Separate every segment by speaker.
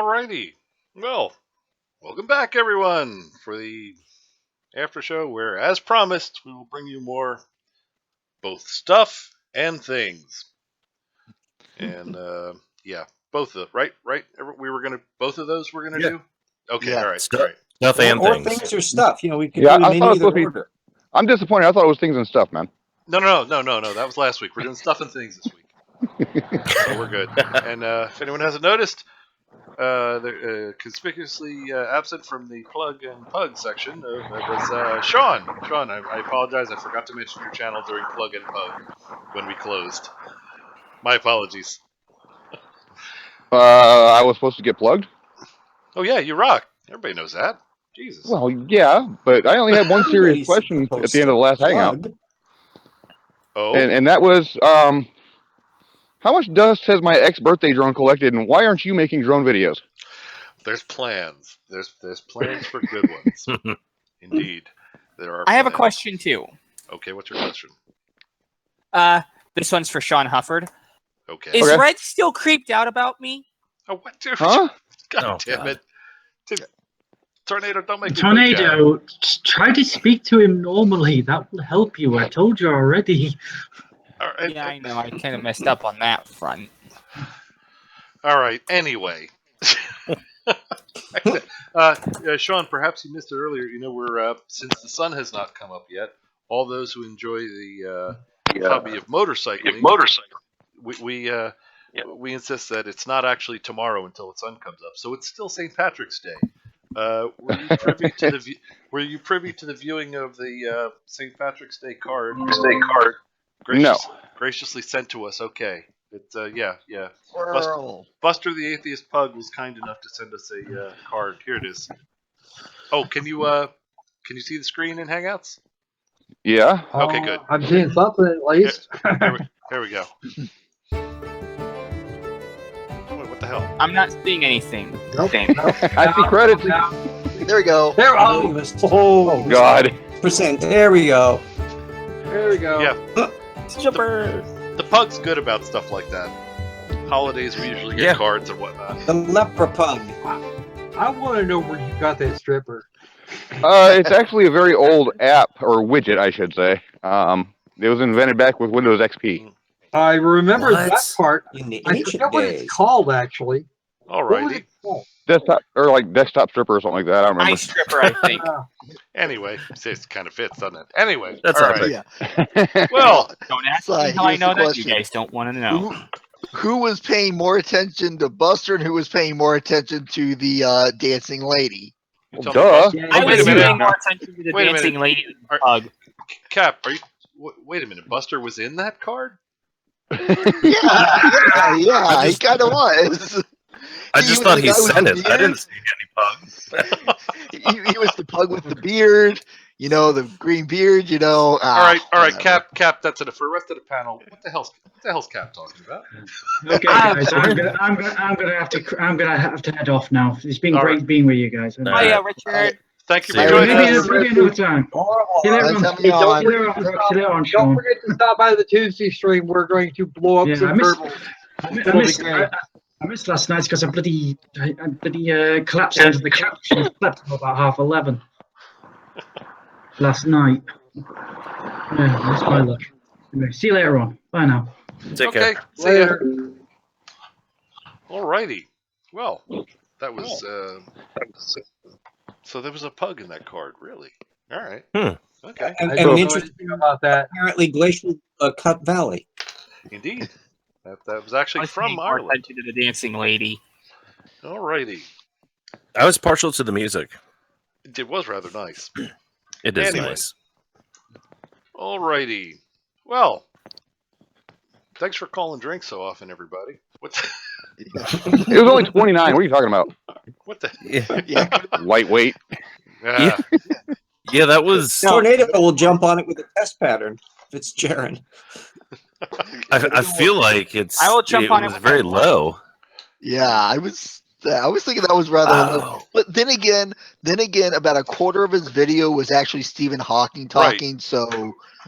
Speaker 1: Alrighty. Well, welcome back, everyone, for the after show where, as promised, we will bring you more both stuff and things. And, yeah, both of right? We were gonna both of those we're gonna do? Okay, all right.
Speaker 2: Stuff,
Speaker 1: all right.
Speaker 2: stuff and
Speaker 3: or
Speaker 2: things.
Speaker 3: things or stuff. You know, we could
Speaker 4: Yeah,
Speaker 3: do
Speaker 4: I
Speaker 3: it in
Speaker 4: thought it was
Speaker 3: either
Speaker 4: supposed to be-
Speaker 3: order.
Speaker 4: I'm disappointed. I thought it was things and stuff, man.
Speaker 1: No. That was last week. We're doing stuff and things this week. So we're good. And if anyone hasn't noticed, they're conspicuously absent from the plug and pug section was Sean. Sean, I apologize. I forgot to mention your channel during plug and pug when we closed. My apologies.
Speaker 4: I was supposed to get plugged.
Speaker 1: Oh yeah, you rock. Everybody knows that. Jesus.
Speaker 4: Well, yeah, but I only had one serious
Speaker 3: Everybody's
Speaker 4: question at
Speaker 3: supposed
Speaker 4: the end of the last
Speaker 3: to
Speaker 4: hangout,
Speaker 3: plug.
Speaker 1: Oh.
Speaker 4: and that was, how much dust has my ex-birthday drone collected, and why aren't you making drone videos?
Speaker 1: There's plans. There's plans for good ones. Indeed, there are.
Speaker 5: I have a
Speaker 1: plans.
Speaker 5: question too.
Speaker 1: Okay, what's your question?
Speaker 5: This one's for Sean Hufford.
Speaker 1: Okay.
Speaker 5: Is
Speaker 4: Okay.
Speaker 5: Red still creeped out about me?
Speaker 1: Oh, what, dude?
Speaker 4: Huh?
Speaker 1: God damn
Speaker 2: God.
Speaker 1: it! Dude, Tornado, don't make me
Speaker 6: Tornado, try to speak to him normally. That will help you. I told you already.
Speaker 1: All right.
Speaker 5: Yeah, I know. I kind of messed up on that front.
Speaker 1: All right. Anyway, Sean, perhaps you missed it earlier. You know, we're since the sun has not come up yet. All those who enjoy the hobby of motorcycling, we insist that it's not actually tomorrow until the sun comes up. So it's still St. Patrick's Day. Were you privy to the viewing of the St. Patrick's Day card? Graciously sent to us. Okay. It's yeah. Buster the Atheist Pug was kind enough to send us a card. Here it is. Oh, can you see the screen in Hangouts?
Speaker 4: Yeah.
Speaker 1: Okay, good.
Speaker 7: I'm seeing something at least.
Speaker 1: Here we go. What the hell?
Speaker 5: I'm not seeing anything.
Speaker 7: Nope.
Speaker 5: Damn.
Speaker 4: I see credits.
Speaker 8: There we go.
Speaker 7: There,
Speaker 4: Oh, God.
Speaker 3: Percent. There we go.
Speaker 7: There we go.
Speaker 1: Yeah.
Speaker 5: Jumper.
Speaker 1: The Pug's good about stuff like that. Holidays, we usually get cards and whatnot.
Speaker 3: The lepra pug.
Speaker 7: I want to know where you got that stripper.
Speaker 4: It's actually a very old app, or widget, I should say. It was invented back with Windows XP.
Speaker 7: I remember
Speaker 3: What?
Speaker 7: that part.
Speaker 3: In the
Speaker 7: I
Speaker 3: ancient
Speaker 7: forget what
Speaker 3: days.
Speaker 7: it's called, actually. What was
Speaker 1: Alrighty.
Speaker 7: it called?
Speaker 4: Desktop, or like desktop stripper or something like that. I don't remember.
Speaker 5: Ice stripper, I think.
Speaker 1: Anyway, it kind of fits, doesn't it? Anyway,
Speaker 2: That's
Speaker 1: all
Speaker 2: epic.
Speaker 1: right.
Speaker 8: Yeah.
Speaker 1: Well,
Speaker 5: Don't ask
Speaker 8: So,
Speaker 5: me how I
Speaker 8: here's
Speaker 5: know
Speaker 8: the
Speaker 5: that. You
Speaker 8: question.
Speaker 5: guys don't want to know.
Speaker 8: Who was paying more attention to Buster and who was paying more attention to the dancing lady?
Speaker 1: you tell me,
Speaker 4: Duh.
Speaker 1: Buster-
Speaker 5: I
Speaker 1: wait
Speaker 5: was
Speaker 1: a minute.
Speaker 5: paying more attention to the
Speaker 1: Wait a
Speaker 5: dancing
Speaker 1: minute.
Speaker 5: lady than the
Speaker 1: Are-
Speaker 5: pug.
Speaker 1: Cap, are you? Wait a minute. Buster was in that card?
Speaker 8: Yeah, he kind of was.
Speaker 2: I
Speaker 8: He
Speaker 2: just
Speaker 8: was
Speaker 2: thought
Speaker 8: the
Speaker 2: he
Speaker 8: guy with
Speaker 2: sent
Speaker 8: the
Speaker 2: it. I
Speaker 8: beard.
Speaker 2: didn't see any pugs.
Speaker 8: He was the pug with the beard, the green beard,
Speaker 1: All right,
Speaker 8: whatever.
Speaker 1: Cap. That's it. For the rest of the panel, what the hell's Cap talking about?
Speaker 6: Okay, guys, I'm gonna have to head off now. It's been
Speaker 1: All
Speaker 6: great
Speaker 1: right.
Speaker 6: being with you guys.
Speaker 5: Hiya, Richard.
Speaker 1: Thank you
Speaker 2: See
Speaker 1: for
Speaker 2: you.
Speaker 1: joining
Speaker 6: Maybe,
Speaker 1: us.
Speaker 6: maybe another time.
Speaker 7: Horrible.
Speaker 6: See you later
Speaker 8: Let's
Speaker 6: on.
Speaker 8: have me on.
Speaker 6: See you later on, Brooke. See you later on,
Speaker 7: Don't
Speaker 6: Sean.
Speaker 7: forget to stop by the Tuesday stream. We're going to blow up
Speaker 6: Yeah,
Speaker 7: some
Speaker 6: I missed-
Speaker 7: turtles.
Speaker 6: I missed last night because I bloody collapsed into the couch and slept until about 11:30 last night. Yeah, that's my luck. Anyway, see you later on. Bye now.
Speaker 2: Take
Speaker 1: Okay.
Speaker 2: care.
Speaker 1: See ya.
Speaker 7: Later.
Speaker 1: Alrighty. Well, that was. So there was a pug in that card, really? All right. Okay.
Speaker 3: And
Speaker 7: I
Speaker 3: an
Speaker 7: don't know
Speaker 3: interesting,
Speaker 7: anything about that.
Speaker 3: apparently glacial cut valley.
Speaker 1: Indeed. That was actually
Speaker 5: I was
Speaker 1: from
Speaker 5: paying more
Speaker 1: Ireland.
Speaker 5: attention to the dancing lady.
Speaker 1: Alrighty.
Speaker 2: I was partial to the music.
Speaker 1: It was rather nice.
Speaker 2: It is
Speaker 1: Anyway.
Speaker 2: nice.
Speaker 1: Alrighty. Well, thanks for calling drinks so often, everybody.
Speaker 4: It was only 29. What are you talking about?
Speaker 1: What the?
Speaker 2: Yeah,
Speaker 8: Yeah,
Speaker 4: Lightweight.
Speaker 1: Ah,
Speaker 2: yeah, that was.
Speaker 3: Tornado will jump on it with a test pattern. If it's Jaron.
Speaker 2: I feel like it's.
Speaker 5: I will jump on it
Speaker 2: was
Speaker 5: with
Speaker 2: very
Speaker 5: that.
Speaker 2: low.
Speaker 8: yeah. I was thinking that was rather low.
Speaker 2: Oh.
Speaker 8: But then again, about a quarter of his video was actually Stephen Hawking talking, so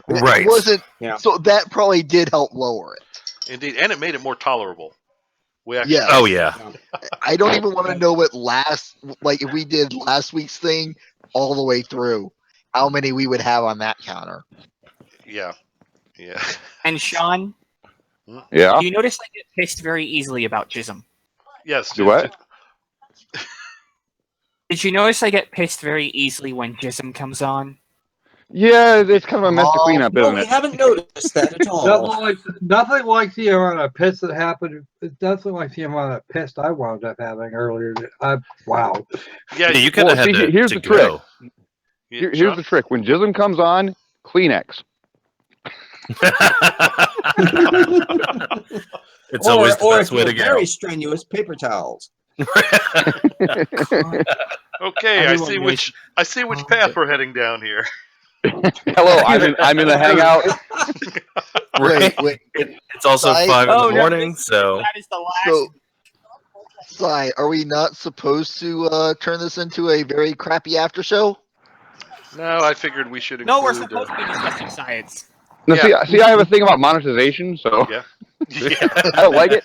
Speaker 2: Right.
Speaker 8: it wasn't.
Speaker 3: Yeah.
Speaker 8: So that probably did help lower it.
Speaker 1: indeed, and it made it more tolerable. We actually,
Speaker 8: Yes.
Speaker 2: Oh yeah.
Speaker 8: I don't even want to know what if we did last week's thing all the way through, how many we would have on that counter.
Speaker 1: yeah.
Speaker 5: And Sean,
Speaker 4: Yeah.
Speaker 5: do you notice I get pissed very easily about Jism?
Speaker 1: Yes.
Speaker 4: Do what?
Speaker 5: Did you notice I get pissed very easily when Jism comes on?
Speaker 4: Yeah, it's kind of a mess to clean up,
Speaker 3: No,
Speaker 4: isn't
Speaker 3: we
Speaker 4: it?
Speaker 3: haven't noticed that at all.
Speaker 7: Nothing like the amount of piss that happened. It's nothing like the amount of piss I wound up having earlier. Wow.
Speaker 1: Yeah.
Speaker 2: Yeah, you kind of
Speaker 4: Well,
Speaker 2: had
Speaker 4: see,
Speaker 2: to,
Speaker 4: here's
Speaker 2: to
Speaker 4: the trick.
Speaker 2: go.
Speaker 4: Here's
Speaker 1: Sean?
Speaker 4: the trick. When Jism comes on, Kleenex.
Speaker 2: It's always the
Speaker 3: or
Speaker 2: best
Speaker 3: if
Speaker 2: way
Speaker 3: you're
Speaker 2: to go.
Speaker 3: very strenuous, paper towels.
Speaker 1: Okay,
Speaker 5: Everyone
Speaker 1: I see which path we're heading down here.
Speaker 4: Hello, I'm in the hangout.
Speaker 8: Wait.
Speaker 2: It's also
Speaker 8: Sai-
Speaker 2: 5 in
Speaker 5: Oh,
Speaker 2: the
Speaker 5: no,
Speaker 2: morning, so
Speaker 5: That is the last.
Speaker 8: So, Sai, are we not supposed to turn this into a very crappy after show?
Speaker 1: No, I figured we should include.
Speaker 5: No, we're supposed to be discussing science.
Speaker 4: No,
Speaker 1: Yeah.
Speaker 4: see, I have a thing about monetization, so
Speaker 1: Yeah.
Speaker 4: I don't like it.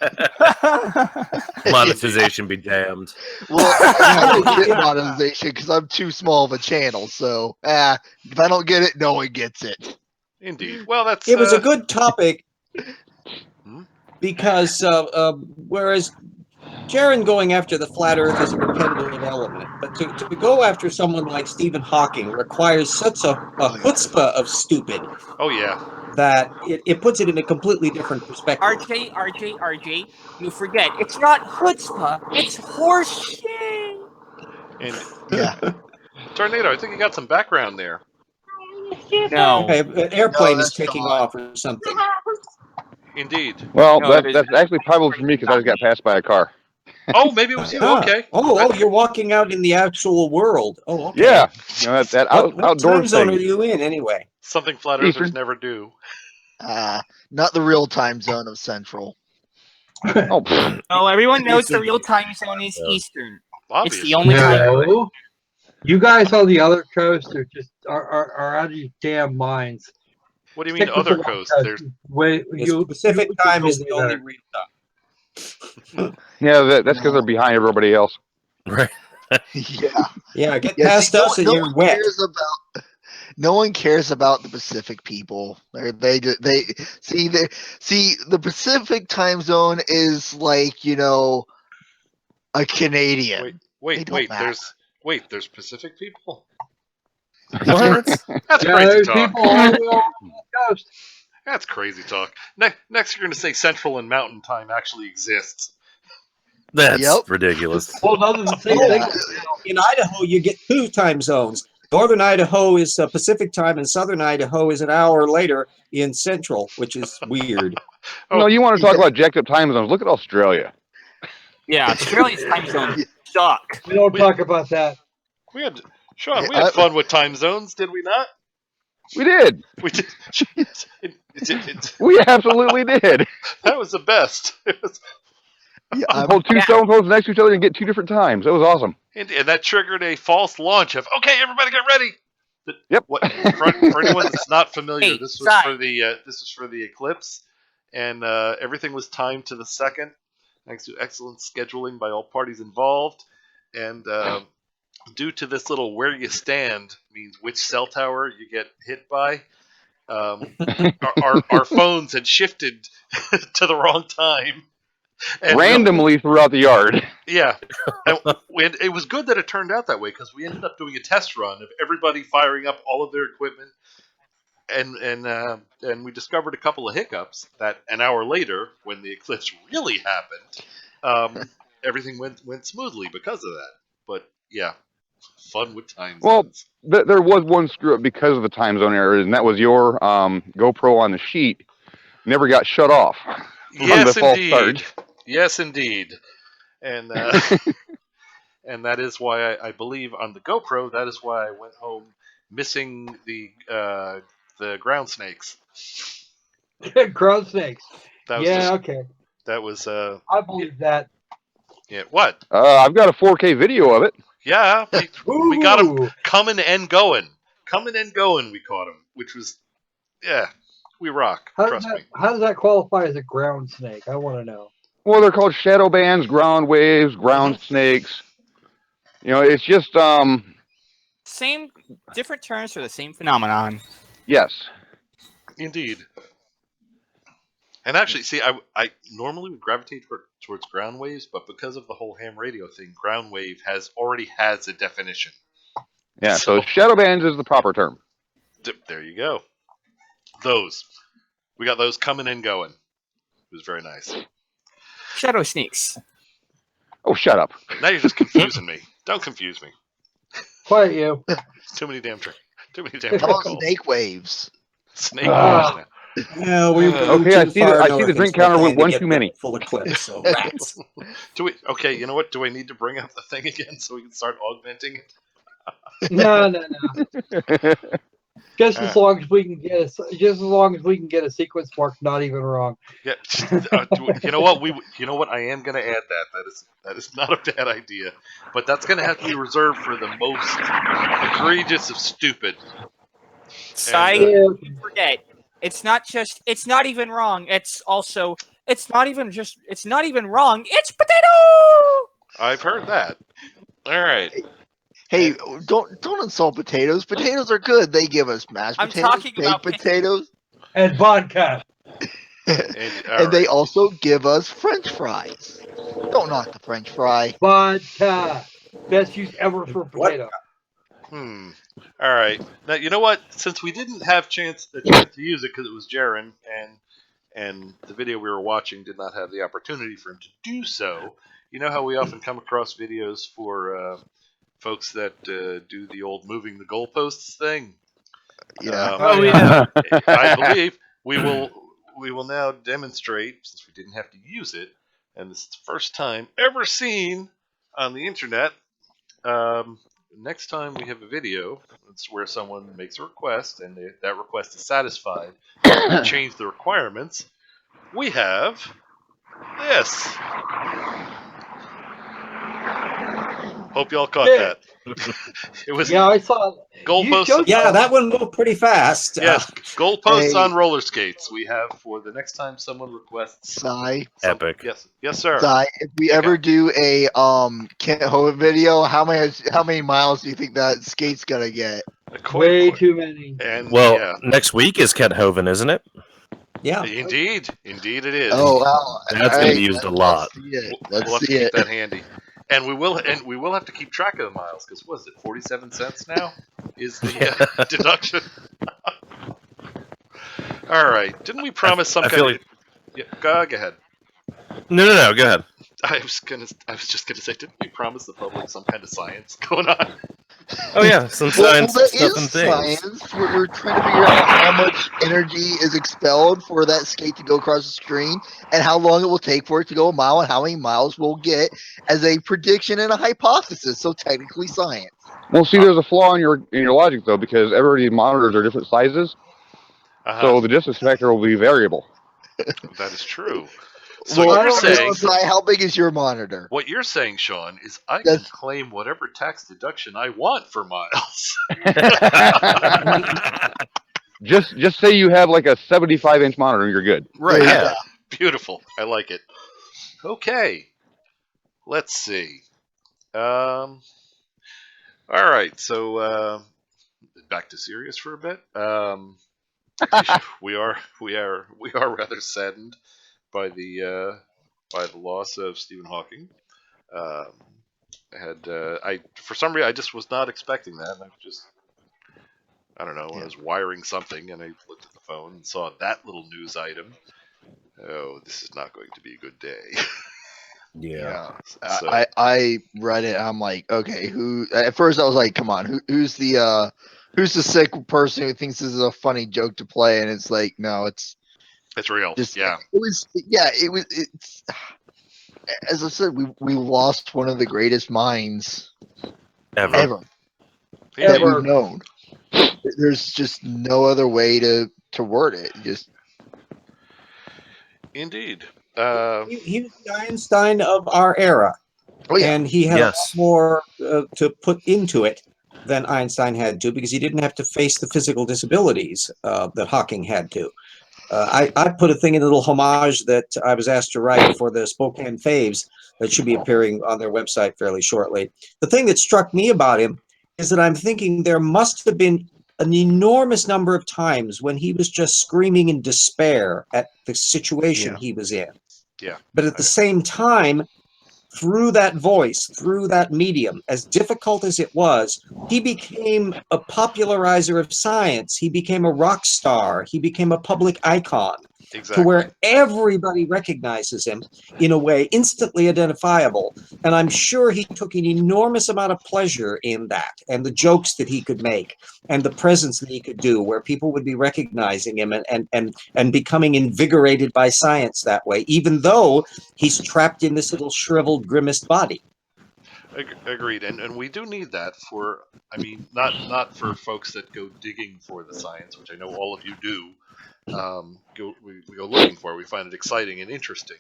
Speaker 2: monetization be damned.
Speaker 8: Well, I don't get monetization because I'm too small of a channel. So, if I don't get it, no one gets it.
Speaker 1: Indeed. Well, that's.
Speaker 3: It was a good topic
Speaker 1: Hmm?
Speaker 3: because whereas Jaron going after the flat Earth is a repetitive element, but to go after someone like Stephen Hawking requires such a chutzpah of stupid
Speaker 1: Oh yeah.
Speaker 3: that it puts it in a completely different perspective.
Speaker 5: RJ, you forget. It's not chutzpah, it's horseshit.
Speaker 1: And
Speaker 8: Yeah.
Speaker 1: Tornado, I think you got some background there.
Speaker 5: No.
Speaker 3: Okay, an airplane
Speaker 8: No,
Speaker 3: is
Speaker 8: that's
Speaker 3: taking
Speaker 8: Sean.
Speaker 3: off or something.
Speaker 1: Indeed.
Speaker 4: Well,
Speaker 5: No,
Speaker 4: that's actually probably for me because I just got passed by a car.
Speaker 1: Oh, maybe it was you.
Speaker 3: Ah.
Speaker 1: Okay.
Speaker 3: Oh, you're walking out in the actual world. Oh, okay.
Speaker 4: Yeah, you know, that
Speaker 3: What
Speaker 4: outdoor
Speaker 3: time zone are
Speaker 4: thing.
Speaker 3: you in anyway?
Speaker 1: Something flat earthers
Speaker 4: Eastern.
Speaker 1: never do.
Speaker 8: Not the real time zone of Central.
Speaker 4: Oh, pfft.
Speaker 5: Oh, everyone knows the real time zone is
Speaker 2: Yeah.
Speaker 5: Eastern.
Speaker 1: Obviously.
Speaker 5: It's the only time.
Speaker 7: No. You guys on the other coast are just are out of your damn minds.
Speaker 1: What do you mean
Speaker 7: Stick with
Speaker 1: other
Speaker 7: the
Speaker 1: coast?
Speaker 7: West
Speaker 1: There's
Speaker 7: Coast. Wait,
Speaker 3: Pacific time is the
Speaker 7: way
Speaker 3: only
Speaker 7: better.
Speaker 3: real time.
Speaker 4: Yeah, that's because they're behind everybody else.
Speaker 2: Right.
Speaker 8: Yeah.
Speaker 3: Yeah, get
Speaker 8: Yeah,
Speaker 3: past
Speaker 8: see,
Speaker 3: us and you're
Speaker 8: one
Speaker 3: wet.
Speaker 8: No one cares about the Pacific people. They see the Pacific time zone is like a Canadian.
Speaker 1: wait.
Speaker 8: don't matter.
Speaker 1: There's Pacific people.
Speaker 2: What?
Speaker 1: That's
Speaker 7: Yeah,
Speaker 1: crazy
Speaker 7: there's
Speaker 1: talk.
Speaker 7: people all over the coast.
Speaker 1: That's crazy talk. Next, you're going to say Central and Mountain Time actually exists.
Speaker 2: That's
Speaker 8: Yep.
Speaker 2: ridiculous.
Speaker 7: Well, those are the same
Speaker 8: Yeah.
Speaker 7: thing.
Speaker 3: In Idaho, you get two time zones. Northern Idaho is Pacific time, and Southern Idaho is an hour later in Central, which is weird.
Speaker 1: Oh,
Speaker 4: No, you want to talk about jacked up time zones? Look at Australia.
Speaker 5: Yeah, Australia's time zone suck.
Speaker 7: We don't talk about that.
Speaker 1: we had
Speaker 8: Yeah,
Speaker 1: fun with time zones, did we not?
Speaker 4: We did.
Speaker 1: We did.
Speaker 4: We absolutely did.
Speaker 1: That was the best. It was,
Speaker 8: Yeah,
Speaker 4: Hold two cell phones next to each other and get two different times. That was awesome.
Speaker 1: and that triggered a false launch of okay, everybody get ready.
Speaker 4: Yep.
Speaker 1: For anyone that's not familiar,
Speaker 5: Hey,
Speaker 1: this was for the Eclipse, and everything was timed to the second, thanks to excellent scheduling by all parties involved. And due to this little where you stand means which cell tower you get hit by, our phones had shifted to the wrong time. And
Speaker 4: Randomly throughout the yard.
Speaker 1: yeah. And it was good that it turned out that way because we ended up doing a test run of everybody firing up all of their equipment, and we discovered a couple of hiccups that an hour later, when the eclipse really happened, everything went smoothly because of that. But yeah, fun with time zones.
Speaker 4: Well, there was one screw up because of the time zone errors, and that was your GoPro on the sheet never got shut off. From the false start.
Speaker 1: Yes, indeed. And and that is why I believe on the GoPro, that is why I went home missing the ground snakes.
Speaker 7: Ground snakes.
Speaker 1: That was
Speaker 7: Yeah, okay.
Speaker 1: that was
Speaker 7: I believe that.
Speaker 1: yeah. What?
Speaker 4: I've got a 4K video of it.
Speaker 1: Yeah, we got him
Speaker 7: Ooh.
Speaker 1: coming and going. We caught him, which was we rock.
Speaker 7: How
Speaker 1: Trust me.
Speaker 7: does that qualify as a ground snake? I want to know.
Speaker 4: Well, they're called shadow bands, ground waves, ground snakes. It's just
Speaker 5: Same, different terms for the same phenomenon.
Speaker 4: yes.
Speaker 1: Indeed. And actually, see, I normally would gravitate towards ground waves, but because of the whole ham radio thing, ground wave already has a definition.
Speaker 4: Yeah, so shadow bands is the proper term.
Speaker 1: There you go. We got those coming and going. It was very nice.
Speaker 5: Shadow sneaks.
Speaker 4: Oh, shut up.
Speaker 1: Now you're just confusing me. Don't confuse me.
Speaker 7: Quiet you.
Speaker 1: Too many damn
Speaker 8: How about
Speaker 1: calls.
Speaker 8: snake waves?
Speaker 1: Snake waves now.
Speaker 3: Yeah, we
Speaker 4: Okay, I see the drink counter went one too many.
Speaker 3: Full Eclipse, so rats.
Speaker 1: Okay, you know what? Do I need to bring up the thing again so we can start augmenting it?
Speaker 7: No. Just as long as we can get a sequence mark, not even wrong.
Speaker 1: Yeah. You know what? You know what? I am going to add that. That is not a bad idea, but that's going to have to be reserved for the most egregious of stupid.
Speaker 5: Don't forget, it's not even wrong. It's not even wrong. It's potato.
Speaker 1: I've heard that. All right.
Speaker 8: Hey, don't insult potatoes. Potatoes are good. They give us mashed
Speaker 5: I'm
Speaker 8: potatoes,
Speaker 5: talking about
Speaker 8: baked potatoes,
Speaker 7: And vodka.
Speaker 8: and they also give us French fries. Don't knock the French fry.
Speaker 7: Vodka. Best use ever for potato.
Speaker 1: All right. Now you know what? Since we didn't have the chance to use it because it was Jaron and the video we were watching did not have the opportunity for him to do so. You know how we often come across videos for folks that do the old moving the goalposts thing.
Speaker 8: Yeah.
Speaker 1: I believe we will now demonstrate, since we didn't have to use it, and this is the first time ever seen on the internet. Next time we have a video, it's where someone makes a request and that request is satisfied. We change the requirements. We have this. Hope y'all caught that. It was
Speaker 7: I saw
Speaker 1: goalposts.
Speaker 3: Yeah, that one moved pretty fast.
Speaker 1: Yes, goalposts
Speaker 8: Hey.
Speaker 1: on roller skates. We have for the next time someone requests.
Speaker 2: Epic.
Speaker 1: Yes, sir.
Speaker 8: If we ever do a Kent Hovind video, how many miles do you think that skate's gonna get?
Speaker 7: Way too many.
Speaker 1: And
Speaker 2: Well, next week is Kent Hovind, isn't it?
Speaker 3: Yeah.
Speaker 1: Indeed it is.
Speaker 8: Oh, wow.
Speaker 2: That's going to be used a lot.
Speaker 1: We'll have to keep that handy. And we will have to keep track of the miles because what is it, 47 cents now is the deduction. All right, didn't we promise some kind of? Yeah, go ahead.
Speaker 2: No, go ahead.
Speaker 1: I was just gonna say, didn't we promise the public some kind of science going on?
Speaker 2: Oh yeah, some science
Speaker 8: that
Speaker 2: stuff
Speaker 8: is
Speaker 2: and things.
Speaker 8: science. We're trying to figure out how much energy is expelled for that skate to go across the screen, and how long it will take for it to go a mile, and how many miles we'll get as a prediction and a hypothesis. So technically, science.
Speaker 4: Well, see, there's a flaw in your logic though, because everybody's monitors are different sizes, so the distance factor will be variable.
Speaker 1: That is true. So
Speaker 8: Well,
Speaker 1: you're saying,
Speaker 8: how big is your monitor?
Speaker 1: What you're saying, Sean, is I can claim whatever tax deduction I want for miles.
Speaker 4: Just say you have like a 75-inch monitor, and you're good.
Speaker 2: Right? Yeah.
Speaker 1: Beautiful. I like it. Okay. Let's see. All right. So back to serious for a bit. We are rather saddened by the loss of Stephen Hawking. For some reason I just was not expecting that. I don't know. I was wiring something and I looked at the phone and saw that little news item. Oh, this is not going to be a good day.
Speaker 2: Yeah.
Speaker 1: So,
Speaker 8: I read it. I'm like, okay, who? At first, I was like, come on, who's the sick person who thinks this is a funny joke to play? And it's like, no, it's
Speaker 1: real.
Speaker 8: Just,
Speaker 1: yeah.
Speaker 8: It's as I said, we lost one of the greatest minds ever that we've known. There's just no other way to word it. Just
Speaker 1: indeed.
Speaker 3: He was the Einstein of our era.
Speaker 8: Oh, yeah.
Speaker 3: And he had a lot more to put into it than Einstein had to, because he didn't have to face the physical disabilities that Hawking had to. I put a thing in a little homage that I was asked to write for the Spokane Faves that should be appearing on their website fairly shortly. The thing that struck me about him is that I'm thinking there must have been an enormous number of times when he was just screaming in despair at the situation he was in.
Speaker 1: Yeah.
Speaker 3: But at the same time, through that voice, through that medium, as difficult as it was, he became a popularizer of science. He became a rock star. He became a public icon.
Speaker 1: Exactly.
Speaker 3: To where everybody recognizes him in a way instantly identifiable. And I'm sure he took an enormous amount of pleasure in that, and the jokes that he could make, and the presence that he could do, where people would be recognizing him and becoming invigorated by science that way, even though he's trapped in this little shriveled, grimaced body.
Speaker 1: Agreed, and we do need that for, I mean, not for folks that go digging for the science, which I know all of you do. We go looking for it. We find it exciting and interesting.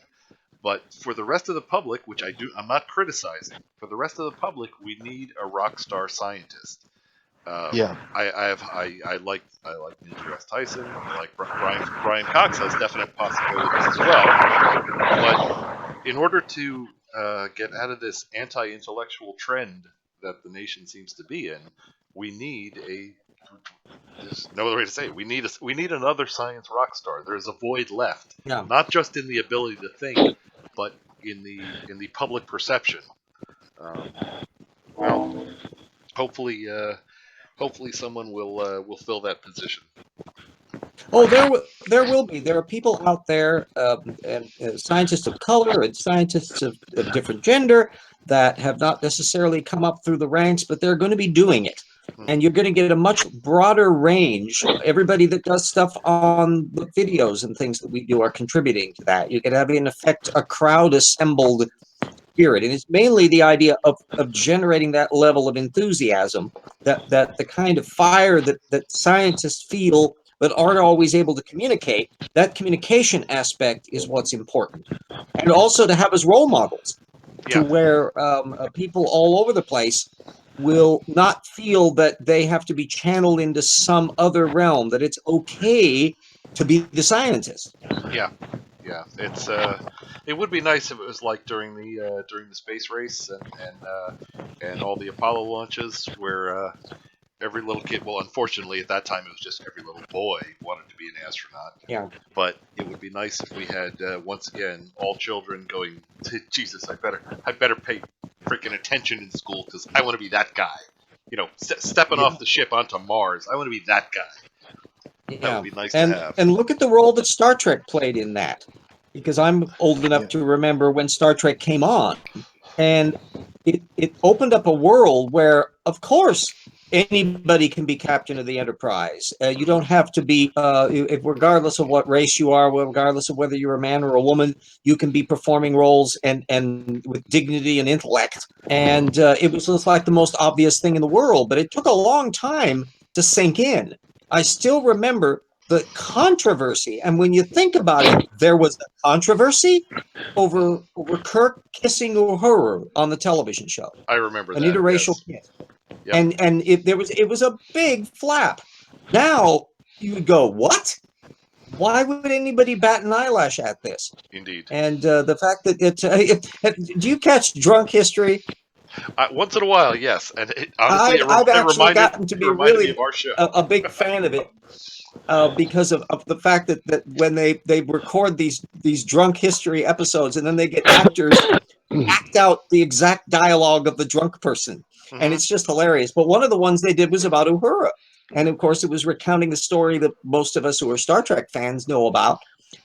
Speaker 1: But for the rest of the public, which I'm not criticizing. For the rest of the public, we need a rock star scientist.
Speaker 8: Yeah.
Speaker 1: I like Neil deGrasse Tyson. I like Brian Cox has definite possibilities as well. But in order to get out of this anti-intellectual trend that the nation seems to be in, we need there's no other way to say it. We need another science rock star. There's a void left, not just in the ability to think, but in the public perception. Well, hopefully someone will fill that position.
Speaker 3: Oh, there will be. There are people out there, and scientists of color and scientists of different gender that have not necessarily come up through the ranks, but they're going to be doing it. And you're going to get a much broader range. Everybody that does stuff on the videos and things that we do are contributing to that. You can have, in effect, a crowd assembled spirit. And it's mainly the idea of generating that level of enthusiasm, that the kind of fire that scientists feel but aren't always able to communicate. That communication aspect is what's important. And also to have as role models, to where people all over the place will not feel that they have to be channeled into some other realm, that it's okay to be the scientist.
Speaker 1: Yeah. It's it would be nice if it was like during the space race and all the Apollo launches where every little kid, well, unfortunately at that time it was just every little boy wanted to be an astronaut.
Speaker 3: Yeah.
Speaker 1: But it would be nice if we had once again all children going, Jesus, I better pay freaking attention in school because I want to be that guy. You know, stepping off the ship onto Mars. I want to be that guy. That would be nice to have.
Speaker 3: And look at the role that Star Trek played in that, because I'm old enough to remember when Star Trek came on, and it opened up a world where, of course, anybody can be captain of the Enterprise. You don't have to be, regardless of what race you are, regardless of whether you're a man or a woman, you can be performing roles and with dignity and intellect. And it was just like the most obvious thing in the world, but it took a long time to sink in. I still remember the controversy, and when you think about it, there was a controversy over Kirk kissing Uhura on the television show.
Speaker 1: I remember
Speaker 3: an
Speaker 1: that. An
Speaker 3: interracial kiss.
Speaker 1: Yep.
Speaker 3: And it was a big flap. Now you would go, what? Why would anybody bat an eyelash at this?
Speaker 1: Indeed.
Speaker 3: And the fact that do you catch Drunk History?
Speaker 1: Once in a while, yes. And honestly,
Speaker 3: I've actually gotten to be really
Speaker 1: of our show.
Speaker 3: a big fan of it. Because of the fact that when they record these Drunk History episodes and then they get actors act out the exact dialogue of the drunk person. And it's just hilarious. But one of the ones they did was about Uhura. And of course, it was recounting the story that most of us who are Star Trek fans know about,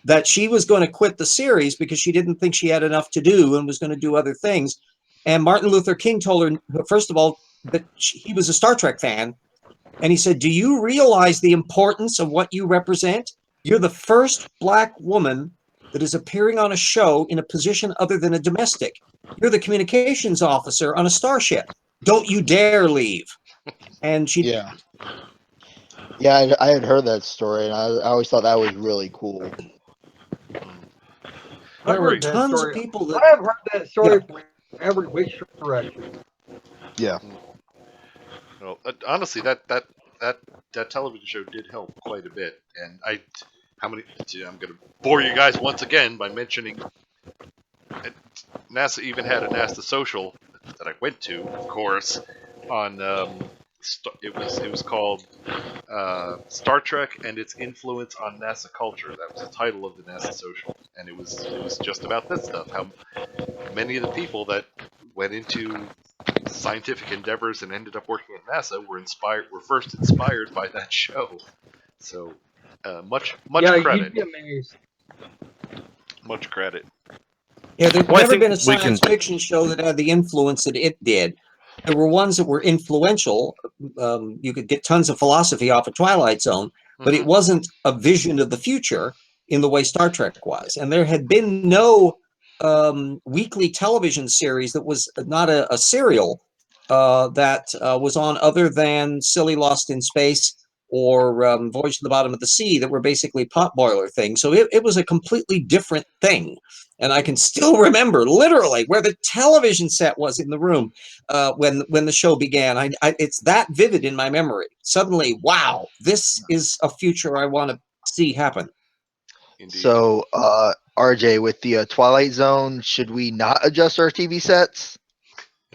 Speaker 3: that she was going to quit the series because she didn't think she had enough to do and was going to do other things. And Martin Luther King told her, first of all, that he was a Star Trek fan. And he said, do you realize the importance of what you represent? You're the first Black woman that is appearing on a show in a position other than a domestic. You're the communications officer on a starship. Don't you dare leave. And she didn't.
Speaker 8: Yeah, I had heard that story, and I always thought that was really cool.
Speaker 3: There were tons of people that...
Speaker 7: I have heard that story from every which direction.
Speaker 8: Yeah.
Speaker 1: Well, honestly, that television show did help quite a bit, and I'm going to bore you guys once again by mentioning NASA even had a NASA social that I went to, of course, on it was called Star Trek and its influence on NASA culture. That was the title of the NASA social, and it was just about this stuff. How many of the people that went into scientific endeavors and ended up working at NASA were first inspired by that show. So much credit.
Speaker 7: You'd be amazed.
Speaker 1: Much credit.
Speaker 3: Yeah, there's never been a science fiction show that had the influence that it did. There were ones that were influential. You could get tons of philosophy off of Twilight Zone, but it wasn't a vision of the future in the way Star Trek was. And there had been no weekly television series that was not a serial that was on other than Silly Lost in Space or Voyage to the Bottom of the Sea that were basically potboiler things. So it was a completely different thing. And I can still remember literally where the television set was in the room when the show began. It's that vivid in my memory. Suddenly, wow, this is a future I want to see happen.
Speaker 1: Indeed.
Speaker 8: So, RJ, with the Twilight Zone, should we not adjust our TV sets?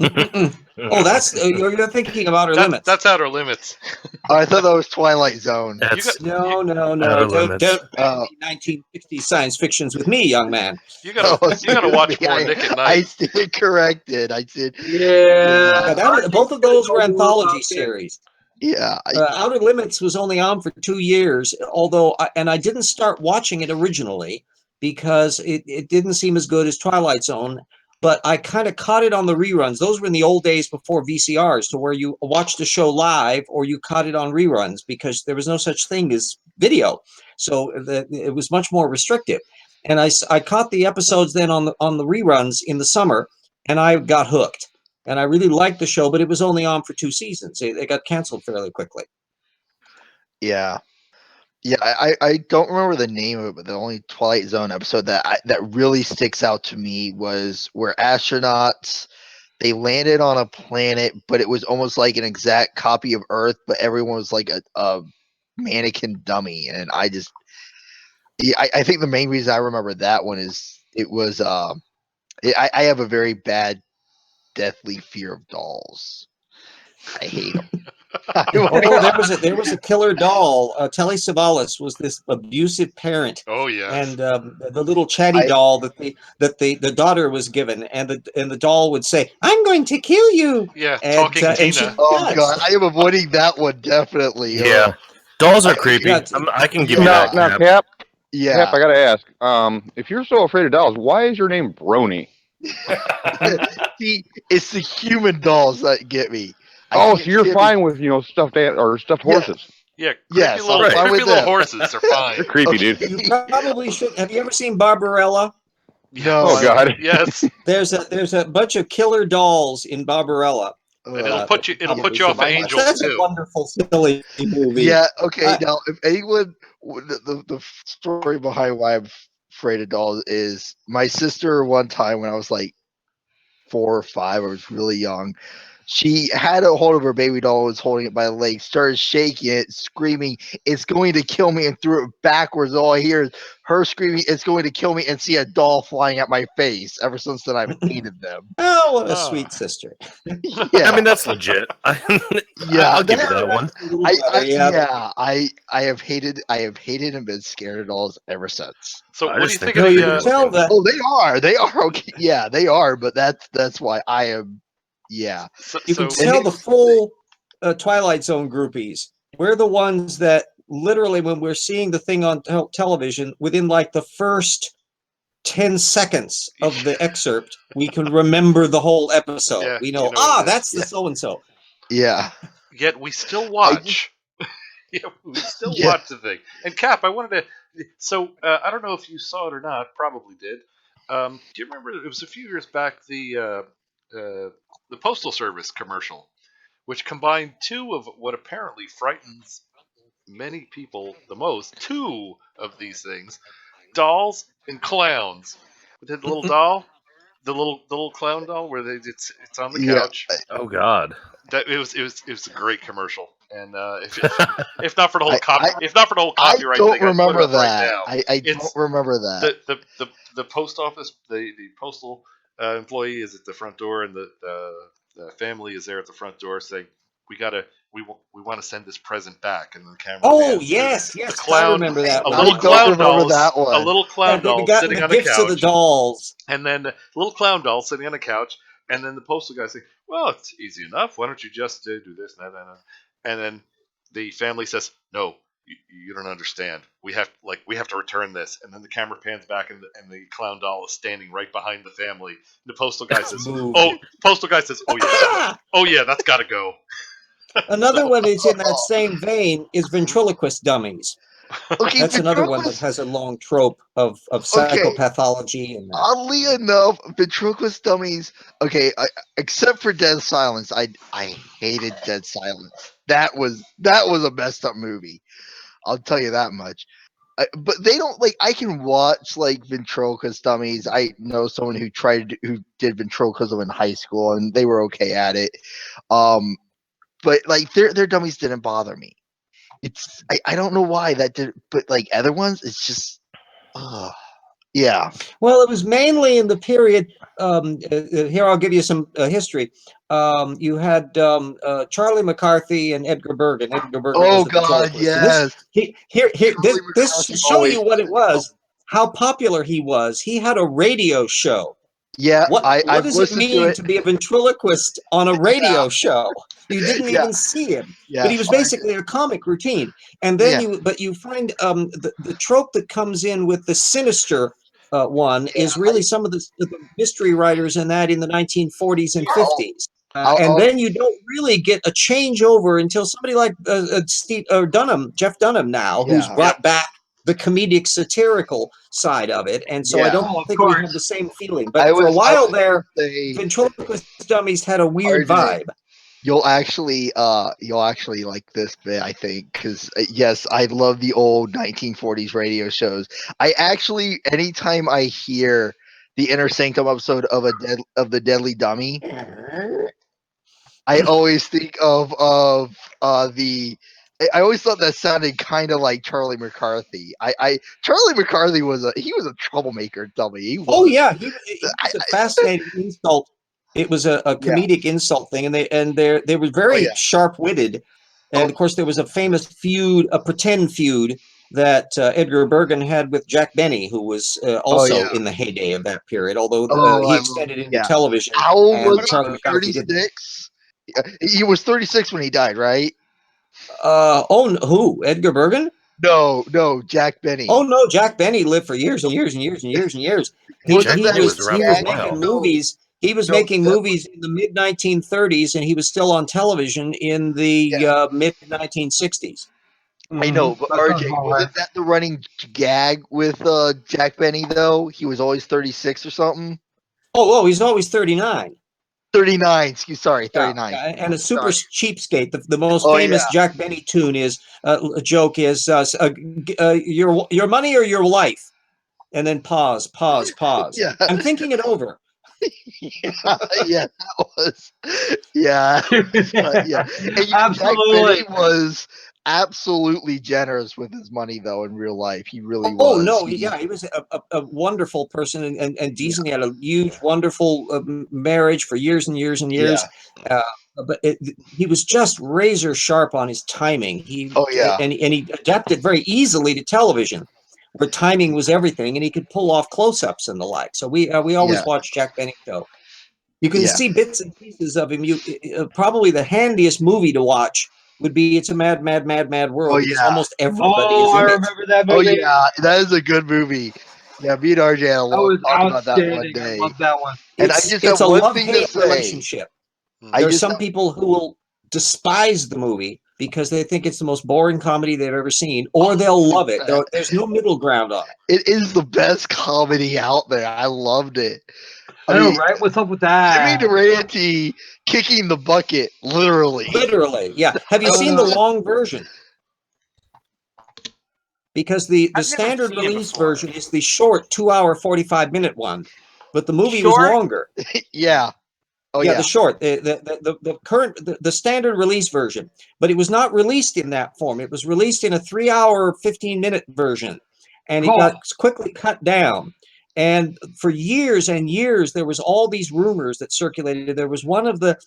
Speaker 3: Oh, that's you're thinking of Outer Limits.
Speaker 1: That's Outer Limits.
Speaker 8: Oh, I thought that was Twilight Zone.
Speaker 3: No. Don't 1960s science fictions with me, young man.
Speaker 1: You gotta watch more Nick at Night.
Speaker 8: I stand corrected. I said,
Speaker 3: both of those were anthology series.
Speaker 8: Yeah.
Speaker 3: Outer Limits was only on for 2 years, although I didn't start watching it originally because it didn't seem as good as Twilight Zone. But I kind of caught it on the reruns. Those were in the old days before VCRs, to where you watched the show live or you caught it on reruns because there was no such thing as video. So it was much more restrictive. And I caught the episodes then on the reruns in the summer, and I got hooked. And I really liked the show, but it was only on for 2 seasons. It got canceled fairly quickly.
Speaker 8: Yeah. Yeah, I don't remember the name of it, but the only Twilight Zone episode that really sticks out to me was where astronauts, they landed on a planet, but it was almost like an exact copy of Earth, but everyone was like a mannequin dummy, and I think the main reason I remember that one is it was I have a very bad, deathly fear of dolls. I hate them.
Speaker 3: There was a killer doll. Telly Savalas was this abusive parent.
Speaker 1: Oh yeah.
Speaker 3: And the little chatty doll that the daughter was given, and the doll would say, "I'm going to kill you."
Speaker 1: Yeah, talking Tina.
Speaker 8: Oh god, I am avoiding that one definitely.
Speaker 2: Yeah, dolls are creepy. I can give you that.
Speaker 4: Now, Cap.
Speaker 8: Yeah.
Speaker 4: Cap, I gotta ask. If you're so afraid of dolls, why is your name Brony?
Speaker 8: See, it's the human dolls that get me.
Speaker 4: So you're fine with stuffed horses?
Speaker 1: Yeah, creepy little horses are fine.
Speaker 4: You're creepy, dude.
Speaker 3: You probably should. Have you ever seen Barbarella?
Speaker 8: No.
Speaker 4: Oh god.
Speaker 1: Yes.
Speaker 3: There's a bunch of killer dolls in Barbarella.
Speaker 1: And it'll put you off Angels
Speaker 3: That's
Speaker 1: too.
Speaker 3: A wonderful, silly movie.
Speaker 8: Yeah. Okay. Now, if anyone, the story behind why I'm afraid of dolls is my sister. One time when I was like 4 or 5, I was really young. She had a hold of her baby doll, was holding it by the leg, started shaking it, screaming, "It's going to kill me," and threw it backwards. All I hear is her screaming, "It's going to kill me," and see a doll flying at my face. Ever since then, I've hated them.
Speaker 3: Oh, what a sweet sister.
Speaker 2: Yeah. I mean, that's legit.
Speaker 8: Yeah,
Speaker 2: I'll give you that one.
Speaker 8: I have hated and been scared of dolls ever since.
Speaker 1: So what do you think of the...
Speaker 8: Oh, they are okay. Yeah, they are, but that's why I am. Yeah,
Speaker 3: you can tell the full Twilight Zone groupies. We're the ones that literally, when we're seeing the thing on television, within like the first 10 seconds of the excerpt, we can remember the whole episode.
Speaker 1: Yeah,
Speaker 3: we know, that's the so-and-so.
Speaker 8: Yeah.
Speaker 1: Yet we still watch. Watch the thing. And Cap, I wanted to... So, I don't know if you saw it or not. Probably did. Do you remember, it was a few years back, the Postal Service commercial, which combined 2 of what apparently frightens many people the most. 2 of these things: dolls and clowns. The little doll, the little clown doll, where it's on the couch.
Speaker 2: Oh God,
Speaker 1: That it was a great commercial. And if not for the whole copyright
Speaker 8: don't
Speaker 1: thing,
Speaker 8: remember
Speaker 1: I put it up
Speaker 8: that.
Speaker 1: right now.
Speaker 8: I don't remember that.
Speaker 1: The post office, the postal employee is at the front door, and the family is there at the front door saying, we want to send this present back, and the camera.
Speaker 5: Oh yes,
Speaker 1: the
Speaker 5: yes,
Speaker 1: clown,
Speaker 5: I remember that.
Speaker 1: a
Speaker 5: One.
Speaker 1: little
Speaker 8: I don't
Speaker 1: clown
Speaker 8: remember
Speaker 1: doll,
Speaker 8: that one.
Speaker 1: a little clown
Speaker 5: they've
Speaker 1: doll
Speaker 5: gotten
Speaker 1: sitting
Speaker 5: the
Speaker 1: on a
Speaker 5: gifts
Speaker 1: couch,
Speaker 5: of the dolls.
Speaker 1: and then the little clown doll sitting on a couch, and then the postal guy saying, "Well, it's easy enough. Why don't you just do this and that?" And then the family says, "No, you don't understand. We have to return this." And then the camera pans back, and the clown doll is standing right behind the family. And the postal guy says, "Oh yeah, that's got to go."
Speaker 3: Another one is in that same vein is ventriloquist dummies.
Speaker 8: Okay,
Speaker 3: That's another one that has a long trope of psychopathology. And
Speaker 8: oddly enough, ventriloquist dummies. Okay, except for Dead Silence, I hated Dead Silence. That was a messed up movie. I'll tell you that much. But they don't like. I can watch like ventriloquist dummies. I know someone who did ventriloquism in high school, and they were okay at it. But like their dummies didn't bother me. It's I don't know why that did, but like other ones, it's just, yeah.
Speaker 3: Well, it was mainly in the period. Here, I'll give you some history. You had Charlie McCarthy and Edgar Bergen. Edgar Bergen was the ventriloquist.
Speaker 8: Yes.
Speaker 3: This to show you what it was, how popular he was. He had a radio show.
Speaker 8: Yeah,
Speaker 3: what
Speaker 8: I've
Speaker 3: does it mean to be a ventriloquist on a radio show? You didn't even see him, but he was basically a comic routine. And then you find the trope that comes in with the sinister one is really some of the mystery writers in that in the 1940s and 50s. And then you don't really get a changeover until somebody like Jeff Dunham now, who's brought back the comedic satirical side of it. And so I don't think we have the same feeling. But for a while there, ventriloquist dummies had a weird vibe.
Speaker 8: You'll actually like this bit, I think, because yes, I love the old 1940s radio shows. I actually, anytime I hear the Inner Sanctum episode of the Deadly Dummy, I always think of I always thought that sounded kind of like Charlie McCarthy. Charlie McCarthy was a troublemaker dummy. He was
Speaker 3: a fascinating insult. It was a comedic insult thing, and they were very sharp-witted. And of course, there was a famous feud, a pretend feud that Edgar Bergen had with Jack Benny, who was also in the heyday of that period. Although he extended into television.
Speaker 8: How old was he? 36. He was 36 when he died, right?
Speaker 3: Who? Edgar Bergen?
Speaker 8: No, Jack Benny.
Speaker 3: Oh no, Jack Benny lived for years and years and years and years and years. He was making movies. He was making movies in the mid 1930s, and he was still on television in the mid 1960s.
Speaker 8: I know, but RJ, wasn't that the running gag with Jack Benny though? He was always 36 or something.
Speaker 3: Oh, he's always 39.
Speaker 8: 39. Sorry, 39.
Speaker 3: And a super cheapskate. The most famous Jack Benny tune is a joke is your money or your life, and then pause.
Speaker 8: Yeah.
Speaker 3: I'm thinking it over.
Speaker 8: That was. Yeah. And
Speaker 7: Absolutely.
Speaker 8: Jack Benny was absolutely generous with his money, though. In real life, he really was.
Speaker 3: Oh no, he was a wonderful person and decent. He had a huge, wonderful marriage for years and years and years. But he was just razor sharp on his timing. And he adapted very easily to television, where timing was everything, and he could pull off close-ups and the like. So we always watch Jack Benny show. You can see bits and pieces of him. Probably the handiest movie to watch would be "It's a Mad, Mad, Mad, Mad World." Because almost everybody is in
Speaker 7: I
Speaker 3: it.
Speaker 7: remember that movie.
Speaker 8: Oh yeah, that is a good movie. Yeah, me and RJ had a long talk about that one day.
Speaker 7: I love that one.
Speaker 8: And I just
Speaker 3: it's
Speaker 8: have
Speaker 3: a
Speaker 8: one thing to
Speaker 3: love-hate
Speaker 8: say.
Speaker 3: relationship. There are some people who will despise the movie because they think it's the most boring comedy they've ever seen, or they'll love it. There's no middle ground on it.
Speaker 8: It is the best comedy out there. I loved it.
Speaker 7: I know, right? What's up with that?
Speaker 8: Jimmy Durante kicking the bucket, literally.
Speaker 3: Literally, yeah. Have you seen the long version? Because the standard release version is the short 2-hour, 45-minute one, but the movie was longer.
Speaker 8: Yeah.
Speaker 3: The short, the current, the standard release version, but it was not released in that form. It was released in a 3-hour, 15-minute version, and it got quickly cut down. And for years and years, there was all these rumors that circulated. There was one of the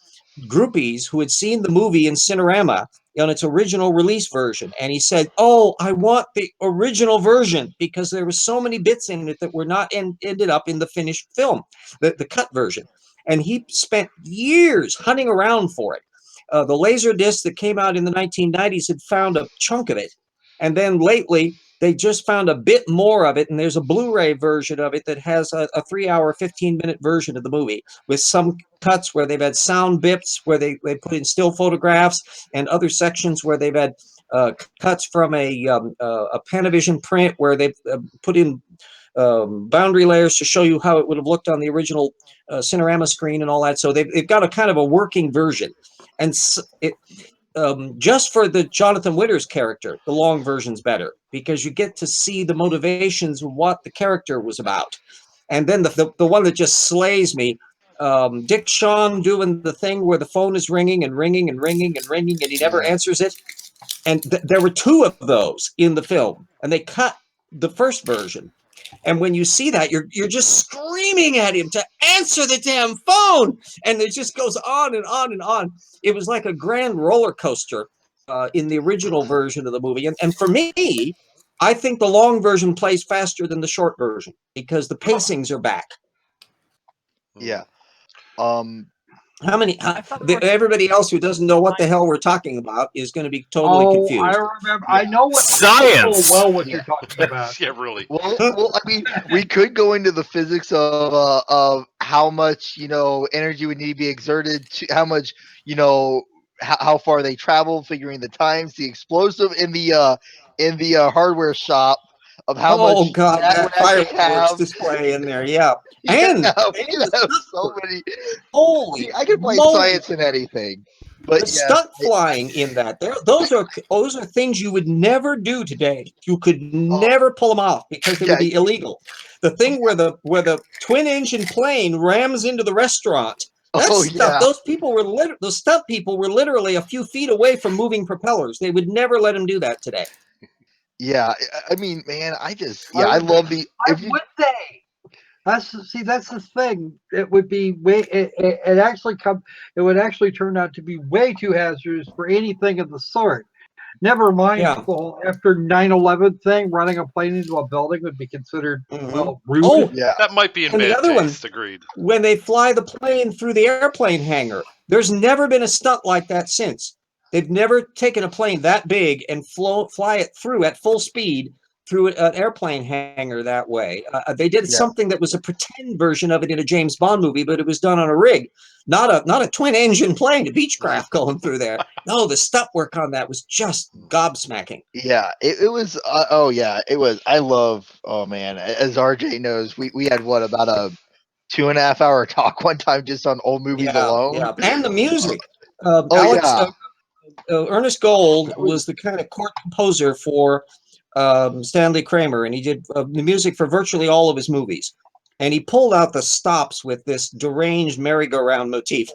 Speaker 3: groupies who had seen the movie in Cinerama on its original release version, and he said, "Oh, I want the original version because there were so many bits in it that were not ended up in the finished film, the cut version." And he spent years hunting around for it. The laser disc that came out in the 1990s had found a chunk of it, and then lately they just found a bit more of it, and there's a Blu-ray version of it that has a 3-hour, 15-minute version of the movie with some cuts where they've had sound bits where they put in still photographs, and other sections where they've had cuts from a Panavision print where they've put in boundary layers to show you how it would have looked on the original Cinerama screen and all that. So they've got a kind of a working version, and just for the Jonathan Winters character, the long version's better because you get to see the motivations of what the character was about. And then the one that just slays me, Dick Shawn doing the thing where the phone is ringing and ringing and ringing and ringing and he never answers it. And there were 2 of those in the film, and they cut the first version. And when you see that, you're just screaming at him to answer the damn phone, and it just goes on and on and on. It was like a grand roller coaster in the original version of the movie. And for me, I think the long version plays faster than the short version because the pacings are back.
Speaker 8: Yeah.
Speaker 3: Everybody else who doesn't know what the hell we're talking about is going to be totally confused.
Speaker 7: I remember. I know what
Speaker 2: science.
Speaker 7: Well, what you're talking about.
Speaker 1: Yeah, really.
Speaker 8: Well, I mean, we could go into the physics of how much energy would need to be exerted, to how much how far they travel, figuring the times, the explosive in the hardware shop of how much.
Speaker 3: Oh God, that fireworks display in there, yeah. And
Speaker 8: we can have so many.
Speaker 3: Holy,
Speaker 8: I can blame science in anything. But
Speaker 3: the stunt flying in that, those are things you would never do today. You could never pull them off because they would be illegal. The thing where the twin engine plane rams into the restaurant. Those people were the stunt people were literally a few feet away from moving propellers. They would never let them do that today.
Speaker 8: Yeah, I mean, man, I love the.
Speaker 7: Would they? That's the thing. It would be way. It would actually turn out to be way too hazardous for anything of the sort. Never mind the whole after 9/11 thing. Running a plane into a building would be considered rude.
Speaker 1: Oh, yeah, that might be in bad taste. Agreed.
Speaker 3: When they fly the plane through the airplane hangar, there's never been a stunt like that since. They've never taken a plane that big and fly it through at full speed through an airplane hangar that way. They did something that was a pretend version of it in a James Bond movie, but it was done on a rig, not a twin engine plane, a Beechcraft going through there. No, the stunt work on that was just gobsmacking.
Speaker 8: Yeah, it was. It was. I love. Oh man, as RJ knows, we had about a 2.5 hour talk one time just on old movies alone.
Speaker 3: Yeah, and the music. Ernest Gold was the kind of court composer for Stanley Kramer, and he did the music for virtually all of his movies. And he pulled out the stops with this deranged merry-go-round motif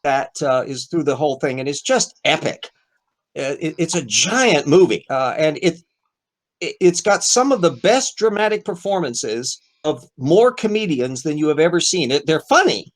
Speaker 3: that is through the whole thing, and it's just epic. It's a giant movie, and it's got some of the best dramatic performances of more comedians than you have ever seen. They're funny,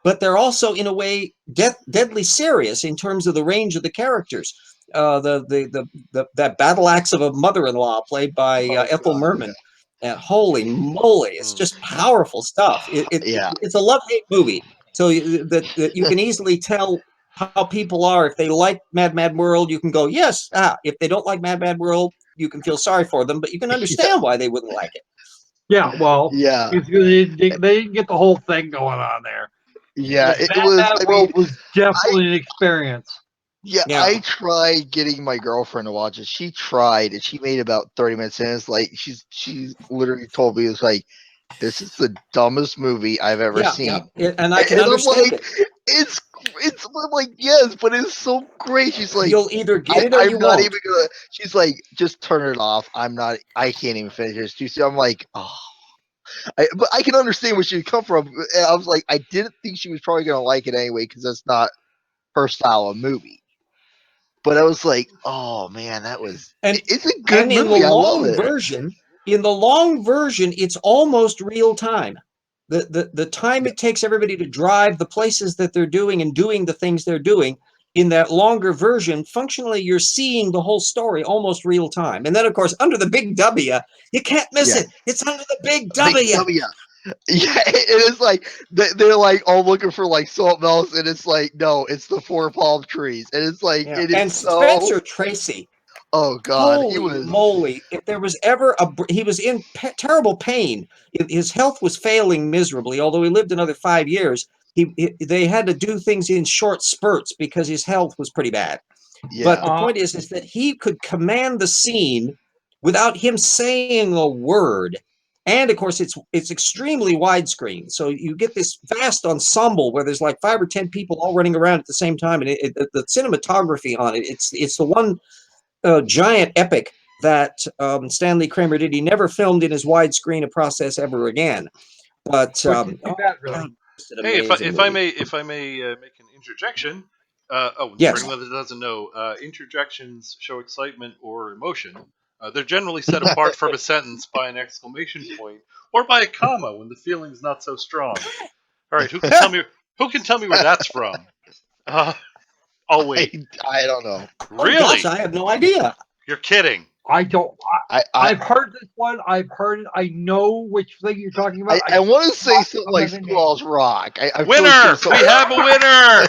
Speaker 3: but they're also, in a way, deadly serious in terms of the range of the characters. That battle axe of a mother-in-law played by Ethel Merman. And holy moly, it's just powerful stuff. It's a love-hate movie, so that you can easily tell how people are. If they like Mad World, you can go yes. If they don't like Mad World, you can feel sorry for them, but you can understand why they wouldn't like it.
Speaker 7: Yeah, well, they didn't get the whole thing going on there.
Speaker 8: Yeah,
Speaker 7: Mad World was definitely an experience.
Speaker 8: Yeah, I tried getting my girlfriend to watch it. She tried, and she made about 30 minutes in. It's like she literally told me, it's like, this is the dumbest movie I've ever seen.
Speaker 3: Yeah. And I can understand
Speaker 8: it. I'm like, yes, but it's so great. She's like,
Speaker 3: you'll either get it or you won't.
Speaker 8: Even gonna. She's like, just turn it off. I can't even finish it. It's too soon. I'm like, oh. But I can understand where she would come from. I was like, I didn't think she was probably gonna like it anyway because that's not her style of movie. But I was like, oh man, it's a good movie.
Speaker 3: In the
Speaker 8: I love
Speaker 3: long
Speaker 8: it.
Speaker 3: version, it's almost real time. The time it takes everybody to drive the places that they're doing and doing the things they're doing in that longer version, functionally, you're seeing the whole story almost real time. And then, of course, under the big W, you can't miss it. It's under the big W.
Speaker 8: Big W. Yeah, it is like they're like all looking for like something else, and it's like no, it's the 4 palm trees, and it's like it is
Speaker 3: and
Speaker 8: so.
Speaker 3: Spencer Tracy.
Speaker 8: Oh God,
Speaker 3: Holy moly! If there was ever he was in terrible pain. His health was failing miserably. Although he lived another 5 years, they had to do things in short spurts because his health was pretty bad.
Speaker 8: Yeah.
Speaker 3: But the point is that he could command the scene without him saying a word. And of course, it's extremely widescreen, so you get this vast ensemble where there's like 5 or 10 people all running around at the same time, and the cinematography on it's the one giant epic that Stanley Kramer did. He never filmed in his widescreen a process ever again. But
Speaker 7: really.
Speaker 1: Hey, if I may make an interjection.
Speaker 3: Yes.
Speaker 1: For anyone that doesn't know, interjections show excitement or emotion. They're generally set apart from a sentence by an exclamation point or by a comma when the feeling's not so strong. All right, who can tell me? Who can tell me where that's from? Oh wait,
Speaker 8: I don't know.
Speaker 1: Really?
Speaker 3: Oh, gosh, I have no idea.
Speaker 1: You're kidding.
Speaker 7: I don't. I've heard this one. I've heard it. I know which thing you're talking about.
Speaker 8: I want to say something like Schoolhouse Rock. I
Speaker 1: Winner! We have a winner!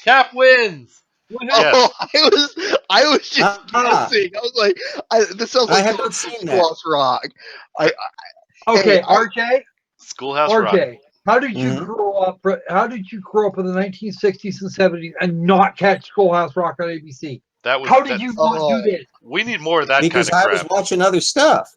Speaker 1: Cap wins!
Speaker 8: Oh, I was just guessing. I was like, this sounds like
Speaker 3: I have not seen
Speaker 8: Schoolhouse Rock.
Speaker 7: Okay, RJ.
Speaker 1: Schoolhouse
Speaker 7: RJ,
Speaker 1: Rock.
Speaker 7: how did you grow up? How did you grow up in the 1960s and 70s and not catch Schoolhouse Rock on ABC? How did you not do this?
Speaker 1: We need more of that
Speaker 3: because
Speaker 1: kind of crap.
Speaker 3: I was watching other stuff.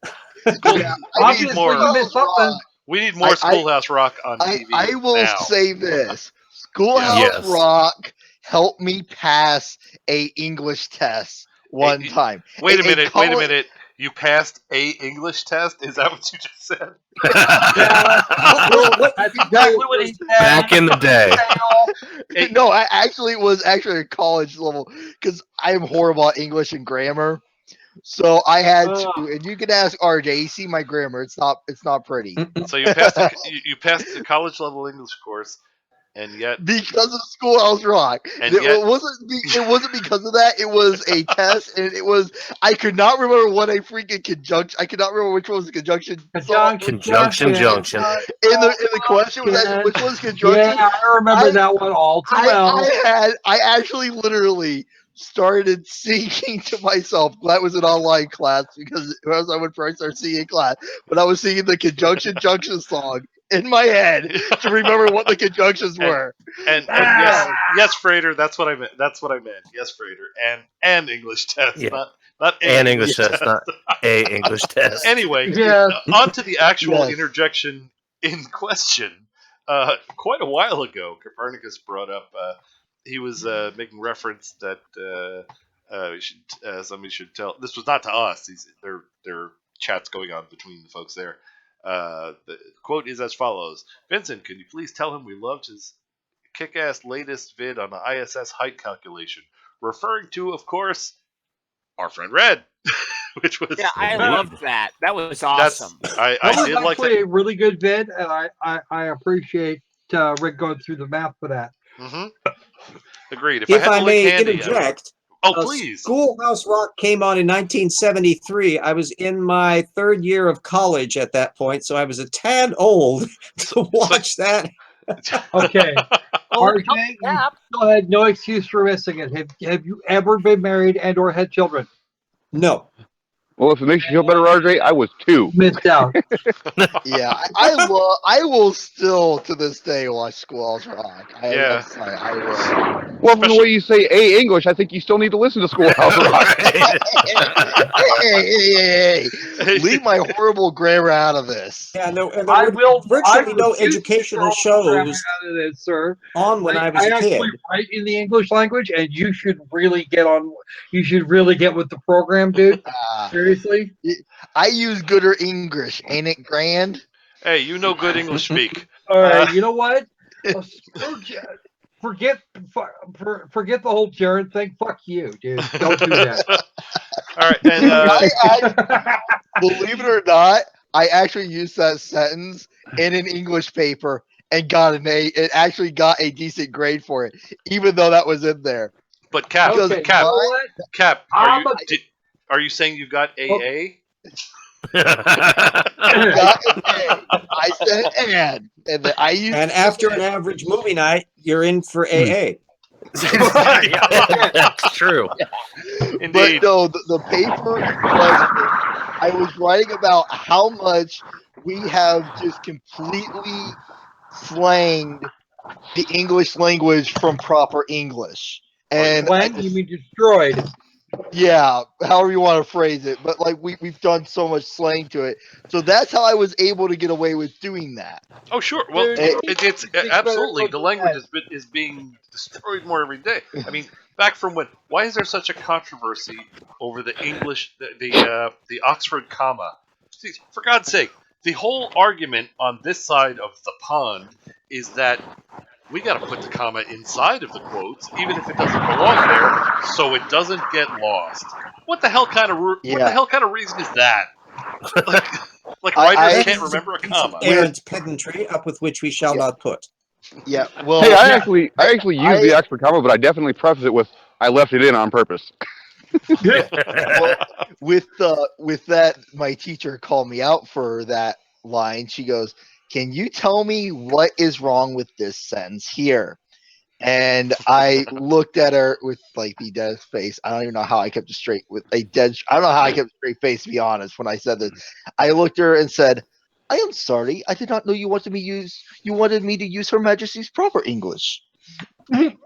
Speaker 7: Obviously, you missed something.
Speaker 1: We need more Schoolhouse Rock on TV.
Speaker 8: I will
Speaker 1: now.
Speaker 8: say this: Schoolhouse Rock helped me pass a English test one time.
Speaker 1: Wait a minute. You passed a English test? Is that what you just said?
Speaker 7: That's exactly what he said.
Speaker 2: Back in the day.
Speaker 8: No, it was actually a college level because I'm horrible at English and grammar. So I had to, and you can ask RJ. You see my grammar; it's not pretty.
Speaker 1: So you passed the college level English course, and yet
Speaker 8: because of Schoolhouse Rock, it wasn't because of that. It was a test, and I could not remember what a freaking conjunction. I could not remember which one was the conjunction.
Speaker 2: Conjunction junction.
Speaker 8: And the question was which was conjunction.
Speaker 7: Yeah, I remember that one all too well.
Speaker 8: I actually literally started singing to myself. That was an online class because I would first start singing class, but I was singing the conjunction junction song in my head to remember what the conjunctions were.
Speaker 1: And yes, Frater, that's what I meant. Yes, Frater, and English test, not
Speaker 2: an English test, not a English test.
Speaker 1: Anyway, on to the actual interjection in question. Quite a while ago, Copernicus brought up. He was making reference that somebody should tell. This was not to us. There are chats going on between the folks there. The quote is as follows: Vincent, can you please tell him we loved his kick-ass latest vid on the ISS height calculation, referring to, of course, our friend Red, which was
Speaker 5: I loved that. That was awesome.
Speaker 1: I did like that.
Speaker 7: A really good vid, and I appreciate Rick going through the math for that.
Speaker 1: Mm-hmm. Agreed.
Speaker 3: If I may interject,
Speaker 1: please.
Speaker 3: Schoolhouse Rock came on in 1973. I was in my 3rd year of college at that point, so I was a tad old to watch that.
Speaker 7: Okay. RJ, you still had no excuse for missing it. Have you ever been married and or had children?
Speaker 3: No.
Speaker 4: Well, if it makes you feel better, RJ, I was 2.
Speaker 7: Missed out.
Speaker 8: Yeah, I will still to this day watch Schoolhouse Rock. I will.
Speaker 4: Well, from the way you say A English, I think you still need to listen to Schoolhouse Rock.
Speaker 8: Hey, leave my horrible grammar out of this.
Speaker 3: Yeah, no, and
Speaker 7: I will.
Speaker 3: Virtually no educational shows
Speaker 7: out of this, sir.
Speaker 3: On when I was a kid.
Speaker 7: Actually write in the English language, and you should really get on. You should really get with the program, dude. Seriously.
Speaker 8: I use gooder English, ain't it grand?
Speaker 1: Hey, you know good English speak.
Speaker 7: All right, you know what? Forget the whole Jaron thing. Fuck you, dude. Don't do that.
Speaker 1: All right, and
Speaker 8: believe it or not, I actually used that sentence in an English paper and got an A. It actually got a decent grade for it, even though that was in there.
Speaker 1: But Cap,
Speaker 7: Okay,
Speaker 1: Cap,
Speaker 7: you know what?
Speaker 1: Cap, are you saying you got AA?
Speaker 8: Got an A. I said and I used.
Speaker 3: And after an average movie night, you're in for AA.
Speaker 2: That's true.
Speaker 1: Indeed.
Speaker 8: But no, the paper in question, I was writing about how much we have just completely slanged the English language from proper English. And
Speaker 7: Slang, you mean destroyed?
Speaker 8: Yeah, however you want to phrase it, but like we've done so much slang to it, so that's how I was able to get away with doing that.
Speaker 1: Oh sure, well
Speaker 7: Dude,
Speaker 1: it's absolutely the language is being destroyed more every day. I mean, back from when? Why is there such a controversy over the English, the Oxford comma? See, for God's sake, the whole argument on this side of the pond is that we got to put the comma inside of the quotes, even if it doesn't belong there, so it doesn't get lost. What the hell kind of what the hell kind of reason is that? Like writers can't remember a comma.
Speaker 3: Aaron's pedantry, up with which we shall not put.
Speaker 8: Yeah, well,
Speaker 4: Hey, I actually use the Oxford comma, but I definitely preface it with I left it in on purpose.
Speaker 8: well, with that, my teacher called me out for that line. She goes, "Can you tell me what is wrong with this sentence here?" And I looked at her with like the dead face. I don't even know how I kept a straight with a dead. I don't know how I kept a straight face, to be honest. When I said this, I looked at her and said, "I am sorry. I did not know you wanted me to use Her Majesty's proper English." Of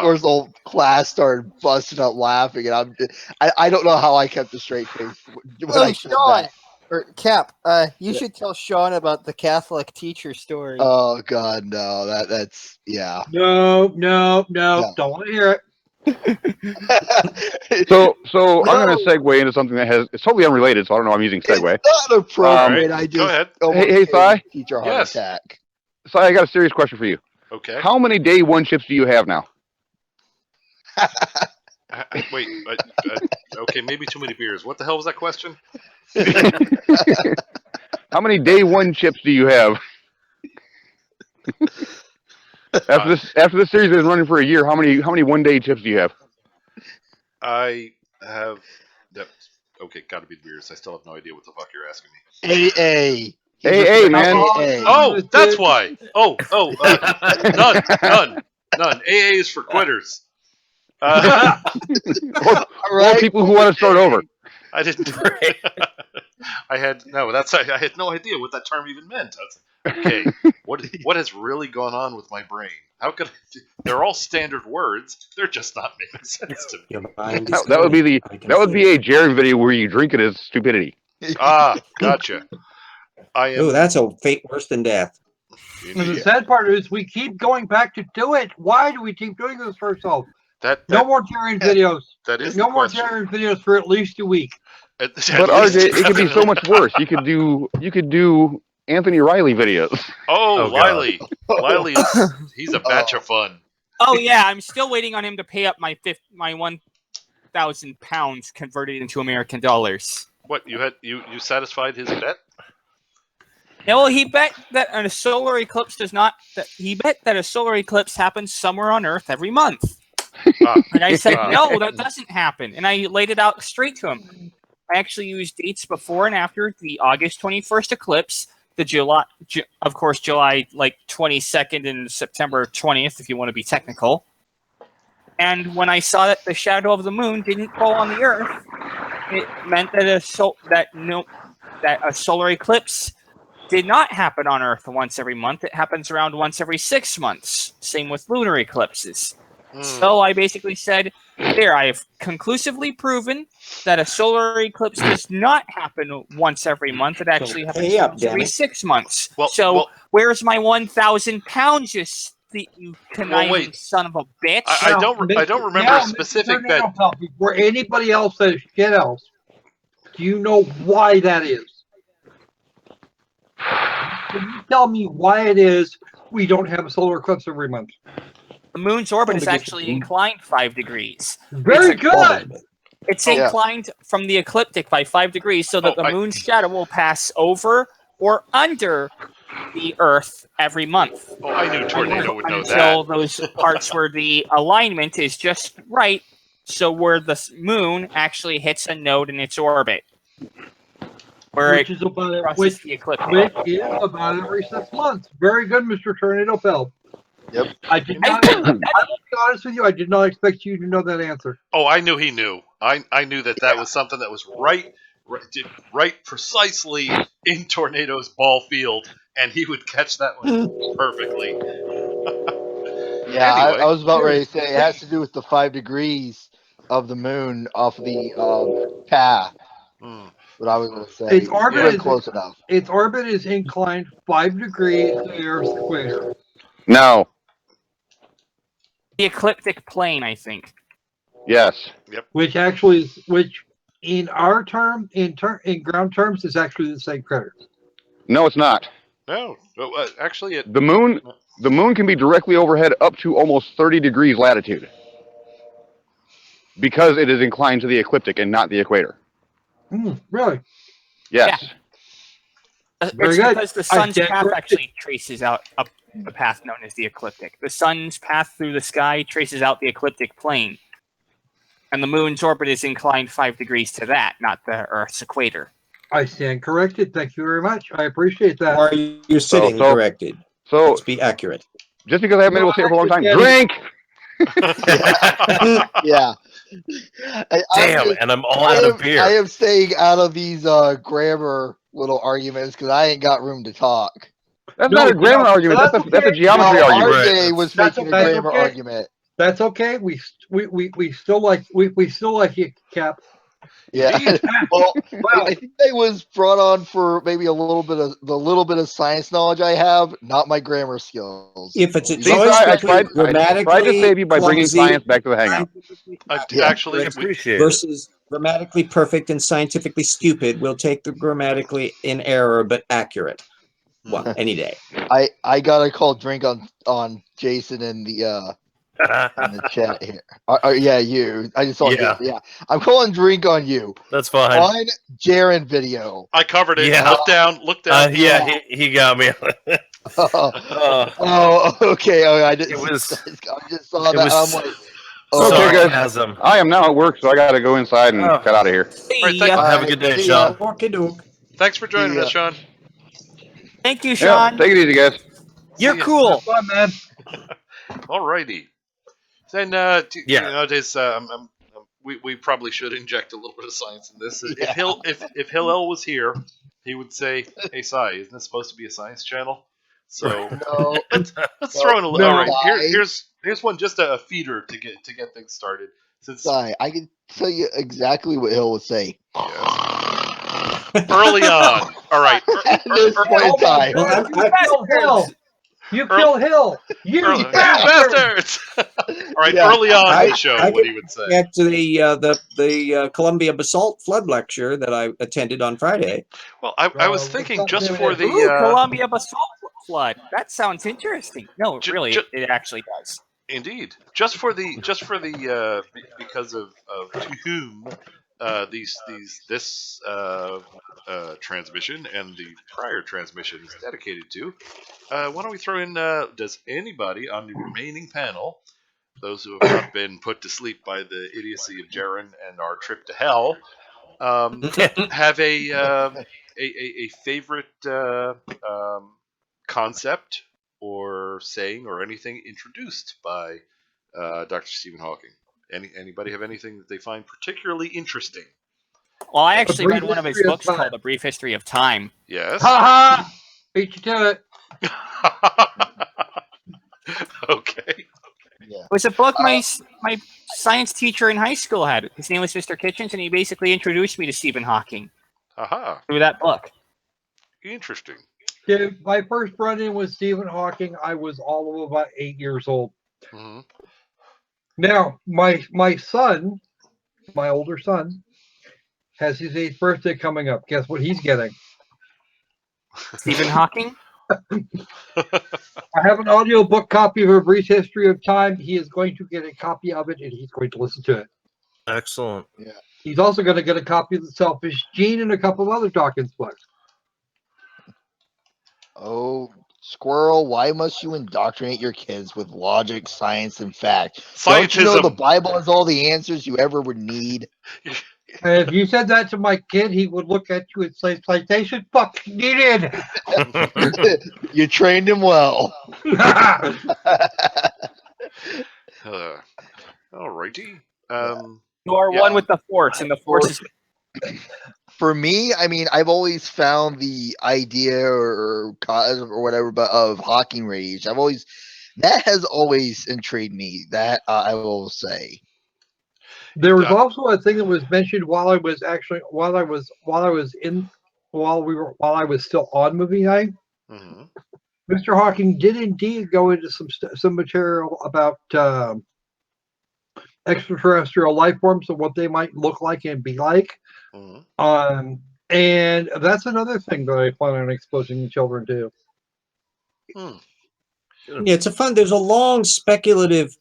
Speaker 8: course, the whole class started busting up laughing, and I don't know how I kept a straight face when I said that.
Speaker 5: Or Cap, you should tell Sean about the Catholic teacher story.
Speaker 8: Oh God, no! That's yeah.
Speaker 7: No, don't want to hear
Speaker 8: it.
Speaker 4: So I'm going to segue into something that it's totally unrelated. So I don't know. I'm using segue.
Speaker 8: It's not appropriate.
Speaker 1: Right.
Speaker 8: I just
Speaker 1: go ahead.
Speaker 4: Hey, Thai.
Speaker 8: Teacher heart attack.
Speaker 4: So I got a serious question for you.
Speaker 1: Okay.
Speaker 4: How many day one chips do you have now?
Speaker 1: Wait. Okay, maybe too many beers. What the hell was that question?
Speaker 4: How many day one chips do you have? After this series has been running for a year, how many 1 day chips do you have?
Speaker 1: I have. Okay, got to be the beers. I still have no idea what the fuck you're asking me.
Speaker 4: AA, man.
Speaker 1: Oh, that's why. None. AA is for quitters.
Speaker 4: Or people who want to start over.
Speaker 1: I didn't. I had no idea what that term even meant. Okay, what has really gone on with my brain? How could they're all standard words? They're just not making sense to me.
Speaker 4: That would be a Jaron video where you drink it as stupidity.
Speaker 1: Ah, gotcha.
Speaker 3: Oh, that's a fate worse than death.
Speaker 7: The sad part is we keep going back to do it. Why do we keep doing this for ourselves? No more Jaron videos.
Speaker 1: That is
Speaker 7: no more Jaron videos for at least a week.
Speaker 4: But RJ, it could be so much worse. You could do Anthony Riley videos.
Speaker 1: Oh, Liley. He's a batch of fun.
Speaker 5: Oh yeah, I'm still waiting on him to pay up my 1,000 pounds converted into American dollars.
Speaker 1: What you satisfied his bet?
Speaker 5: Yeah, well, he bet that a solar eclipse He bet that a solar eclipse happens somewhere on Earth every month. And I said, no, that doesn't happen. And I laid it out straight to him. I actually used dates before and after the August 21st eclipse, the July 22nd and September 20th, if you want to be technical. And when I saw that the shadow of the moon didn't fall on the Earth, it meant that a solar eclipse did not happen on Earth once every month. It happens around once every 6 months. Same with lunar eclipses. So I basically said, there, I have conclusively proven that a solar eclipse does not happen once every month. It actually happens once every 6 months. Where's my 1,000 pounds, you conniving son of a bitch?
Speaker 1: I don't remember a specific bet.
Speaker 7: Before anybody else says shit else, do you know why that is? can you tell me why it is we don't have a solar eclipse every month?
Speaker 5: The moon's orbit is
Speaker 3: because
Speaker 5: actually inclined 5 degrees.
Speaker 7: Very good.
Speaker 5: It's
Speaker 8: Yeah.
Speaker 5: inclined from the ecliptic by 5 degrees so that the moon's shadow will pass over or under the Earth every month.
Speaker 1: Oh, I knew Tornado would know
Speaker 5: Until
Speaker 1: that.
Speaker 5: those parts where the alignment is just right, so where the moon actually hits a node in its orbit. Where
Speaker 7: Which
Speaker 5: it
Speaker 7: is about
Speaker 5: crosses the ecliptic.
Speaker 7: which is about every 6 months. Very good, Mr. Tornado Feld.
Speaker 8: Yep.
Speaker 7: I did not. I will be honest with you. I did not expect you to know that answer.
Speaker 1: Oh, I knew he knew. I knew that was something that was right precisely in Tornado's ball field, and he would catch that one perfectly.
Speaker 8: Yeah,
Speaker 1: Anyway.
Speaker 8: I was about ready to say it has to do with the 5 degrees of the moon off of the path. What I was going to say.
Speaker 7: Its orbit
Speaker 8: You're
Speaker 7: is
Speaker 8: close enough.
Speaker 7: Its orbit is inclined 5 degrees to the Earth's equator.
Speaker 4: No.
Speaker 5: The ecliptic plane, I think.
Speaker 4: Yes.
Speaker 1: Yep.
Speaker 7: Which in our term, in ground terms, is actually the same crater.
Speaker 4: No, it's not.
Speaker 1: No, actually,
Speaker 4: The moon can be directly overhead up to almost 30 degrees latitude because it is inclined to the ecliptic and not the equator.
Speaker 7: Really?
Speaker 4: Yes.
Speaker 5: Yeah.
Speaker 7: Very
Speaker 5: it's
Speaker 7: good.
Speaker 5: because the sun's
Speaker 7: stand
Speaker 5: path
Speaker 7: corrected.
Speaker 5: actually traces out up the path known as the ecliptic. The sun's path through the sky traces out the ecliptic plane. And the moon's orbit is inclined 5 degrees to that, not the Earth's equator.
Speaker 7: I stand corrected. Thank you very much. I appreciate that.
Speaker 3: Or you're sitting corrected.
Speaker 4: So
Speaker 3: Let's be accurate.
Speaker 4: just because I haven't been able to say it for a long time, drink.
Speaker 8: Yeah.
Speaker 2: Damn, and I'm all out of beer.
Speaker 8: I am staying out of these grammar little arguments because I ain't got room to talk.
Speaker 4: That's not a grammar argument. That's a geometry argument.
Speaker 8: RJ was making a grammar argument.
Speaker 7: That's okay. We still like you, Cap.
Speaker 8: Yeah. Well, I think I was brought on for maybe a little bit of science knowledge I have, not my grammar skills.
Speaker 3: If it's a
Speaker 4: See, I tried to save you by bringing science back to the hangout.
Speaker 1: Actually,
Speaker 2: appreciate
Speaker 3: versus grammatically perfect and scientifically stupid, we'll take the grammatically in error but accurate one any day.
Speaker 8: I got to call drink on Jason in the chat here. Yeah, you. I just saw it. Yeah. I'm calling drink on you.
Speaker 2: That's fine.
Speaker 8: On Jaron video.
Speaker 1: I covered it.
Speaker 2: Yeah.
Speaker 1: Look down.
Speaker 2: Yeah, he got me.
Speaker 8: Oh, okay. Oh, I just saw that. I'm like,
Speaker 4: okay, guys. I am now at work, so I got to go inside and cut out of here.
Speaker 1: Right,
Speaker 2: have a good day, Sean.
Speaker 1: Thanks for joining us, Sean.
Speaker 5: Thank you, Sean.
Speaker 4: Yeah, take it easy, guys.
Speaker 5: You're cool.
Speaker 7: Have fun, man.
Speaker 1: Alrighty. Then, we probably should inject a little bit of science in this. If Hillel was here, he would say, "Hey, Sai, isn't this supposed to be a science channel?" So
Speaker 8: no,
Speaker 1: let's throw in a little. All right, here's one, just a feeder to get things started. Since
Speaker 8: Sai, I can tell you exactly what Hill would say.
Speaker 1: Early on, all right.
Speaker 7: You killed Hill. You
Speaker 1: bastards! All right, early on in the show, what he would say.
Speaker 3: Back to the Columbia Basalt Flood lecture that I attended on Friday.
Speaker 1: Well, I was thinking just for the
Speaker 5: Columbia Basalt Flood. That sounds interesting. No, really, it actually does.
Speaker 1: Indeed, just for the because of to whom this transmission and the prior transmission is dedicated to. Why don't we throw in? Does anybody on the remaining panel, those who have not been put to sleep by the idiocy of Jaron and our trip to hell, have a favorite concept or saying or anything introduced by Dr. Stephen Hawking? Anybody have anything that they find particularly interesting?
Speaker 5: Well, I actually read one of his books called A Brief History of Time.
Speaker 1: Yes.
Speaker 7: Ha ha! Beat you to it.
Speaker 1: Okay.
Speaker 8: Yeah.
Speaker 5: It was a book my science teacher in high school had. His name was Mr. Kitchens, and he basically introduced me to Stephen Hawking through that book.
Speaker 1: Interesting.
Speaker 7: Dude, my first run-in with Stephen Hawking, I was all of about 8 years old.
Speaker 1: Mm-hmm.
Speaker 7: Now, my son, my older son, has his 8th birthday coming up. Guess what he's getting?
Speaker 5: Stephen Hawking?
Speaker 7: I have an audiobook copy of A Brief History of Time. He is going to get a copy of it, and he's going to listen to it.
Speaker 2: Excellent.
Speaker 8: Yeah.
Speaker 7: He's also going to get a copy of The Selfish Gene and a couple of other Dawkins books.
Speaker 8: Oh, Squirrel, why must you indoctrinate your kids with logic, science, and fact?
Speaker 1: Scientism.
Speaker 8: Don't you know the Bible has all the answers you ever would need?
Speaker 7: And if you said that to my kid, he would look at you and say, citation fuck needed.
Speaker 8: You trained him well.
Speaker 1: Alrighty.
Speaker 5: You are one with the Force, and the Force is.
Speaker 8: For me, I mean, I've always found the idea or whatever, but of Hawking radiation. That has always intrigued me. That I will say.
Speaker 7: There was also a thing that was mentioned while I was still on movie night.
Speaker 1: Mm-hmm.
Speaker 7: Mr. Hawking did indeed go into some material about extraterrestrial life forms and what they might look like and be like.
Speaker 1: Mm-hmm.
Speaker 7: And that's another thing that I plan on exposing the children to.
Speaker 3: Yeah, there's a long speculative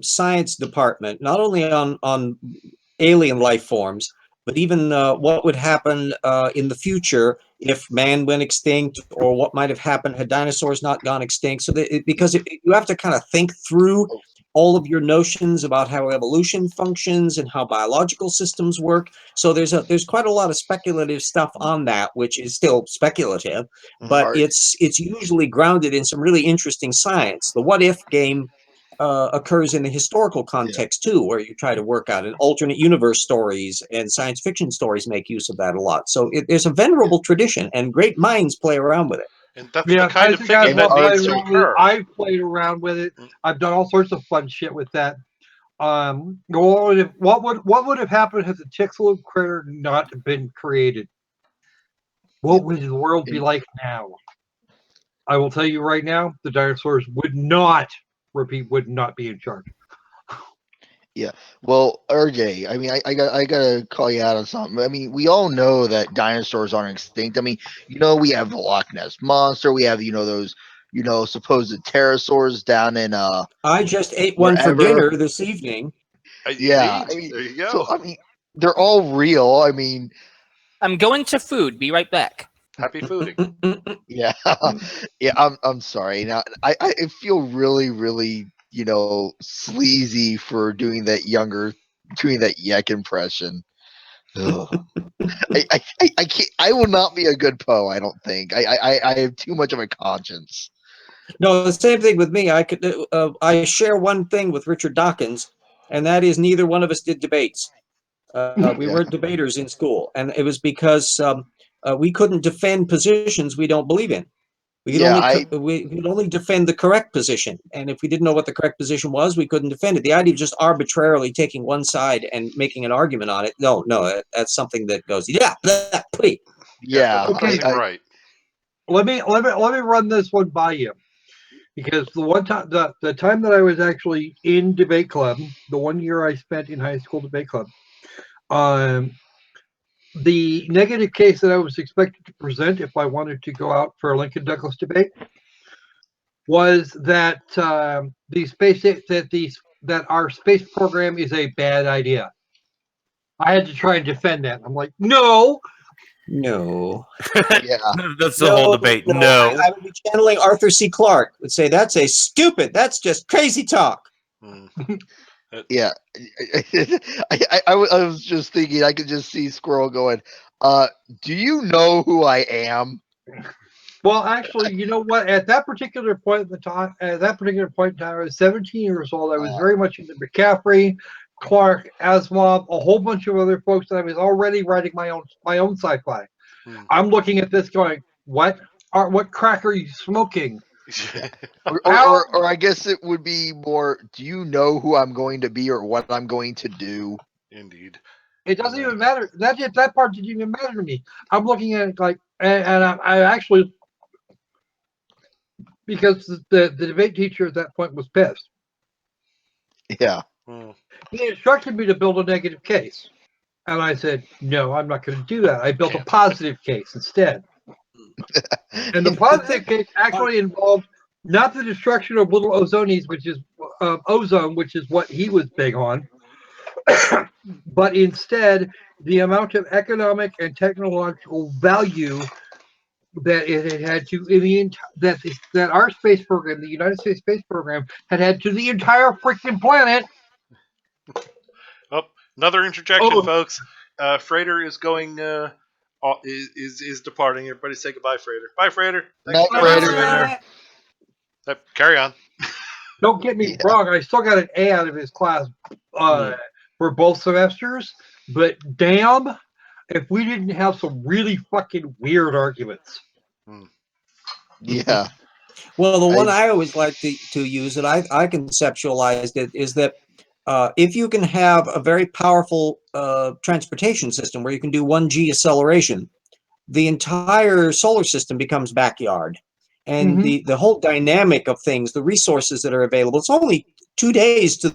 Speaker 3: science department, not only on alien life forms, but even what would happen in the future if man went extinct, or what might have happened had dinosaurs not gone extinct. So because you have to kind of think through all of your notions about how evolution functions and how biological systems work. So there's quite a lot of speculative stuff on that, which is still speculative, but it's usually grounded in some really interesting science. The what if game occurs in the historical context too, where you try to work out an alternate universe stories, and science fiction stories make use of that a lot. So there's a venerable tradition, and great minds play around with it.
Speaker 1: And that's the kind of thing that needs to occur.
Speaker 7: I've played around with it. I've done all sorts of fun shit with that. What would have happened if the Chicxulub crater not been created? What would the world be like now? I will tell you right now, the dinosaurs would not be in charge.
Speaker 8: Yeah. Well, RJ, I mean, I gotta call you out on something. I mean, we all know that dinosaurs aren't extinct. I mean, we have the Loch Ness Monster. We have, those, supposed pterosaurs down in
Speaker 3: I just ate one for dinner this evening.
Speaker 8: Yeah. I mean, there you go. So I mean, they're all real. I mean,
Speaker 5: I'm going to food. Be right back.
Speaker 1: Happy fooding.
Speaker 8: Yeah. Yeah. I'm sorry. Now I feel really, really, sleazy for doing that Yek impression. I can't. I will not be a good Poe. I don't think. I have too much of a conscience.
Speaker 3: No, the same thing with me. I share one thing with Richard Dawkins, and that is neither one of us did debates. We weren't debaters in school, and it was because we couldn't defend positions we don't believe in. We could only defend the correct position, and if we didn't know what the correct position was, we couldn't defend it. The idea of just arbitrarily taking one side and making an argument on it, no, that's something that goes, please.
Speaker 8: Yeah.
Speaker 7: Okay.
Speaker 1: Right.
Speaker 7: Let me run this one by you, because the one time, the time that I was actually in debate club, the 1 year I spent in high school debate club, the negative case that I was expected to present if I wanted to go out for a Lincoln Douglas debate was that that our space program is a bad idea. I had to try and defend that. I'm like, no.
Speaker 8: Yeah,
Speaker 2: that's the whole debate. No.
Speaker 3: I would be channeling Arthur C. Clarke. Would say that's that's just crazy talk.
Speaker 8: Yeah, I was just thinking. I could just see Squirrel going. Do you know who I am?
Speaker 7: Well, actually, you know what? At that particular point in time, I was 17 years old. I was very much into McCaffrey, Clark, Asimov, a whole bunch of other folks, and I was already writing my own sci-fi. I'm looking at this, going, "What crack are you smoking?"
Speaker 8: or I guess it would be more. Do you know who I'm going to be or what I'm going to do?
Speaker 1: Indeed.
Speaker 7: It doesn't even matter. That part didn't even matter to me. I'm looking at it like, and I actually, because the debate teacher at that point was pissed.
Speaker 8: Yeah.
Speaker 7: He instructed me to build a negative case. And I said, no, I'm not going to do that. I built a positive case instead. And the positive case actually involved not the destruction of little ozonies, which is ozone, which is what he was big on, but instead the amount of economic and technological value that it had to that our space program, the United States space program, had to the entire freaking planet.
Speaker 1: Oh, another interjection, folks. Freighter is going. Is departing. Everybody say goodbye, Freighter. Bye, Freighter.
Speaker 8: Night, Freighter.
Speaker 1: Carry on.
Speaker 7: Don't get me wrong. I still got an A out of his class for both semesters. But damn, if we didn't have some really fucking weird arguments.
Speaker 8: Yeah.
Speaker 3: Well, the one I always like to use, and I conceptualized it, is that if you can have a very powerful transportation system where you can do 1G acceleration, the entire solar system becomes backyard. And the whole dynamic of things, the resources that are available, it's only 2 days to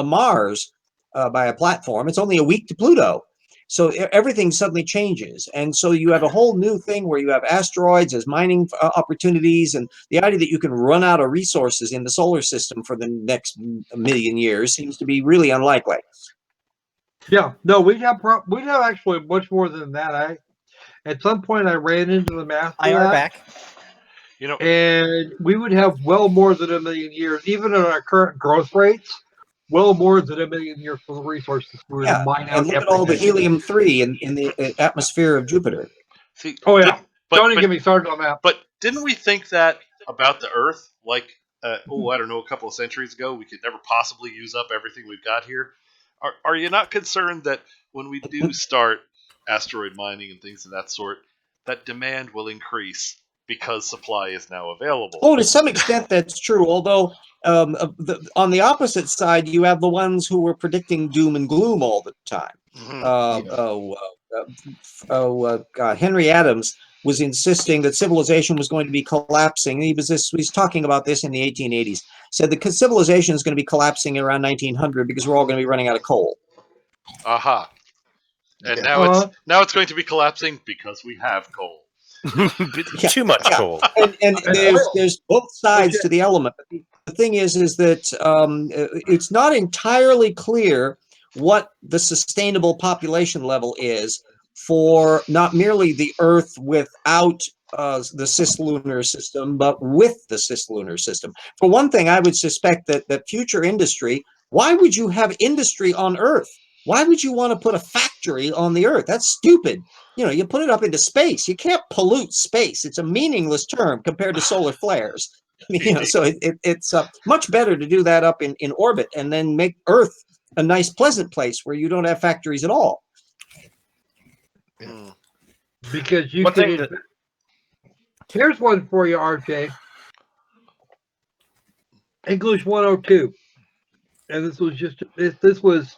Speaker 3: Mars by a platform. It's only a week to Pluto. So everything suddenly changes. And so you have a whole new thing where you have asteroids as mining opportunities, and the idea that you can run out of resources in the solar system for the next million years seems to be really unlikely.
Speaker 7: Yeah, no, we'd have actually much more than that. At some point I ran into the math for that,
Speaker 5: back.
Speaker 7: And we would have well more than 1 million years, even at our current growth rates. Well more than 1 million years for the resources we were to mine out.
Speaker 3: And look at all the helium-3 in the atmosphere of Jupiter.
Speaker 1: See,
Speaker 7: don't even get me started on that.
Speaker 1: But didn't we think that about the Earth? Like, I don't know, a couple of centuries ago, we could never possibly use up everything we've got here. Are you not concerned that when we do start asteroid mining and things of that sort, that demand will increase because supply is now available?
Speaker 3: Oh, to some extent that's true, although on the opposite side, you have the ones who were predicting doom and gloom all the time. God, Henry Adams was insisting that civilization was going to be collapsing. He was talking about this in the 1880s. Said the civilization is going to be collapsing around 1900 because we're all going to be running out of coal.
Speaker 1: Aha. And now it's going to be collapsing because we have coal.
Speaker 2: Too much coal.
Speaker 3: And there's both sides to the element. The thing is that it's not entirely clear what the sustainable population level is for not merely the Earth without the cislunar system, but with the cislunar system. For one thing, I would suspect that future industry, why would you have industry on Earth? Why would you want to put a factory on the Earth? That's stupid. You put it up into space. You can't pollute space. It's a meaningless term compared to solar flares. So it's much better to do that up in orbit and then make Earth a nice, pleasant place where you don't have factories at all.
Speaker 7: Because you could. Here's one for you, RJ. English 102, and this was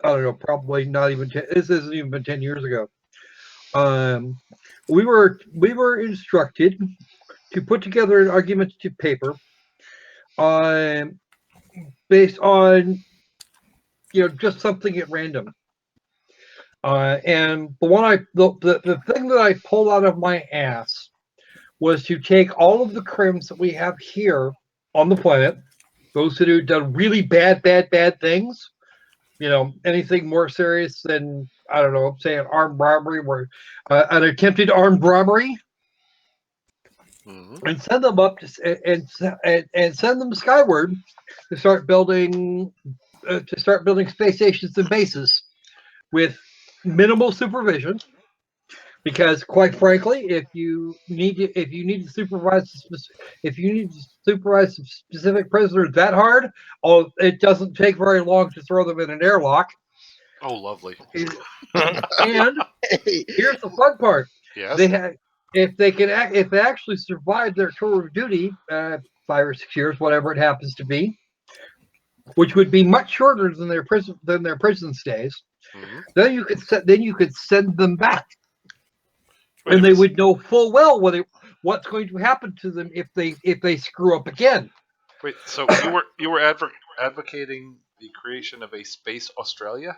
Speaker 7: I don't know, probably not even 10. This isn't even been 10 years ago. We were instructed to put together an argumentative paper based on just something at random. And the thing that I pulled out of my ass was to take all of the crimes that we have here on the planet, those that have done really bad things, anything more serious than, I don't know, say an armed robbery or an attempted armed robbery, and send them up and send them skyward to start building space stations and bases with minimal supervision. Because, quite frankly, if you need to supervise specific prisoners that hard, it doesn't take very long to throw them in an airlock.
Speaker 1: Oh, lovely!
Speaker 7: And here's the fun part: if they actually survive their tour of duty, 5 or 6 years, whatever it happens to be, which would be much shorter than their prison stays, then you could send them back. And they would know full well what's going to happen to them if they screw up again.
Speaker 1: Wait, so you were advocating the creation of a space Australia?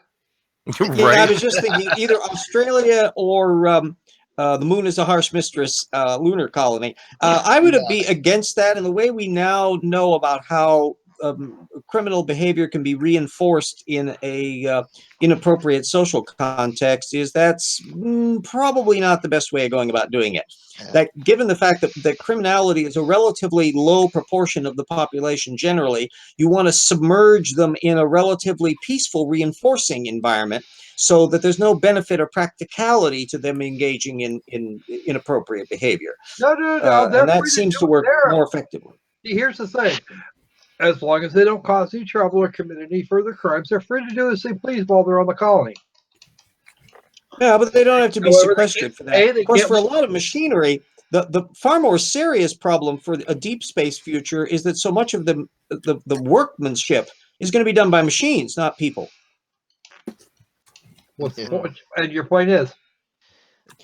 Speaker 3: Right. Yeah, I was just thinking either Australia or The moon is a harsh mistress, lunar colony. I would be against that. And the way we now know about how criminal behavior can be reinforced in a inappropriate social context is that's probably not the best way of going about doing it. That given the fact that criminality is a relatively low proportion of the population generally, you want to submerge them in a relatively peaceful reinforcing environment so that there's no benefit or practicality to them engaging in inappropriate behavior.
Speaker 7: No.
Speaker 3: And that seems to work more effectively.
Speaker 7: Here's the thing. As long as they don't cause any trouble or commit any further crimes, they're free to do as they please while they're on the colony.
Speaker 3: Yeah, but they don't have to be sequestered for that. Of course, for a lot of machinery, the far more serious problem for a deep space future is that so much of the workmanship is going to be done by machines, not people.
Speaker 7: And your point is?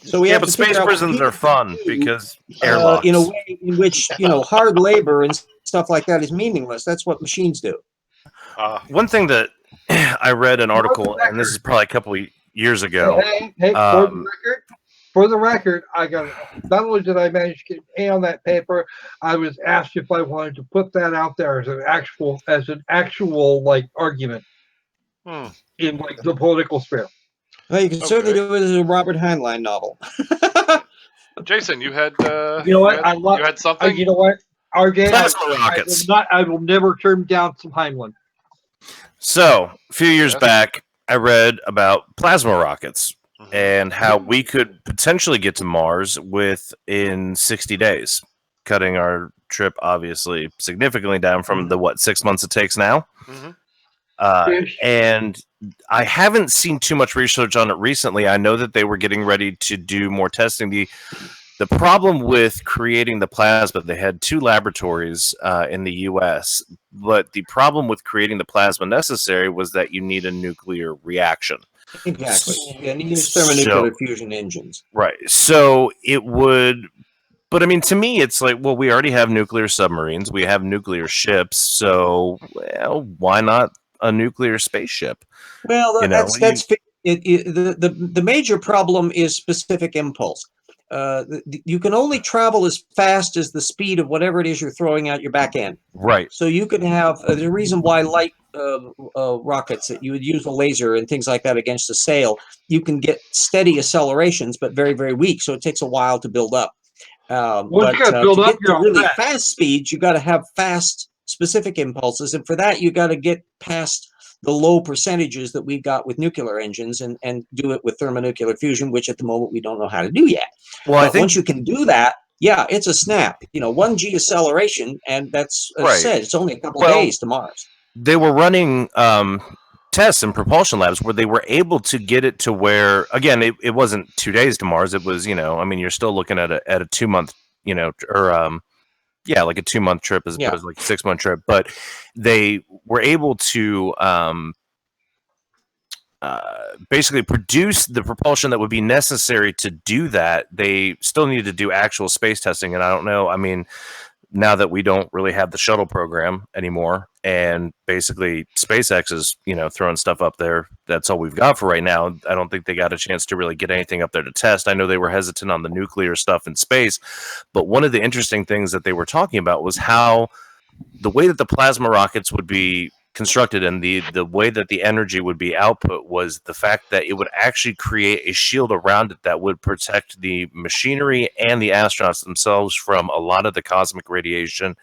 Speaker 3: So we have
Speaker 2: but
Speaker 3: to
Speaker 2: space prisons are fun because airlocks.
Speaker 3: In a way in which hard labor and stuff like that is meaningless. That's what machines do.
Speaker 2: One thing that I read an article, and this is probably a couple of years ago.
Speaker 7: Hey, for the record, I got not only did I manage to get an A on that paper, I was asked if I wanted to put that out there as an actual like argument in like the political sphere.
Speaker 3: Well, you can certainly do it as a Robert Heinlein novel.
Speaker 1: Jason, you had
Speaker 7: you know what?
Speaker 1: You had something.
Speaker 7: You know what? RJ,
Speaker 2: Plasma rockets.
Speaker 7: I will never turn down some Heinlein.
Speaker 2: So, a few years back, I read about plasma rockets and how we could potentially get to Mars within 60 days, cutting our trip, obviously, significantly down from the, 6 months it takes now. And I haven't seen too much research on it recently. I know that they were getting ready to do more testing. The problem with creating the plasma, they had 2 laboratories in the U.S., but the problem with creating the plasma necessary was that you need a nuclear reaction.
Speaker 3: Exactly. Yeah, you use thermonuclear fusion engines.
Speaker 2: Right. So it would... But, I mean, to me, it's like, well, we already have nuclear submarines. We have nuclear ships. So, well, why not a nuclear spaceship?
Speaker 3: Well, the major problem is specific impulse. You can only travel as fast as the speed of whatever it is you're throwing out your back end.
Speaker 2: Right.
Speaker 3: So you can have the reason why light rockets that you would use a laser and things like that against a sail, you can get steady accelerations, but very, very weak. So it takes a while to build up. But to get to really fast speeds, you got to have fast specific impulses, and for that you got to get past the low percentages that we've got with nuclear engines and do it with thermonuclear fusion, which at the moment we don't know how to do yet. Well, I think once you can do that, yeah, it's a snap. 1G acceleration, and that's as I said, it's only a couple of days to Mars.
Speaker 2: They were running tests in propulsion labs where they were able to get it to where, again, it wasn't 2 days to Mars. It was, you're still looking at a 2 month, like a 2 month trip as opposed to like a 6 month trip. But they were able to basically produce the propulsion that would be necessary to do that. They still need to do actual space testing. And I don't know, now that we don't really have the shuttle program anymore, and basically SpaceX is, throwing stuff up there. That's all we've got for right now. I don't think they got a chance to really get anything up there to test. I know they were hesitant on the nuclear stuff in space, but one of the interesting things that they were talking about was how the way that the plasma rockets would be constructed and the way that the energy would be output was the fact that it would actually create a shield around it that would protect the machinery and the astronauts themselves from a lot of the cosmic radiation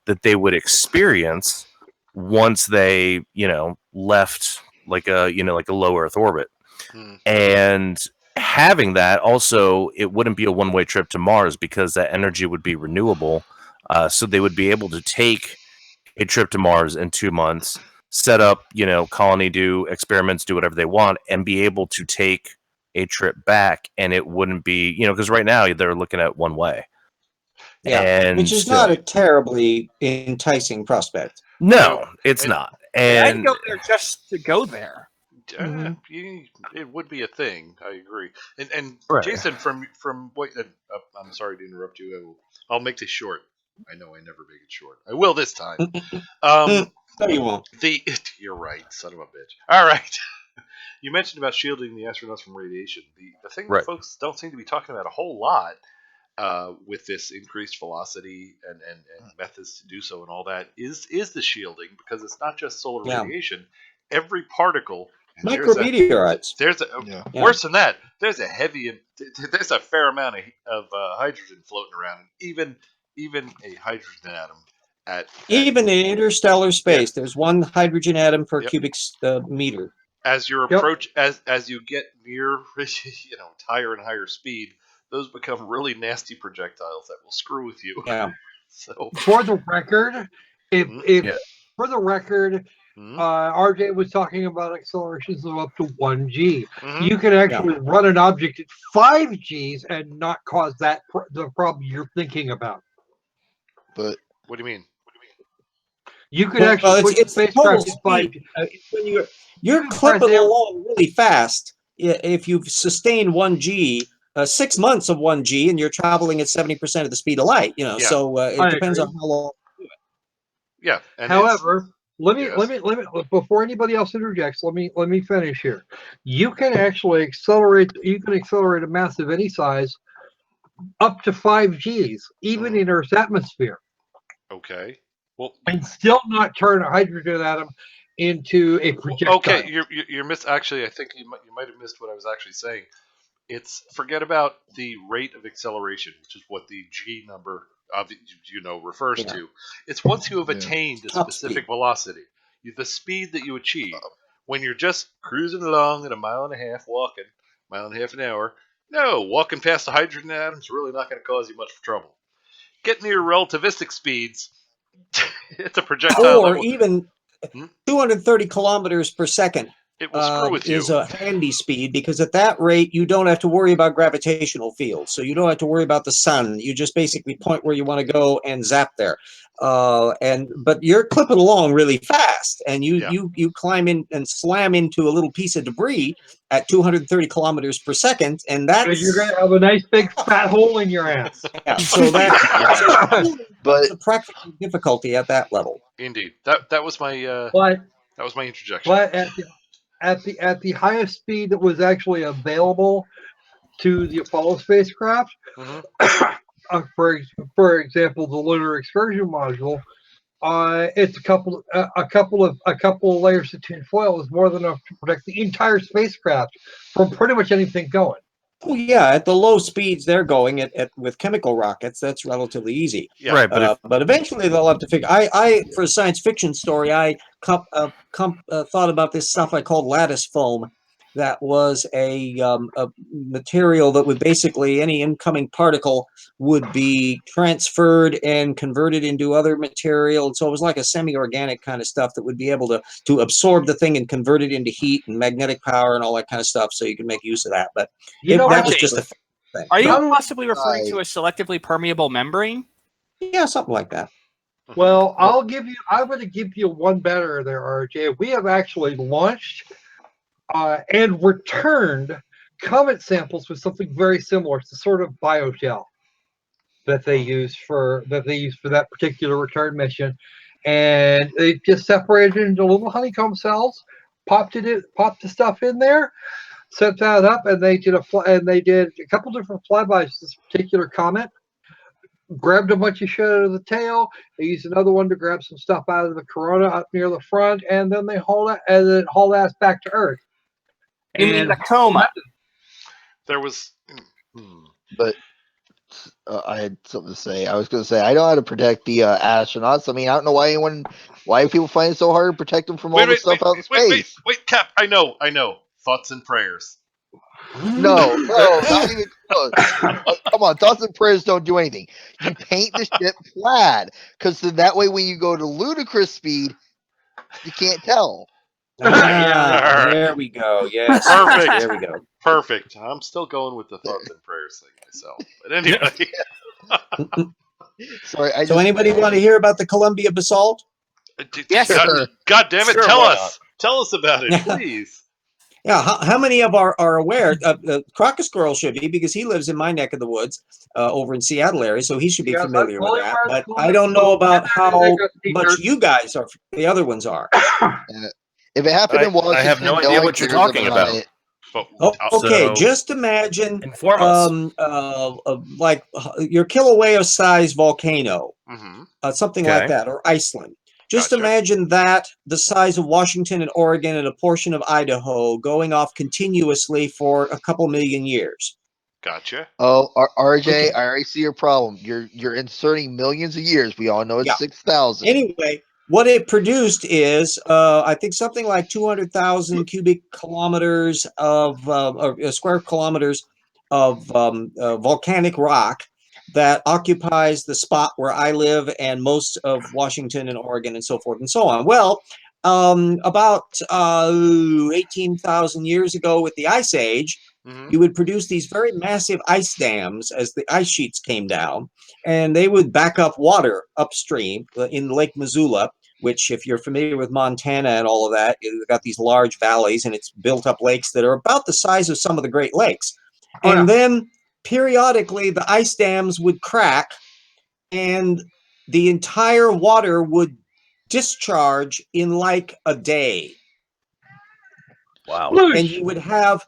Speaker 2: that they would experience once they, left like a low Earth orbit. And having that also, it wouldn't be a one-way trip to Mars because that energy would be renewable. So they would be able to take a trip to Mars in 2 months, set up, colony, do experiments, do whatever they want, and be able to take a trip back. And it wouldn't be, because right now they're looking at one way.
Speaker 3: Yeah, and which is not a terribly enticing prospect.
Speaker 2: No, it's not. And
Speaker 5: I'd go there just to go there.
Speaker 1: It would be a thing. I agree. And
Speaker 2: right.
Speaker 1: Jason, from what I'm sorry to interrupt you. I'll make this short. I know I never make it short. I will this time.
Speaker 3: No, you won't.
Speaker 1: You're right, son of a bitch. All right. You mentioned about shielding the astronauts from radiation. The thing
Speaker 2: Right.
Speaker 1: that folks don't seem to be talking about a whole lot with this increased velocity and methods to do so and all that is the shielding, because it's not just solar radiation. Every particle, and
Speaker 3: Micrometeorites.
Speaker 1: Worse than that. There's a fair amount of hydrogen floating around, and even a hydrogen atom
Speaker 3: even in interstellar space, there's one hydrogen atom per cubic meter.
Speaker 1: As you approach, as you get near, higher and higher speed, those become really nasty projectiles that will screw with you.
Speaker 3: Yeah.
Speaker 1: So
Speaker 7: for the record, RJ was talking about accelerations of up to 1g. You can actually run an object at 5g's and not cause the problem you're thinking about.
Speaker 8: But
Speaker 1: what do you mean?
Speaker 7: You could actually put
Speaker 3: it's
Speaker 7: spacecraft at 5g.
Speaker 3: When you're clipping along really fast. If you've sustained 1g, 6 months of 1g, and you're traveling at 70% of the speed of light, so it depends on how long you do it.
Speaker 1: Yeah. And
Speaker 7: however, let me before anybody else interjects, let me finish here. You can actually accelerate a mass of any size up to 5g's, even in Earth's atmosphere.
Speaker 1: Okay. Well,
Speaker 7: and still not turn a hydrogen atom into a projectile.
Speaker 1: Okay, you're Actually, I think you might have missed what I was actually saying. Forget about the rate of acceleration, which is what the G number refers to. It's once you have attained a specific velocity, the speed that you achieve when you're just cruising along at 1.5 miles walking, 1.5 miles an hour. No, walking past a hydrogen atom is really not going to cause you much trouble. Get near relativistic speeds. It's a projectile.
Speaker 3: Or even 230 kilometers per second.
Speaker 1: It will screw with you.
Speaker 3: Is a handy speed, because at that rate you don't have to worry about gravitational fields, so you don't have to worry about the sun. You just basically point where you want to go and zap there. But you're clipping along really fast, and you climb in and slam into a little piece of debris at 230 kilometers per second, and that's
Speaker 7: you're going to have a nice big fat hole in your ass.
Speaker 3: Yeah, so that's the practical difficulty at that level.
Speaker 1: Indeed, that was my that was my interjection.
Speaker 7: But at the highest speed that was actually available to the Apollo spacecraft, for example, the Lunar Excursion Module, it's a couple of layers of tinfoil is more than enough to protect the entire spacecraft from pretty much anything going.
Speaker 3: Oh yeah, at the low speeds they're going with chemical rockets, that's relatively easy.
Speaker 1: Yeah.
Speaker 2: Right,
Speaker 3: but eventually they'll have to figure. I for a science fiction story, I thought about this stuff I called lattice foam. That was a material that would basically, any incoming particle would be transferred and converted into other material. And so it was like a semi-organic kind of stuff that would be able to absorb the thing and convert it into heat and magnetic power and all that kind of stuff. So you can make use of that. But that was just a thing.
Speaker 5: Are you possibly referring to a selectively permeable membrane?
Speaker 3: Yeah, something like that.
Speaker 7: Well, I'm going to give you one better there, RJ. We have actually launched and returned comet samples with something very similar. It's a sort of biogel that they use for that particular return mission, and they just separated it into little honeycomb cells, popped the stuff in there, set that up, and they did a couple different flybys of this particular comet. Grabbed a bunch of shit out of the tail. They used another one to grab some stuff out of the corona up near the front, and then they hauled ass back to Earth.
Speaker 5: You mean the coma?
Speaker 1: There was,
Speaker 8: but I had something to say. I was going to say I know how to protect the astronauts. I mean, I don't know why people find it so hard to protect them from all the stuff out in space.
Speaker 1: Wait, Cap. I know. Thoughts and prayers.
Speaker 8: No, not even close. Come on, thoughts and prayers don't do anything. You paint the ship plaid, because then that way when you go to ludicrous speed, you can't tell.
Speaker 3: There we go. Yes.
Speaker 1: Perfect.
Speaker 3: There we go.
Speaker 1: Perfect. I'm still going with the thoughts and prayers thing myself. But anyway.
Speaker 8: Sorry.
Speaker 3: So anybody want to hear about the Columbia basalt?
Speaker 5: Yes.
Speaker 1: God damn it!
Speaker 5: Sure,
Speaker 1: tell
Speaker 5: why
Speaker 1: us. Tell us about it, please.
Speaker 3: Yeah, how many of are aware? Crocus Squirrel should be, because he lives in my neck of the woods over in Seattle area, so he should be familiar with that. But I don't know about how much you guys are. The other ones are.
Speaker 8: If it happened in Washington,
Speaker 2: I have no idea what you're talking about.
Speaker 8: It.
Speaker 3: Okay,
Speaker 2: So,
Speaker 3: just imagine
Speaker 2: inform us.
Speaker 3: like your Kilauea-sized volcano, something like
Speaker 2: Okay.
Speaker 3: that, or Iceland. Just
Speaker 1: Gotcha.
Speaker 3: imagine that the size of Washington and Oregon and a portion of Idaho going off continuously for a couple million years.
Speaker 1: Gotcha.
Speaker 8: Oh, RJ,
Speaker 3: Okay.
Speaker 8: I already see your problem. You're inserting millions of years. We all know it's
Speaker 3: Yeah.
Speaker 8: 6,000.
Speaker 3: Anyway, what it produced is, I think, something like 200,000 cubic kilometers of square kilometers of volcanic rock that occupies the spot where I live and most of Washington and Oregon and so forth and so on. Well, about 18,000 years ago with the Ice Age, you would produce these very massive ice dams as the ice sheets came down, and they would back up water upstream in Lake Missoula, which, if you're familiar with Montana and all of that, you've got these large valleys and it's built up lakes that are about the size of some of the Great Lakes. And then periodically the ice dams would crack and the entire water would discharge in like a day.
Speaker 2: Wow.
Speaker 3: And you would have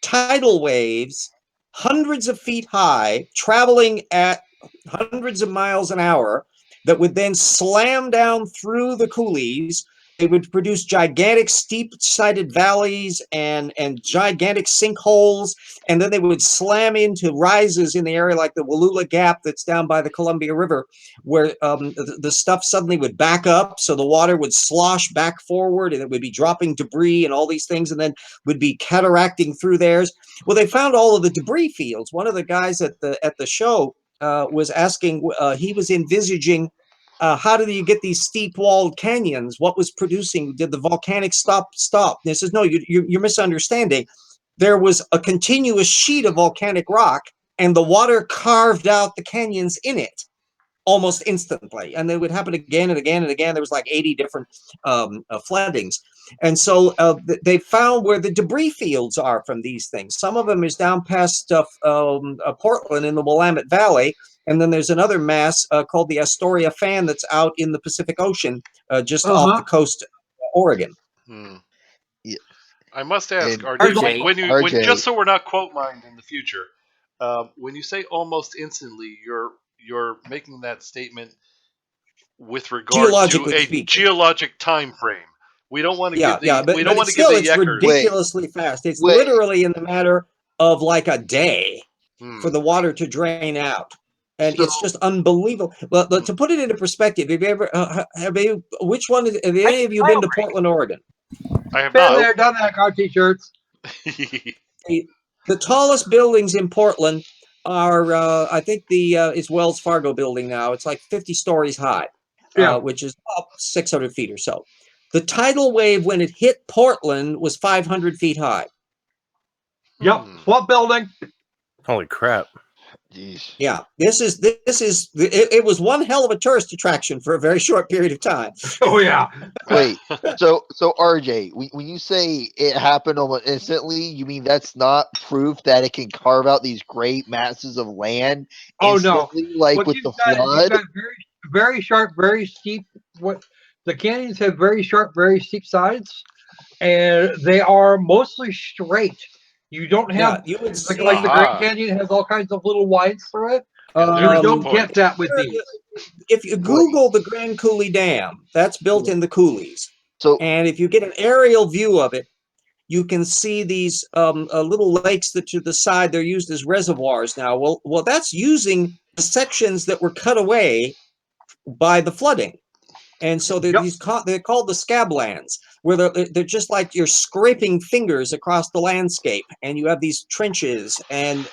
Speaker 3: tidal waves hundreds of feet high traveling at hundreds of miles an hour that would then slam down through the coulees. They would produce gigantic steep-sided valleys and gigantic sinkholes, and then they would slam into rises in the area like the Wallula Gap that's down by the Columbia River, where the stuff suddenly would back up, so the water would slosh back forward, and it would be dropping debris and all these things, and then would be cataracting through theirs. Well, they found all of the debris fields. One of the guys at the show was asking, he was envisaging, how did you get these steep-walled canyons? What was producing? Did the volcanic stop? And he says, no, you're misunderstanding. There was a continuous sheet of volcanic rock, and the water carved out the canyons in it almost instantly. And they would happen again and again and again. There was like 80 different floodings. And so they found where the debris fields are from these things. Some of them is down past Portland in the Willamette Valley. And then there's another mass called the Astoria Fan that's out in the Pacific Ocean, just off the coast of Oregon.
Speaker 8: Yeah.
Speaker 1: I must ask,
Speaker 5: RJ,
Speaker 1: when just so we're not quote mined in the future, when you say almost instantly, you're making that statement with regard to a geologic time frame. We don't want to give the
Speaker 3: it's ridiculously fast. It's literally in the matter of like a day for the water to drain out. And it's just unbelievable. Well, to put it into perspective, have you ever, have any of you been to Portland, Oregon?
Speaker 1: I have
Speaker 7: been there, done that, got t-shirts.
Speaker 3: The tallest buildings in Portland are, I think it's Wells Fargo building now. It's like 50 stories high, which is up 600 feet or so. The tidal wave when it hit Portland was 500 feet high.
Speaker 7: Yep, what building?
Speaker 2: Holy crap.
Speaker 8: Jeez.
Speaker 3: Yeah, it was one hell of a tourist attraction for a very short period of time.
Speaker 7: Oh yeah.
Speaker 8: Wait, so RJ, when you say it happened almost instantly, you mean that's not proof that it can carve out these great masses of land?
Speaker 7: Oh no,
Speaker 8: like what with the flood.
Speaker 7: You've got very sharp, very steep. What the canyons have very sharp, very steep sides, and they are mostly straight. You don't have like the Great Canyon has all kinds of little winds through it. You don't get that with these.
Speaker 3: If you Google the Grand Coulee Dam, that's built in the coulees. And if you get an aerial view of it, you can see these little lakes that to the side, they're used as reservoirs now. Well, that's using the sections that were cut away by the flooding. And so they're called the scablands, where they're just like you're scraping fingers across the landscape, and you have these trenches and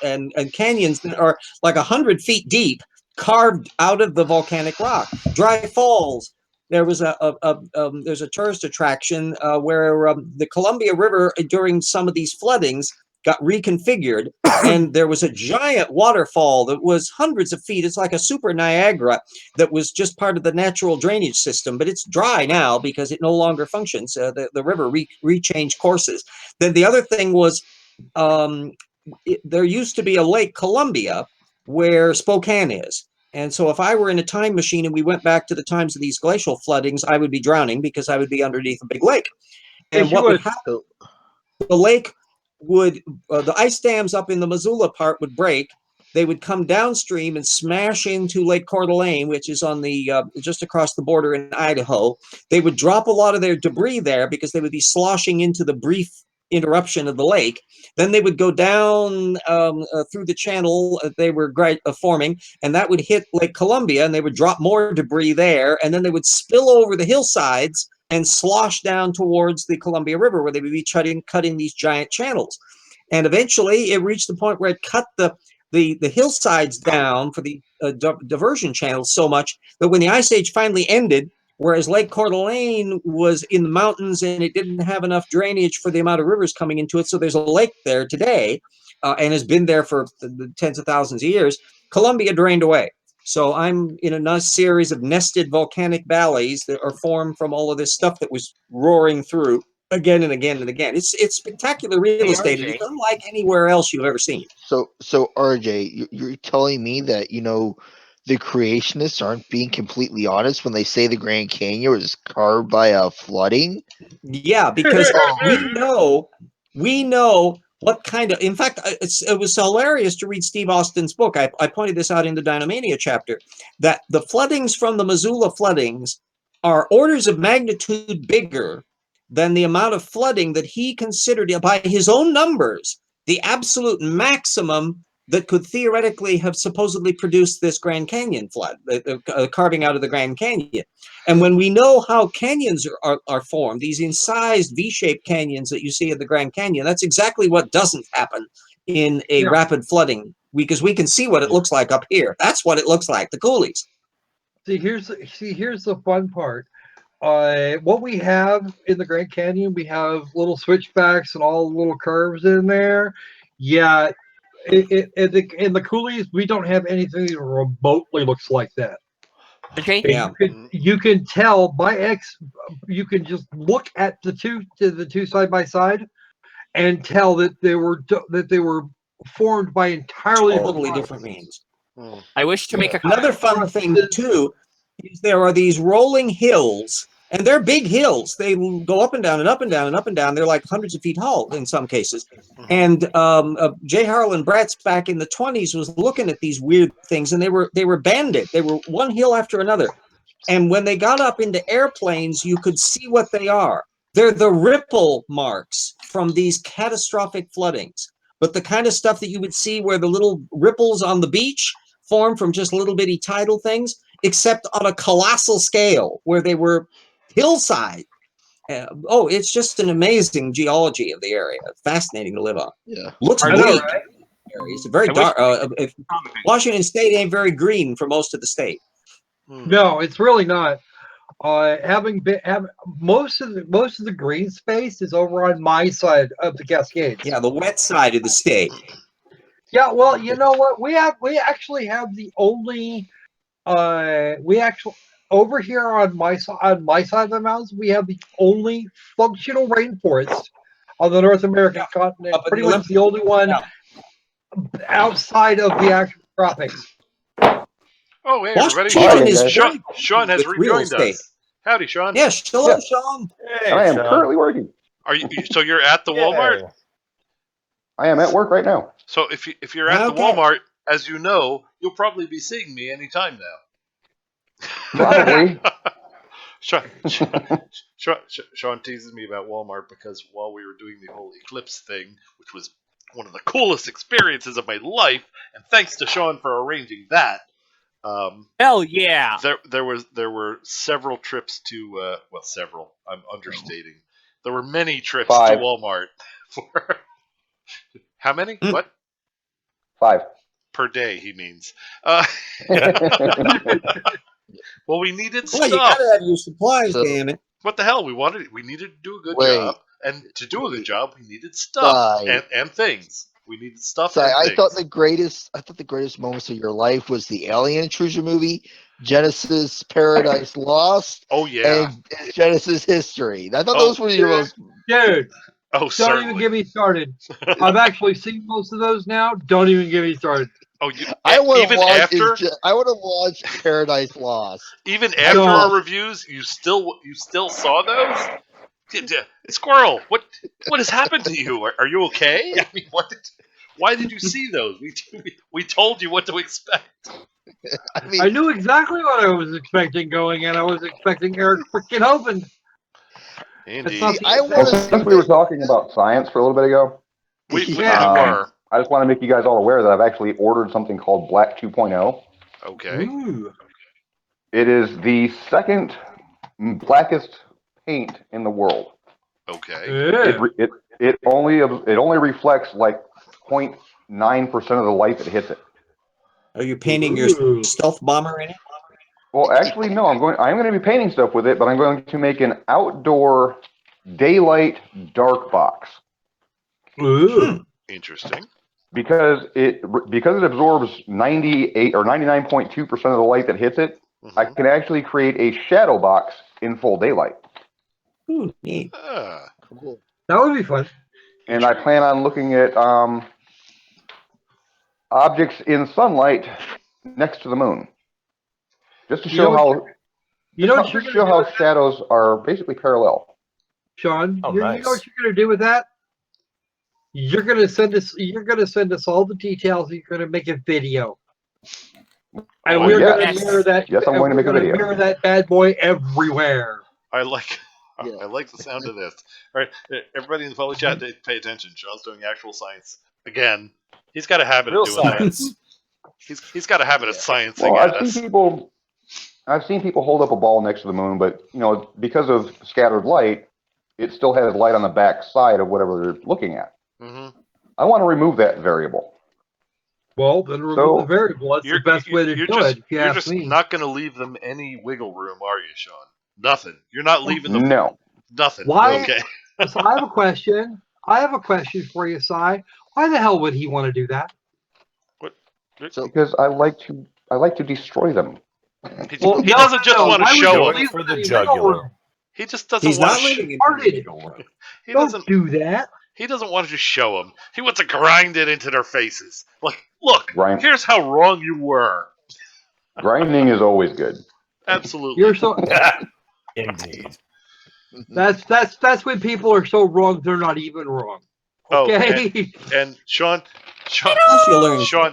Speaker 3: canyons that are like 100 feet deep, carved out of the volcanic rock. Dry Falls. There was there's a tourist attraction where the Columbia River during some of these floodings got reconfigured, and there was a giant waterfall that was hundreds of feet. It's like a super Niagara that was just part of the natural drainage system, but it's dry now because it no longer functions. The river rechanged courses. Then the other thing was there used to be a Lake Columbia where Spokane is. And so if I were in a time machine and we went back to the times of these glacial floodings, I would be drowning because I would be underneath a big lake. And what would happen? The lake would, the ice dams up in the Missoula part would break. They would come downstream and smash into Lake Coeur d'Alene, which is on the just across the border in Idaho. They would drop a lot of their debris there because they would be sloshing into the brief interruption of the lake. Then they would go down through the channel they were forming, and that would hit Lake Columbia, and they would drop more debris there, and then they would spill over the hillsides and slosh down towards the Columbia River, where they would be cutting these giant channels. And eventually it reached the point where it cut the hillsides down for the diversion channels so much that when the Ice Age finally ended, whereas Lake Coeur d'Alene was in the mountains and it didn't have enough drainage for the amount of rivers coming into it, so there's a lake there today and has been there for the tens of thousands of years, Columbia drained away. So I'm in a nice series of nested volcanic valleys that are formed from all of this stuff that was roaring through again and again and again. It's spectacular real estate. It's unlike anywhere else you've ever seen.
Speaker 8: So RJ, you're telling me that the creationists aren't being completely honest when they say the Grand Canyon was carved by a flooding?
Speaker 3: Yeah, because we know what kind of. In fact, it was hilarious to read Steve Austin's book. I pointed this out in the Dynamania chapter, that the floodings from the Missoula floodings are orders of magnitude bigger than the amount of flooding that he considered, by his own numbers, the absolute maximum that could theoretically have supposedly produced this Grand Canyon flood, carving out of the Grand Canyon. And when we know how canyons are formed, these incised V-shaped canyons that you see at the Grand Canyon, that's exactly what doesn't happen in a rapid flooding, because we can see what it looks like up here. That's what it looks like, the coulees.
Speaker 7: See, here's the fun part. What we have in the Grand Canyon, we have little switchbacks and all the little curves in there. Yeah, in the coulees, we don't have anything that remotely looks like that.
Speaker 5: Okay.
Speaker 3: Yeah.
Speaker 7: You can tell you can just look at the two side by side and tell that they were formed by entirely
Speaker 3: different means.
Speaker 5: I wish to make
Speaker 3: another fun thing too is there are these rolling hills, and they're big hills. They go up and down and up and down and up and down. They're like hundreds of feet tall in some cases. And J. Harlan Bretz back in the 20s was looking at these weird things, and they were banded. They were one hill after another. And when they got up into airplanes, you could see what they are. They're the ripple marks from these catastrophic floodings. But the kind of stuff that you would see where the little ripples on the beach form from just little bitty tidal things, except on a colossal scale where they were hillside. It's just an amazing geology of the area. Fascinating to live on.
Speaker 8: Yeah.
Speaker 3: Looks bleak. It's very dark. Washington State ain't very green for most of the state.
Speaker 7: No, it's really not. Having most of the green space is over on my side of the Cascades.
Speaker 3: Yeah, the wet side of the state.
Speaker 7: Yeah, well, you know what? We actually have the only over here on my side of the mountains, we have the only functional rainforest on the North American continent. Pretty much the only one outside of the actual tropics.
Speaker 1: Oh, hey, everybody. Sean has rejoined us. Howdy, Sean.
Speaker 3: Yes, hello, Sean.
Speaker 4: Hey, I am currently working.
Speaker 1: So you're at the Walmart?
Speaker 4: I am at work right now.
Speaker 1: So if you're at the Walmart, as you know, you'll probably be seeing me anytime now.
Speaker 4: Probably.
Speaker 1: Sean teases me about Walmart because while we were doing the whole Eclipse thing, which was one of the coolest experiences of my life, and thanks to Sean for arranging that.
Speaker 5: Hell yeah!
Speaker 1: There were several trips to several. I'm understating. There were many trips to Walmart for how many? What?
Speaker 4: 5
Speaker 1: per day. He means. Well, we needed stuff.
Speaker 3: Well, you gotta have your supplies, damn it.
Speaker 1: What the hell? We needed to do a good job, and to do a good job, we needed stuff and things. We needed stuff.
Speaker 8: I thought the greatest moments of your life was the Alien Intrusion movie, Genesis Paradise Lost.
Speaker 1: Oh yeah,
Speaker 8: and Genesis History. I thought those were your most.
Speaker 7: Dude.
Speaker 1: Don't
Speaker 7: even get me started. I've actually seen most of those now. Don't even get me started.
Speaker 8: I want to watch Paradise Lost.
Speaker 1: Even after our reviews, you still saw those? Squirrel, what has happened to you? Are you okay? I mean, why did you see those? We told you what to expect.
Speaker 7: I knew exactly what I was expecting going, and I was expecting Eric freaking Hovind.
Speaker 1: Indeed.
Speaker 4: Since we were talking about science for a little bit ago,
Speaker 1: we were.
Speaker 4: I just want to make you guys all aware that I've actually ordered something called Black 2.0.
Speaker 1: Okay.
Speaker 7: Ooh.
Speaker 4: It is the second blackest paint in the world.
Speaker 1: Okay.
Speaker 4: It only reflects like 0.9% of the light that hits it.
Speaker 3: Are you painting your stealth bomber in it?
Speaker 4: Well, actually, no. I'm going to be painting stuff with it, but I'm going to make an outdoor daylight dark box.
Speaker 7: Ooh.
Speaker 1: Interesting.
Speaker 4: Because it absorbs 98 or 99.2% of the light that hits it, I can actually create a shadow box in full daylight.
Speaker 3: Ooh, neat.
Speaker 7: Cool. That would be fun.
Speaker 4: And I plan on looking at objects in sunlight next to the moon, just to show how shadows are basically parallel.
Speaker 7: Sean,
Speaker 2: Oh,
Speaker 7: you
Speaker 2: nice.
Speaker 7: know what you're going to do with that? You're going to send us all the details. And you're going to make a video, and we're going to mirror that.
Speaker 4: Yes, I'm going to make a video.
Speaker 7: Mirror that bad boy everywhere.
Speaker 1: I like the sound of this. All right, everybody in the public chat, pay attention. Sean's doing actual science again. He's got a habit of doing
Speaker 2: science.
Speaker 1: That. He's got a habit of sciencing
Speaker 4: Well,
Speaker 1: at us.
Speaker 4: I've seen people hold up a ball next to the moon, but because of scattered light, it still has light on the back side of whatever they're looking at.
Speaker 1: Mm-hmm.
Speaker 4: I want to remove that variable.
Speaker 7: Well, then remove the variable. That's the best way to do it. If you
Speaker 1: you're
Speaker 7: ask
Speaker 1: just
Speaker 7: me.
Speaker 1: not going to leave them any wiggle room, are you, Sean? Nothing. You're not leaving them.
Speaker 4: No.
Speaker 1: Nothing.
Speaker 7: Why?
Speaker 1: Okay.
Speaker 7: So I have a question. For you, Cy. Why the hell would he want to do that?
Speaker 4: Because I like to destroy them.
Speaker 1: He doesn't just want to show them.
Speaker 2: For the jugular.
Speaker 1: He just doesn't want to. He doesn't
Speaker 7: do that.
Speaker 1: He doesn't want to just show them. He wants to grind it into their faces. Like, look, here's how wrong you were.
Speaker 4: Grinding is always good.
Speaker 1: Absolutely.
Speaker 7: You're so
Speaker 2: indeed.
Speaker 7: That's when people are so wrong they're not even wrong. Okay.
Speaker 1: And Sean,
Speaker 7: they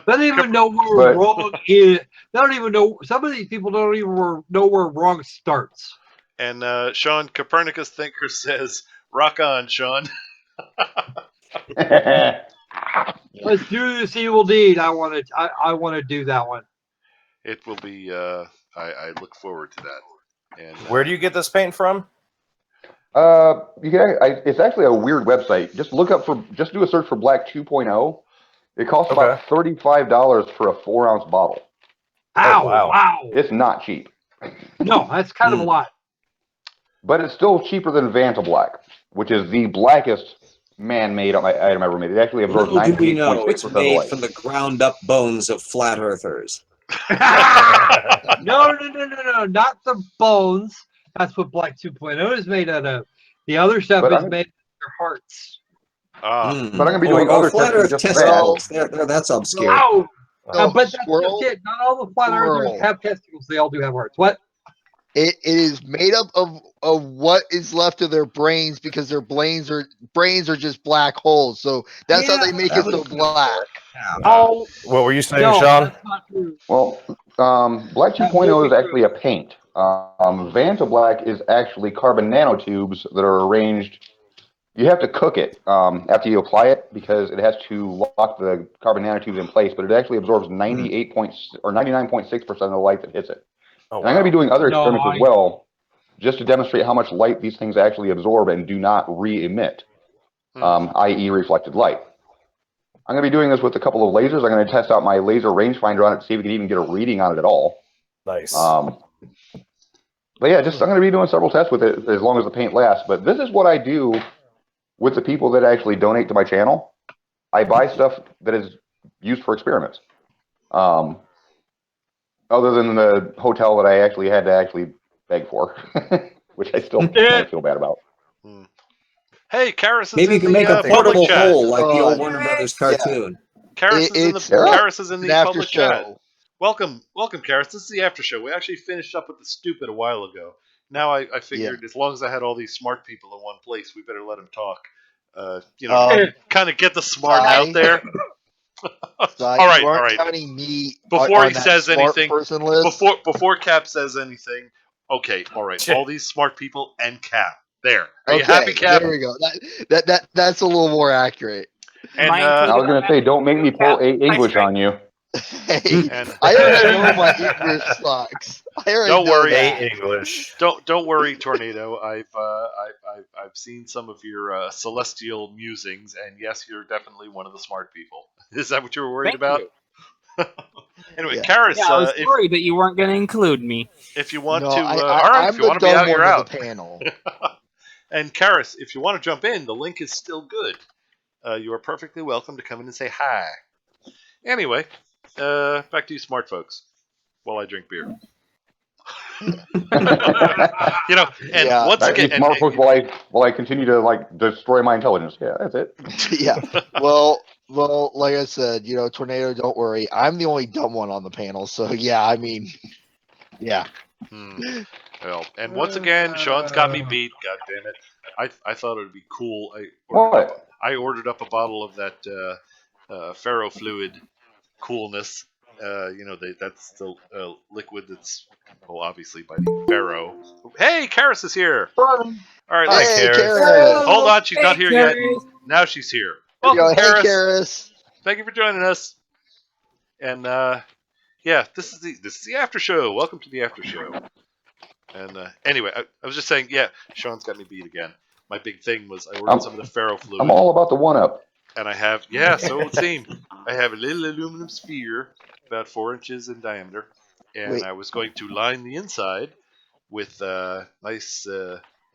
Speaker 7: don't even know where wrong is. They don't even know. Some of these people don't even know where wrong starts.
Speaker 1: And Sean, Copernicus Thinker says, "Rock on, Sean."
Speaker 7: Let's do this evil deed. I want to do that one.
Speaker 1: It will be. I look forward to that. And
Speaker 2: where do you get this paint from?
Speaker 4: It's actually a weird website. Just do a search for Black 2.0. It costs about $35 for a 4-ounce bottle.
Speaker 7: Ow! Wow!
Speaker 4: It's not cheap.
Speaker 7: No, that's kind of a lot.
Speaker 4: But it's still cheaper than Vanta Black, which is the blackest man-made item ever made. It actually absorbs 98.6%
Speaker 3: it's made from the ground-up bones of flat earthers.
Speaker 7: No, not the bones. That's what Black 2.0 is made out of. The other stuff is made of their hearts.
Speaker 4: But I'm going to be doing other
Speaker 3: flat
Speaker 4: tests
Speaker 3: earth testicles. That's obscure.
Speaker 7: Wow. But that's just it. Not all the flat earthers have testicles. They all do have hearts. What?
Speaker 8: It is made up of what is left of their brains because their brains are just black holes. So that's how they make it so black.
Speaker 7: Oh,
Speaker 2: what were you saying, Sean?
Speaker 7: That's not true.
Speaker 4: Well, Black 2.0 is actually a paint. Vanta Black is actually carbon nanotubes that are arranged. You have to cook it after you apply it because it has to lock the carbon nanotubes in place, but it actually absorbs 99.6% of the light that hits it.
Speaker 2: Oh,
Speaker 4: and I'm going to be doing other experiments as well, just to demonstrate how much light these things actually absorb and do not re-emit, i.e. reflected light. I'm going to be doing this with a couple of lasers. I'm going to test out my laser rangefinder on it to see if we can even get a reading on it at all.
Speaker 2: Nice.
Speaker 4: But yeah, I'm going to be doing several tests with it as long as the paint lasts. But this is what I do with the people that actually donate to my channel. I buy stuff that is used for experiments. Other than the hotel that I actually had to beg for, which I still feel bad about.
Speaker 1: Hey, Karis is
Speaker 3: Maybe you can make a portable hole like the old Warner Brothers cartoon.
Speaker 1: Karis is in the public chat. Welcome, Karis. This is the after show. We actually finished up with the stupid a while ago. now I figured as long as I had all these smart people in one place, we better let them talk. Kind of get the smart out there. All right.
Speaker 8: Counting me
Speaker 1: before
Speaker 8: on
Speaker 1: he
Speaker 8: that
Speaker 1: says
Speaker 8: smart
Speaker 1: anything,
Speaker 8: person list.
Speaker 1: before Cap says anything, okay, all right, all these smart people and Cap. There, are you happy, Cap?
Speaker 8: There we go. That's a little more accurate.
Speaker 1: And
Speaker 4: I was gonna say, don't make me pull English on you.
Speaker 8: Hey, I already know my English sucks.
Speaker 1: Don't worry,
Speaker 2: English.
Speaker 1: Don't worry, Tornado. I've seen some of your celestial musings, and yes, you're definitely one of the smart people. Is that what you were worried about? Anyway, Karis,
Speaker 5: yeah, I was worried that you weren't going to include me.
Speaker 1: If you want to,
Speaker 8: I'm
Speaker 1: if you want to
Speaker 8: the
Speaker 1: be out,
Speaker 8: dumb
Speaker 1: you're
Speaker 8: one
Speaker 1: out.
Speaker 8: of the panel.
Speaker 1: And Karis, if you want to jump in, the link is still good. You are perfectly welcome to come in and say hi. Anyway, back to you smart folks while I drink beer. Once again,
Speaker 4: smart folks while I continue to destroy my intelligence. Yeah, that's it.
Speaker 8: Yeah. Well, like I said, Tornado, don't worry. I'm the only dumb one on the panel, so yeah. I mean, yeah.
Speaker 1: Well, and once again, Sean's got me beat. God damn it! I thought it would be cool. I ordered up a bottle of that Ferrofluid coolness. That's the liquid that's obviously by the Ferro. Hey, Karis is here. All right,
Speaker 8: hey, Karis.
Speaker 1: Hold on, she's not here yet. Now she's here. Welcome,
Speaker 8: Karis.
Speaker 1: Hey,
Speaker 8: Karis.
Speaker 1: Thank you for joining us. And this is the after show. Welcome to the after show. And anyway, I was just saying, Sean's got me beat again. My big thing was I ordered some of the Ferrofluid.
Speaker 4: I'm all about the one-up.
Speaker 1: And I have, so it would seem, I have a little aluminum sphere about 4 inches in diameter, and I was going to line the inside with nice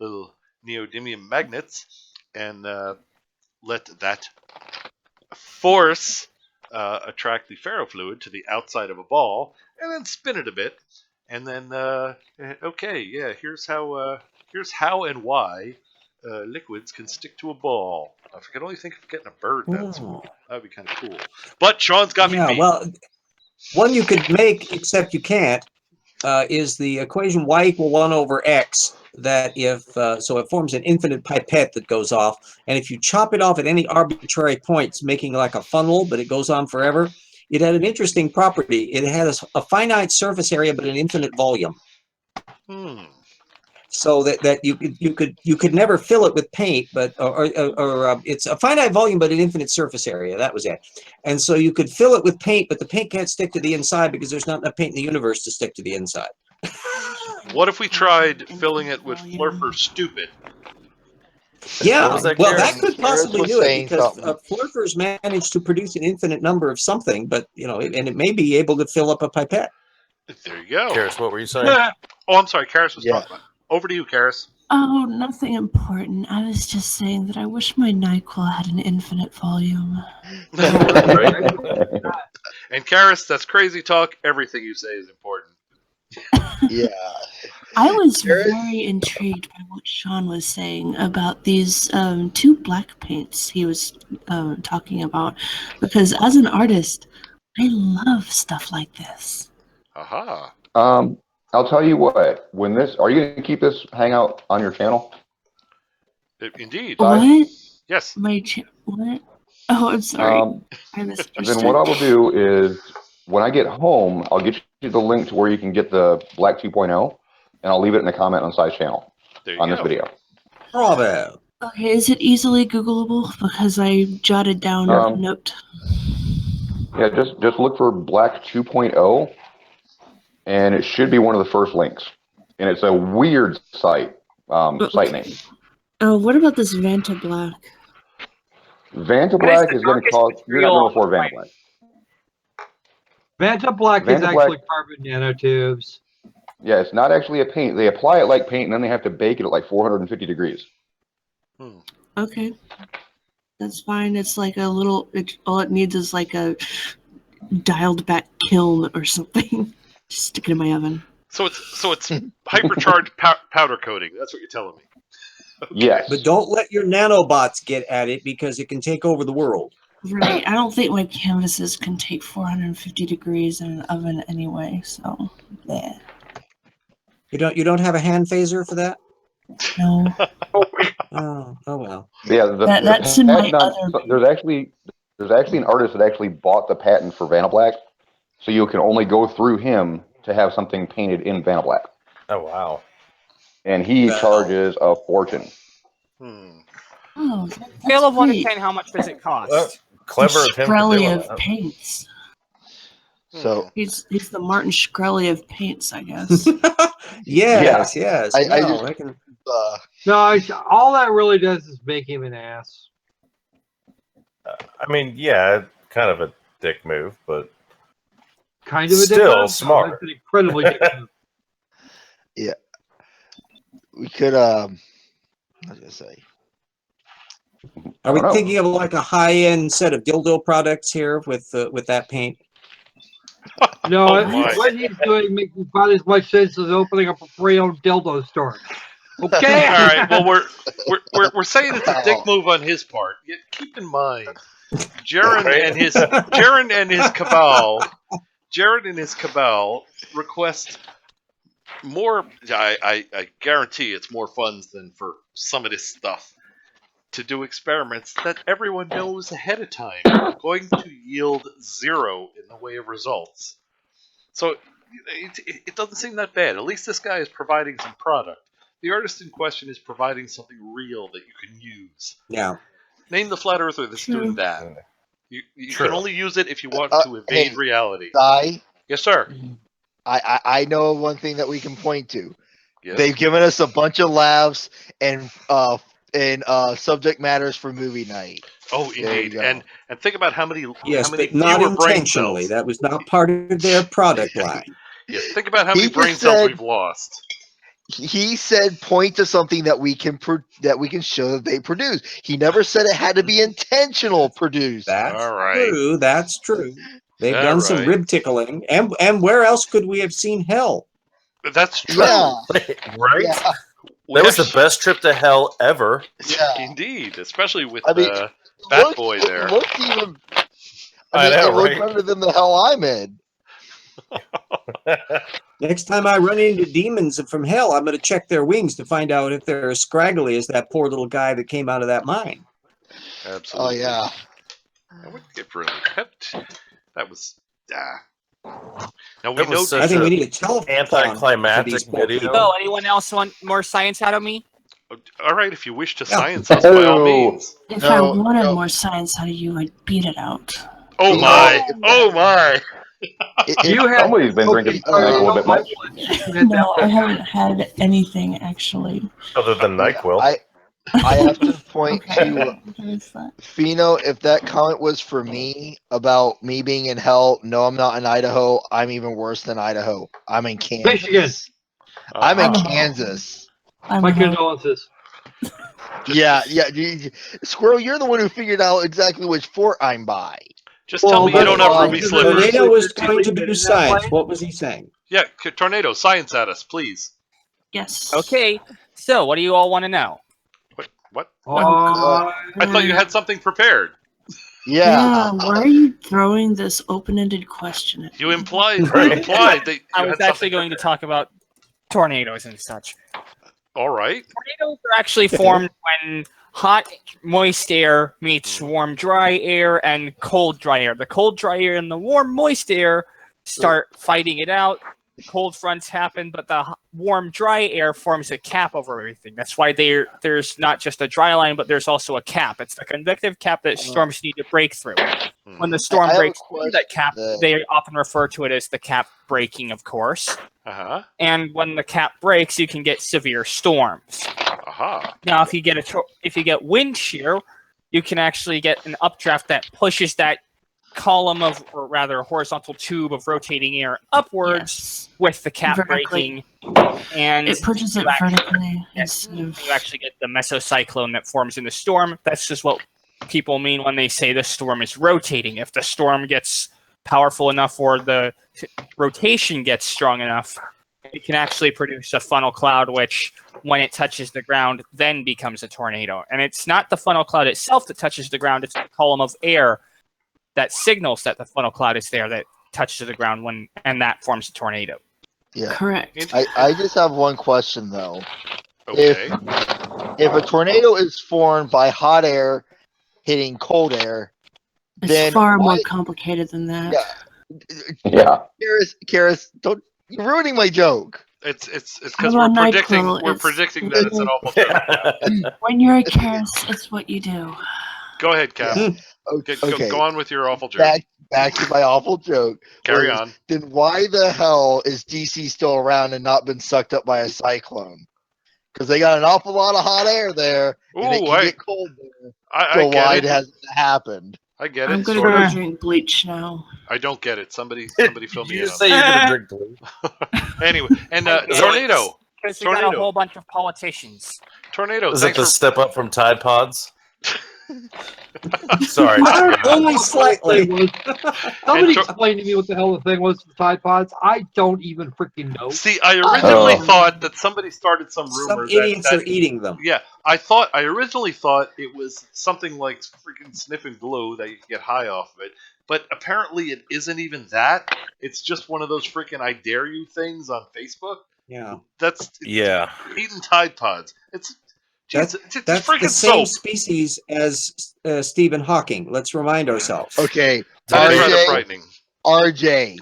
Speaker 1: little neodymium magnets, and let that force attract the ferrofluid to the outside of a ball, and then spin it a bit, and then here's how and why liquids can stick to a ball. I can only think of getting a bird that small. That'd be kind of cool. But Sean's got me beat.
Speaker 3: Well, one you could make, except you can't, is the equation y = 1 over x. That so it forms an infinite pipette that goes off, and if you chop it off at any arbitrary points, making like a funnel, but it goes on forever. It had an interesting property. It had a finite surface area, but an infinite volume. So that you could never fill it with paint, but or it's a finite volume but an infinite surface area. That was it. And so you could fill it with paint, but the paint can't stick to the inside because there's not enough paint in the universe to stick to the inside.
Speaker 1: What if we tried filling it with Flurfer Stupid?
Speaker 3: Yeah, that could possibly do it because Flurfers managed to produce an infinite number of something, but and it may be able to fill up a pipette.
Speaker 1: There you go.
Speaker 2: Karis, what were you saying?
Speaker 1: Oh, I'm sorry. Karis was talking about. Over to you, Karis.
Speaker 9: Oh, nothing important. I was just saying that I wish my NyQuil had an infinite volume.
Speaker 1: And Karis, that's crazy talk. Everything you say is important.
Speaker 8: Yeah.
Speaker 9: I was very intrigued by what Sean was saying about these 2 black paints he was talking about, because as an artist, I love stuff like this.
Speaker 1: Aha.
Speaker 4: I'll tell you what. Are you going to keep this hangout on your channel?
Speaker 1: Indeed.
Speaker 9: What?
Speaker 1: Yes.
Speaker 9: What? Oh, I'm sorry. I misunderstood.
Speaker 4: Then what I will do is, when I get home, I'll get you the link to where you can get the Black 2.0, and I'll leave it in the comment on Sai's channel on this video.
Speaker 3: Bravo.
Speaker 9: Okay, is it easily Googleable? Because I jotted down a note.
Speaker 4: Yeah, just look for Black 2.0. And it should be one of the first links. And it's a weird site name.
Speaker 9: Oh, what about this Vanta Black?
Speaker 4: Vanta Black is going to cost... You're not going to afford Vanta Black.
Speaker 7: Vanta Black is actually carbon nanotubes.
Speaker 4: Yeah, it's not actually a paint. They apply it like paint, and then they have to bake it at like 450 degrees.
Speaker 9: Okay. That's fine. It's like a little... all it needs is like a dialed back kiln or something. Just stick it in my oven.
Speaker 1: So it's hypercharged powder coating. That's what you're telling me.
Speaker 4: Okay. Yes.
Speaker 3: But don't let your nanobots get at it because it can take over the world.
Speaker 9: Right. I don't think my canvases can take 450 degrees in an oven anyway. So, yeah.
Speaker 3: You don't have a hand phaser for that?
Speaker 9: No.
Speaker 3: Oh well.
Speaker 4: Yeah,
Speaker 9: That's in my other.
Speaker 4: there's actually an artist that actually bought the patent for Vantablack, so you can only go through him to have something painted in Vantablack.
Speaker 2: Oh wow!
Speaker 4: And he charges a fortune.
Speaker 9: Oh,
Speaker 5: Scale of 1 to
Speaker 9: great.
Speaker 5: 10, how much does it cost?
Speaker 2: Well, clever of him for
Speaker 9: Shkreli
Speaker 2: doing
Speaker 9: of
Speaker 2: that.
Speaker 9: paints.
Speaker 8: So
Speaker 9: He's the Martin Shkreli of paints, I guess.
Speaker 3: Yes.
Speaker 8: I
Speaker 3: can.
Speaker 7: No, all that really does is make him an ass.
Speaker 2: I mean, yeah, kind of a dick move, but
Speaker 7: Kind of a dick
Speaker 2: Still
Speaker 7: move.
Speaker 2: smart.
Speaker 7: That's an incredibly dick move.
Speaker 8: we could I was gonna say.
Speaker 3: Are we
Speaker 4: I don't know.
Speaker 3: thinking of like a high-end set of dildo products here with that paint?
Speaker 7: No,
Speaker 1: Oh, my.
Speaker 7: what he's doing makes about as much sense as opening up a pre-owned dildo store. Okay.
Speaker 1: All right. Well, we're saying it's a dick move on his part. Yet keep in mind, Jaron and his cabal request more. I guarantee it's more funds than for some of this stuff to do experiments that everyone knows ahead of time are going to yield 0 in the way of results. So it doesn't seem that bad. At least this guy is providing some product. The artist in question is providing something real that you can use.
Speaker 3: Yeah.
Speaker 1: Name the flat earther that's doing that. You
Speaker 2: True.
Speaker 1: can only use it if you want to evade
Speaker 8: hey,
Speaker 1: reality. Yes, sir.
Speaker 8: I know one thing that we can point to.
Speaker 1: Yes.
Speaker 8: They've given us a bunch of laughs and subject matters for movie night.
Speaker 1: Oh,
Speaker 8: There you
Speaker 1: indeed.
Speaker 8: go.
Speaker 1: And think about how many
Speaker 3: Yes,
Speaker 1: how many
Speaker 3: but not
Speaker 1: fewer brain
Speaker 3: intentionally.
Speaker 1: cells.
Speaker 3: That was not part of their product line.
Speaker 1: Yes, think about how many
Speaker 8: He
Speaker 1: brain
Speaker 8: just
Speaker 1: cells
Speaker 8: said-
Speaker 1: we've lost.
Speaker 8: He said point to something that we can show that they produce. He never said it had to be intentional produced.
Speaker 3: That's
Speaker 1: All right.
Speaker 3: true. That's true. They've
Speaker 1: All
Speaker 3: done some
Speaker 1: right.
Speaker 3: rib tickling, and where else could we have seen hell?
Speaker 1: That's true.
Speaker 8: Yeah,
Speaker 2: right?
Speaker 8: yeah.
Speaker 2: That was the best trip to hell ever.
Speaker 8: Yeah.
Speaker 1: Indeed, especially with
Speaker 8: I mean,
Speaker 1: Bat Boy there.
Speaker 8: It looked even.
Speaker 2: I know,
Speaker 8: it looked
Speaker 2: right?
Speaker 8: better than the hell I'm in.
Speaker 3: Next time I run into demons from hell, I'm going to check their wings to find out if they're as scraggly as that poor little guy that came out of that mine.
Speaker 1: Absolutely.
Speaker 8: Oh yeah.
Speaker 1: I wouldn't get rid of that was. Now we
Speaker 2: That was
Speaker 1: know.
Speaker 2: such
Speaker 3: I think
Speaker 2: a
Speaker 3: we need a telephone
Speaker 2: anticlimactic video.
Speaker 5: So, anyone else want more science out of me?
Speaker 1: All right, if you wish to
Speaker 3: Yeah.
Speaker 1: science us, by all means.
Speaker 9: If I
Speaker 8: No,
Speaker 9: wanted
Speaker 8: no.
Speaker 9: more science out of you, I'd beat it out.
Speaker 1: Oh my! Oh my!
Speaker 7: You have
Speaker 4: Somebody's been drinking a little bit much.
Speaker 9: No, I haven't had anything actually.
Speaker 2: Other than NyQuil.
Speaker 8: I have to point
Speaker 9: Okay.
Speaker 8: to
Speaker 9: There's that.
Speaker 8: Fino. If that comment was for me about me being in hell, no, I'm not in Idaho. I'm even worse than Idaho. I'm in Kansas.
Speaker 7: Michigan.
Speaker 8: I'm in
Speaker 9: Oh.
Speaker 8: Kansas.
Speaker 9: I'm
Speaker 7: My
Speaker 9: out.
Speaker 7: condolences.
Speaker 8: Yeah. Squirrel, you're the one who figured out exactly which fort I'm by.
Speaker 1: Just tell me you don't have ruby slippers.
Speaker 3: Tornado was going to do science. What was he saying?
Speaker 1: Yeah, Tornado, science at us, please.
Speaker 9: Yes.
Speaker 5: Okay, so what do you all want to know?
Speaker 1: What?
Speaker 7: Oh,
Speaker 1: I thought you had something prepared.
Speaker 8: Yeah.
Speaker 9: Why are you throwing this open-ended question at
Speaker 1: You
Speaker 9: me?
Speaker 1: implied that
Speaker 5: I
Speaker 1: you
Speaker 5: was
Speaker 1: had
Speaker 5: actually
Speaker 1: something
Speaker 5: going to
Speaker 1: prepared.
Speaker 5: talk about tornadoes and such.
Speaker 1: All right.
Speaker 5: Tornadoes are actually formed when hot, moist air meets warm, dry air and cold, dry air. The cold, dry air and the warm, moist air start fighting it out. The cold fronts happen, but the warm, dry air forms a cap over everything. That's why there's not just a dry line, but there's also a cap. It's the convective cap that storms need to break through. When the storm
Speaker 8: I have a
Speaker 5: breaks through that cap,
Speaker 8: question.
Speaker 5: they often refer to it as the cap breaking, of course.
Speaker 1: Uh-huh.
Speaker 5: And when the cap breaks, you can get severe storms.
Speaker 1: Aha.
Speaker 5: Now, if you get wind shear, you can actually get an updraft that pushes that column of, or rather, a horizontal tube of rotating air upwards
Speaker 9: Yes.
Speaker 5: with the cap
Speaker 9: Vertically.
Speaker 5: breaking, and
Speaker 9: It pushes it
Speaker 5: you actually-
Speaker 9: vertically
Speaker 5: yes,
Speaker 9: instead of.
Speaker 5: you actually get the mesocyclone that forms in the storm. That's just what people mean when they say the storm is rotating. If the storm gets powerful enough or the rotation gets strong enough, it can actually produce a funnel cloud, which, when it touches the ground, then becomes a tornado. And it's not the funnel cloud itself that touches the ground, it's a column of air that signals that the funnel cloud is there that touches the ground and that forms a tornado.
Speaker 8: Yeah.
Speaker 9: Correct.
Speaker 8: I just have one question though.
Speaker 1: Okay.
Speaker 8: If a tornado is formed by hot air hitting cold air,
Speaker 9: It's
Speaker 8: then
Speaker 9: far
Speaker 8: why-
Speaker 9: more complicated than that.
Speaker 8: Yeah. Karis, don't you're ruining my joke.
Speaker 1: It's
Speaker 9: How
Speaker 1: because
Speaker 9: about
Speaker 1: we're predicting
Speaker 9: NyQuil?
Speaker 1: we're
Speaker 9: It's-
Speaker 1: predicting that it's an awful joke.
Speaker 9: When you're a Karis, it's what you do.
Speaker 1: Go ahead, Cap.
Speaker 8: Okay.
Speaker 1: Go on with your awful joke.
Speaker 8: Back to my awful joke.
Speaker 1: Carry on.
Speaker 8: Then why the hell is DC still around and not been sucked up by a cyclone? Because they got an awful lot of hot air there, and it
Speaker 1: Ooh,
Speaker 8: can get cold there.
Speaker 1: I
Speaker 8: So
Speaker 1: get
Speaker 8: why
Speaker 1: it.
Speaker 8: hasn't it happened?
Speaker 1: I get
Speaker 9: I'm
Speaker 1: it.
Speaker 9: gonna
Speaker 1: Sort
Speaker 9: go
Speaker 1: of.
Speaker 9: drink bleach now.
Speaker 1: I don't get it. Somebody fill me
Speaker 2: Did
Speaker 1: in.
Speaker 2: you
Speaker 1: on
Speaker 2: say you're gonna drink blue?
Speaker 1: that. Anyway, and
Speaker 5: I get it.
Speaker 1: tornado.
Speaker 5: Because we got a
Speaker 1: Tornado.
Speaker 5: whole bunch of politicians.
Speaker 1: Tornado.
Speaker 2: Is it
Speaker 1: Thanks
Speaker 2: the
Speaker 1: for
Speaker 2: step up from Tide Pods? Sorry.
Speaker 3: Only slightly.
Speaker 7: Somebody
Speaker 1: And
Speaker 7: explain to me what the hell the thing was with the Tide Pods. I don't even freaking know.
Speaker 1: See, I originally
Speaker 4: Oh.
Speaker 1: thought that somebody started some
Speaker 3: Some
Speaker 1: rumor
Speaker 3: idiots
Speaker 1: that
Speaker 3: are eating them.
Speaker 1: yeah, I originally thought it was something like freaking sniffing glue that you can get high off of it, but apparently it isn't even that. It's just one of those freaking I dare you things on Facebook.
Speaker 3: Yeah.
Speaker 1: That's
Speaker 2: Yeah.
Speaker 1: eating Tide Pods. It's
Speaker 3: That's
Speaker 1: freaking
Speaker 3: the same
Speaker 1: soap.
Speaker 3: species as Stephen Hawking. Let's remind ourselves.
Speaker 8: Okay,
Speaker 1: That is rather
Speaker 8: RJ,
Speaker 1: frightening.
Speaker 8: RJ,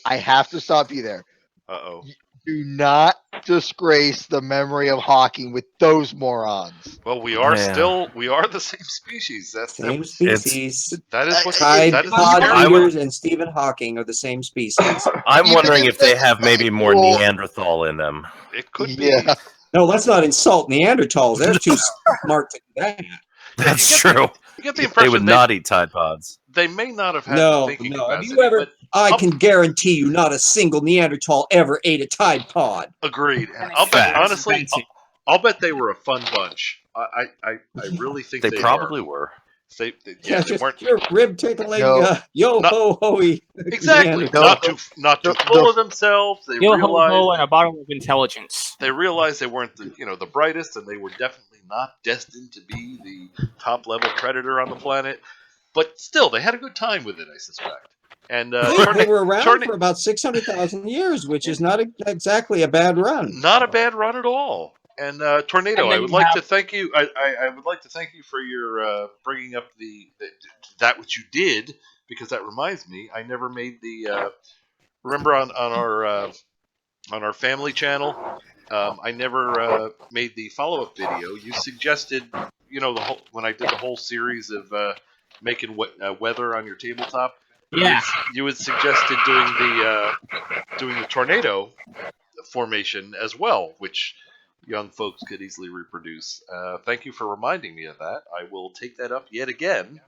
Speaker 8: I have to stop you there.
Speaker 1: Uh-oh.
Speaker 8: Do not disgrace the memory of Hawking with those morons.
Speaker 1: Well, we are
Speaker 2: Yeah.
Speaker 1: the same species.
Speaker 3: Same species.
Speaker 1: That is what
Speaker 3: Tide
Speaker 1: that is the
Speaker 3: Pod
Speaker 1: scary
Speaker 3: eaters
Speaker 1: part.
Speaker 3: and Stephen Hawking are the same species.
Speaker 2: I'm
Speaker 8: Even
Speaker 2: wondering
Speaker 8: if
Speaker 2: if they
Speaker 8: it's
Speaker 2: have maybe more
Speaker 8: well-
Speaker 2: Neanderthal in them.
Speaker 1: It could be.
Speaker 8: Yeah.
Speaker 3: No, let's not insult Neanderthals. They're too smart to do that.
Speaker 2: That's
Speaker 1: you get
Speaker 2: true.
Speaker 1: You get the
Speaker 2: They
Speaker 1: impression
Speaker 2: would not eat Tide Pods.
Speaker 1: they may not have had
Speaker 3: No,
Speaker 1: thinking
Speaker 3: no. Have
Speaker 1: capacity,
Speaker 3: you ever?
Speaker 1: but
Speaker 3: I can guarantee you, not a single Neanderthal ever ate a Tide Pod.
Speaker 1: agreed. And
Speaker 5: And
Speaker 1: I'll bet,
Speaker 2: Fact.
Speaker 1: honestly, I'll bet they were a fun bunch. I really think
Speaker 2: They
Speaker 1: they
Speaker 2: probably were.
Speaker 1: They
Speaker 3: Yeah,
Speaker 1: they
Speaker 3: just
Speaker 1: weren't
Speaker 3: your rib tickling,
Speaker 8: No.
Speaker 3: yo
Speaker 1: Not-
Speaker 3: ho hoey.
Speaker 1: exactly
Speaker 3: Neanderthal.
Speaker 1: not too
Speaker 8: No,
Speaker 1: full
Speaker 8: no.
Speaker 1: of themselves. They
Speaker 5: Yo ho ho
Speaker 1: realized
Speaker 5: and a bottle of intelligence.
Speaker 1: they weren't the brightest, and they were definitely not destined to be the top level predator on the planet. But still, they had a good time with it, I suspect. And
Speaker 3: They were around
Speaker 1: turning-
Speaker 3: for about 600,000 years, which is not exactly a bad run.
Speaker 1: not a bad run at all. And Tornado,
Speaker 5: And then
Speaker 1: I would
Speaker 5: you
Speaker 1: like
Speaker 5: have-
Speaker 1: to thank you. I would like to thank you for your bringing up that which you did, because that reminds me, I never made the. Remember on our family channel, I never made the follow up video. You suggested, when I did the whole series of making weather on your tabletop.
Speaker 5: Yeah.
Speaker 1: You had suggested doing the tornado formation as well, which young folks could easily reproduce. Thank you for reminding me of that. I will take that up yet again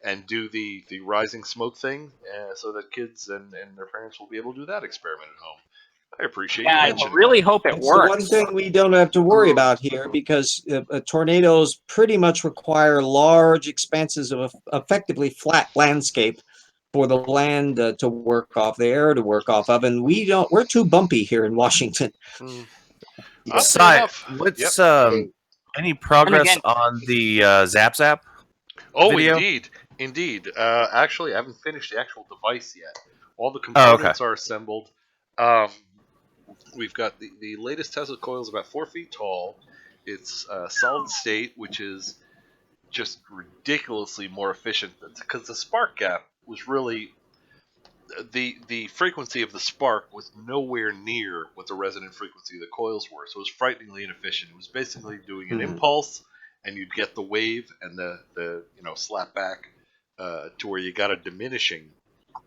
Speaker 1: and do the rising smoke thing, so that kids and their parents will be able to do that experiment at home. I appreciate
Speaker 5: Yeah,
Speaker 1: you
Speaker 5: I
Speaker 1: mentioning
Speaker 5: really hope it
Speaker 3: It's the one
Speaker 5: works.
Speaker 3: thing we don't have to worry about here, because tornadoes pretty much require large expanses of effectively flat landscape for the land to work off, the air to work off of, and we're too bumpy here in Washington.
Speaker 1: that.
Speaker 8: Yeah.
Speaker 1: Oddly
Speaker 2: Aside,
Speaker 1: enough.
Speaker 2: what's
Speaker 1: Yep.
Speaker 2: any progress
Speaker 5: again-
Speaker 2: on the Zap?
Speaker 1: Oh,
Speaker 2: video?
Speaker 1: indeed. Actually, I haven't finished the actual device yet. All the
Speaker 2: okay.
Speaker 1: components are assembled. We've got the latest Tesla coil is about 4 feet tall. It's solid state, which is just ridiculously more efficient, because the spark gap was really the frequency of the spark was nowhere near what the resonant frequency of the coils were. So it was frighteningly inefficient. It was basically doing an impulse, and you'd get the wave and the slap back to where you got a diminishing.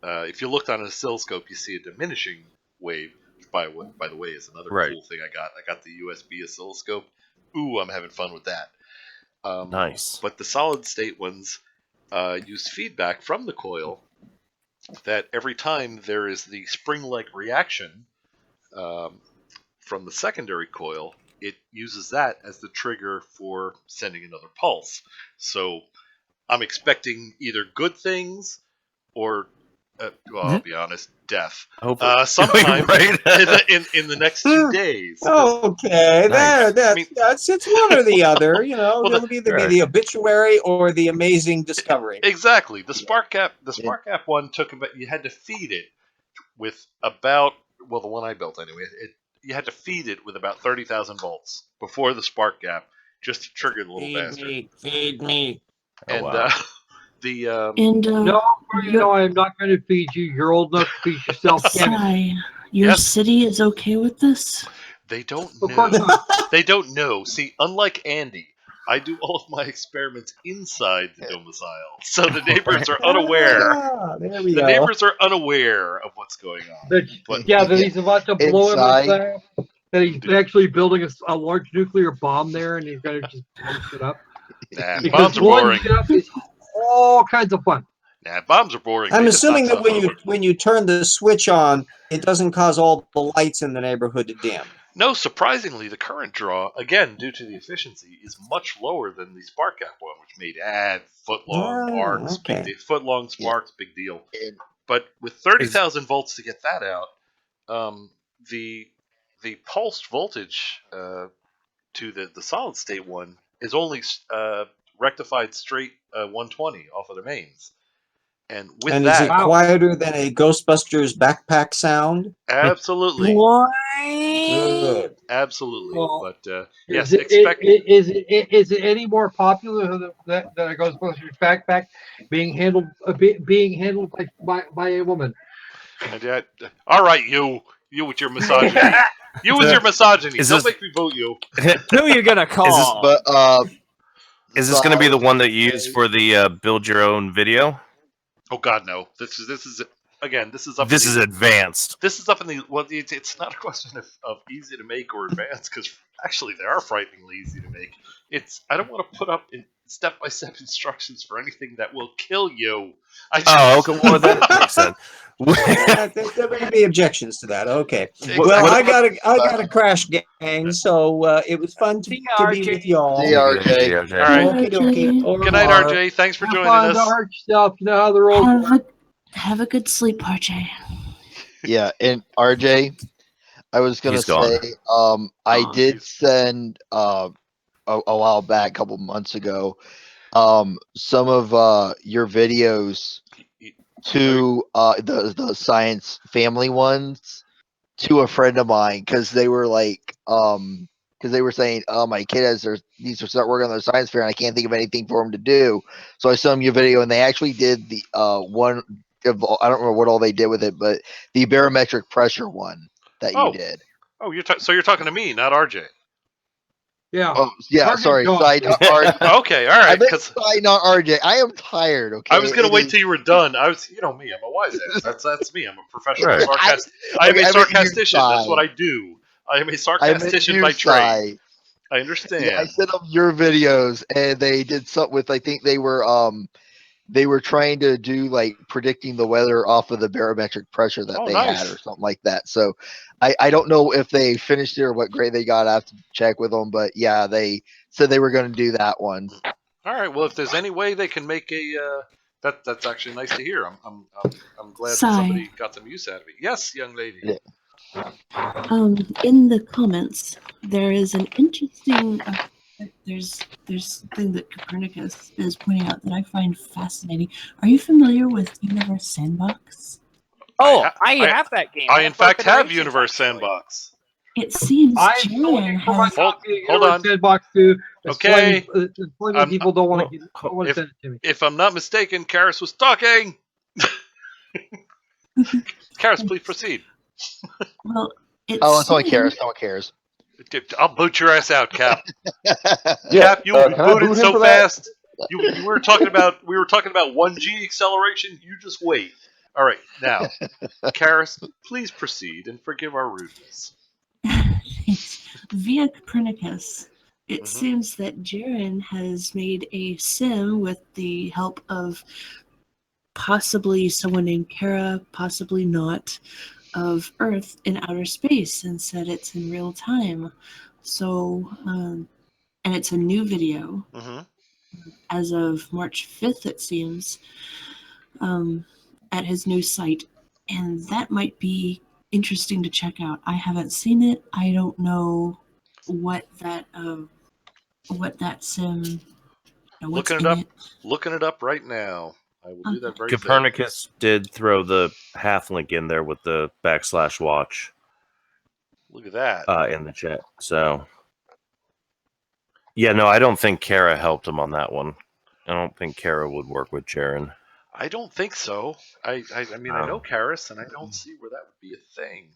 Speaker 1: If you looked on an oscilloscope, you see a diminishing wave. Which by the way, is another cool thing I got. I got the USB oscilloscope. Ooh, I'm having fun with that.
Speaker 2: Nice.
Speaker 1: But the solid state ones use feedback from the coil, that every time there is the spring-like reaction from the secondary coil, it uses that as the trigger for sending another pulse. So I'm expecting either good things or, I'll be honest, death.
Speaker 2: Hopefully.
Speaker 1: Sometime
Speaker 2: Right?
Speaker 1: in the next 2 days.
Speaker 3: Okay,
Speaker 2: Nice.
Speaker 3: it's one or the other.
Speaker 1: Well,
Speaker 3: it'll either be the obituary or the amazing discovery.
Speaker 1: Exactly. The spark gap one took about, you had to feed it with about well, the one I built anyway, you had to feed it with about 30,000 volts before the spark gap just to trigger the little bastard.
Speaker 3: Feed me.
Speaker 1: And
Speaker 2: wow.
Speaker 7: No, I'm not going to feed you. You're old enough to feed yourself.
Speaker 9: Sai, your
Speaker 1: Yes.
Speaker 9: city is okay with this?
Speaker 1: They don't
Speaker 7: Of course
Speaker 1: know.
Speaker 7: not.
Speaker 1: They don't know. See, unlike Andy, I do all of my experiments inside the domicile, so the neighbors are unaware.
Speaker 3: There we
Speaker 1: The
Speaker 3: go.
Speaker 1: neighbors are unaware of what's going on. But
Speaker 7: That he's about to blow
Speaker 8: Inside.
Speaker 7: everything. That he's actually building a large nuclear bomb there, and he's going to just blow shit up.
Speaker 1: nah,
Speaker 7: Because
Speaker 1: bombs are
Speaker 7: blowing
Speaker 1: boring.
Speaker 7: shit up is all kinds of fun.
Speaker 1: Nah, bombs are boring.
Speaker 3: I'm
Speaker 1: They just
Speaker 3: assuming
Speaker 1: knock
Speaker 3: that
Speaker 1: stuff over.
Speaker 3: when you turn the switch on, it doesn't cause all the lights in the neighborhood to dim.
Speaker 1: No, surprisingly, the current draw, again, due to the efficiency, is much lower than the spark gap one, which made foot-long arcs,
Speaker 3: okay.
Speaker 1: big foot-long sparks, big deal.
Speaker 8: And
Speaker 1: But with 30,000 volts to get that out, the pulsed voltage to the solid state one is only rectified straight 120 off of the mains. And with
Speaker 3: And
Speaker 1: that,
Speaker 3: is it quieter than a Ghostbusters backpack sound?
Speaker 1: absolutely,
Speaker 3: Good.
Speaker 1: absolutely.
Speaker 7: Well,
Speaker 1: But yes,
Speaker 7: Is
Speaker 1: expect.
Speaker 7: is it any more popular than a Ghostbusters backpack being handled by a woman?
Speaker 1: All right, you with your misogyny. You with your misogyny.
Speaker 2: Is
Speaker 1: Don't
Speaker 2: this-
Speaker 1: make me vote you.
Speaker 5: Who you gonna call?
Speaker 8: but
Speaker 2: Is this going to be the one that you use for the build your own video?
Speaker 1: Oh God, no. This is again. This is up.
Speaker 2: This
Speaker 1: in
Speaker 2: is
Speaker 1: the,
Speaker 2: advanced.
Speaker 1: This is up in the. Well, it's not a question of easy to make or advanced because actually they are frighteningly easy to make. I don't want to put up step-by-step instructions for anything that will kill you.
Speaker 2: Oh, okay. Well, that makes sense.
Speaker 3: There may be objections to that. Okay.
Speaker 1: What-
Speaker 3: Well,
Speaker 1: what-
Speaker 3: I got a crash, gang. So it was fun to
Speaker 5: See
Speaker 3: be
Speaker 5: ya, RJ.
Speaker 3: with y'all.
Speaker 8: See ya, RJ.
Speaker 1: All right.
Speaker 3: Okie dokie.
Speaker 1: Good night,
Speaker 3: Au revoir.
Speaker 1: RJ. Thanks for
Speaker 7: Have
Speaker 1: joining
Speaker 7: fun,
Speaker 1: us.
Speaker 7: art stuff. You know how the road.
Speaker 9: Have a good sleep, RJ.
Speaker 8: Yeah, and RJ, I was gonna
Speaker 2: He's gone.
Speaker 8: say, I did send a while back, a couple months ago, some of your videos to the science family ones to a friend of mine because they were like, because they were saying, "Oh, my kid needs to start working on their science fair, and I can't think of anything for him to do." So I sent them your video, and they actually did the one. I don't remember what all they did with it, but the barometric pressure one that you did.
Speaker 1: Oh, so you're talking to me, not RJ.
Speaker 7: Yeah.
Speaker 8: Oh, yeah.
Speaker 7: RJ
Speaker 8: Sorry,
Speaker 7: gone.
Speaker 8: side not RJ.
Speaker 1: Okay, all
Speaker 8: I
Speaker 1: right.
Speaker 8: meant
Speaker 1: Because
Speaker 8: side not RJ. I am tired. Okay.
Speaker 1: I was gonna
Speaker 8: It
Speaker 1: wait
Speaker 8: is-
Speaker 1: till you were done. I was, you know me, I'm a wise ass. That's me. I'm a professional
Speaker 2: Right.
Speaker 1: sarcast. I am
Speaker 8: okay,
Speaker 1: a
Speaker 8: I meant you,
Speaker 1: sarcastician. That's
Speaker 8: Sai.
Speaker 1: what I do. I am a
Speaker 8: I meant
Speaker 1: sarcastician
Speaker 8: you,
Speaker 1: by trade.
Speaker 8: Sai.
Speaker 1: I understand.
Speaker 8: Yeah, I sent them your videos, and they did something with. I think they were trying to do like predicting the weather off of the barometric pressure that
Speaker 1: Oh,
Speaker 8: they
Speaker 1: nice.
Speaker 8: had, or something like that. So, I don't know if they finished it or what grade they got. I have to check with them, but yeah, they said they were going to do that one.
Speaker 1: All right. Well, if there's any way they can make a that's actually nice to hear. I'm glad that
Speaker 9: Sai.
Speaker 1: somebody got some use out of it. Yes, young lady.
Speaker 8: Yeah.
Speaker 9: In the comments, there is an interesting. There's thing that Copernicus is pointing out that I find fascinating. Are you familiar with Universe Sandbox?
Speaker 5: Oh, I
Speaker 1: I-
Speaker 5: have that game.
Speaker 1: I
Speaker 5: have
Speaker 1: in fact
Speaker 5: both
Speaker 1: have
Speaker 5: iterations,
Speaker 1: Universe
Speaker 5: actually.
Speaker 1: Sandbox.
Speaker 9: It seems
Speaker 7: I'm still looking
Speaker 9: Jaron
Speaker 7: for my
Speaker 9: has.
Speaker 7: copy of
Speaker 1: Hold
Speaker 7: Universe
Speaker 1: on.
Speaker 7: Sandbox 2.
Speaker 1: Okay.
Speaker 7: Plenty people don't want to
Speaker 1: if-
Speaker 7: send it to me.
Speaker 1: If I'm not mistaken, Karis was talking. Karis, please proceed.
Speaker 9: Well, it
Speaker 8: Oh, it's only
Speaker 9: seems-
Speaker 8: cares. No one cares.
Speaker 1: I'll boot your ass out, Cap.
Speaker 4: Yeah,
Speaker 1: Cap, you will be
Speaker 4: can I boot
Speaker 1: booted
Speaker 4: him
Speaker 1: so
Speaker 4: for that?
Speaker 1: fast. We were talking about 1G acceleration. You just wait. All right, now, Karis, please proceed and forgive our rudeness.
Speaker 9: Via Copernicus, it
Speaker 1: Mhm.
Speaker 9: seems that Jaron has made a sim with the help of possibly someone named Kara, possibly not, of Earth in outer space, and said it's in real time. So, and it's a new video
Speaker 1: Mm-hmm.
Speaker 9: as of March 5th, it seems, at his new site. And that might be interesting to check out. I haven't seen it. I don't know what that sim. What's
Speaker 1: Looking it
Speaker 9: in
Speaker 1: up.
Speaker 9: it.
Speaker 1: Looking it up right now. I will do that very soon.
Speaker 2: Copernicus did throw the half link in there with the /watch.
Speaker 1: Look at that.
Speaker 2: In the chat. So, yeah, no, I don't think Kara helped him on that one. I don't think Kara would work with Jaron.
Speaker 1: I don't think so. I mean, I know Karis, and I don't see where that would be a thing.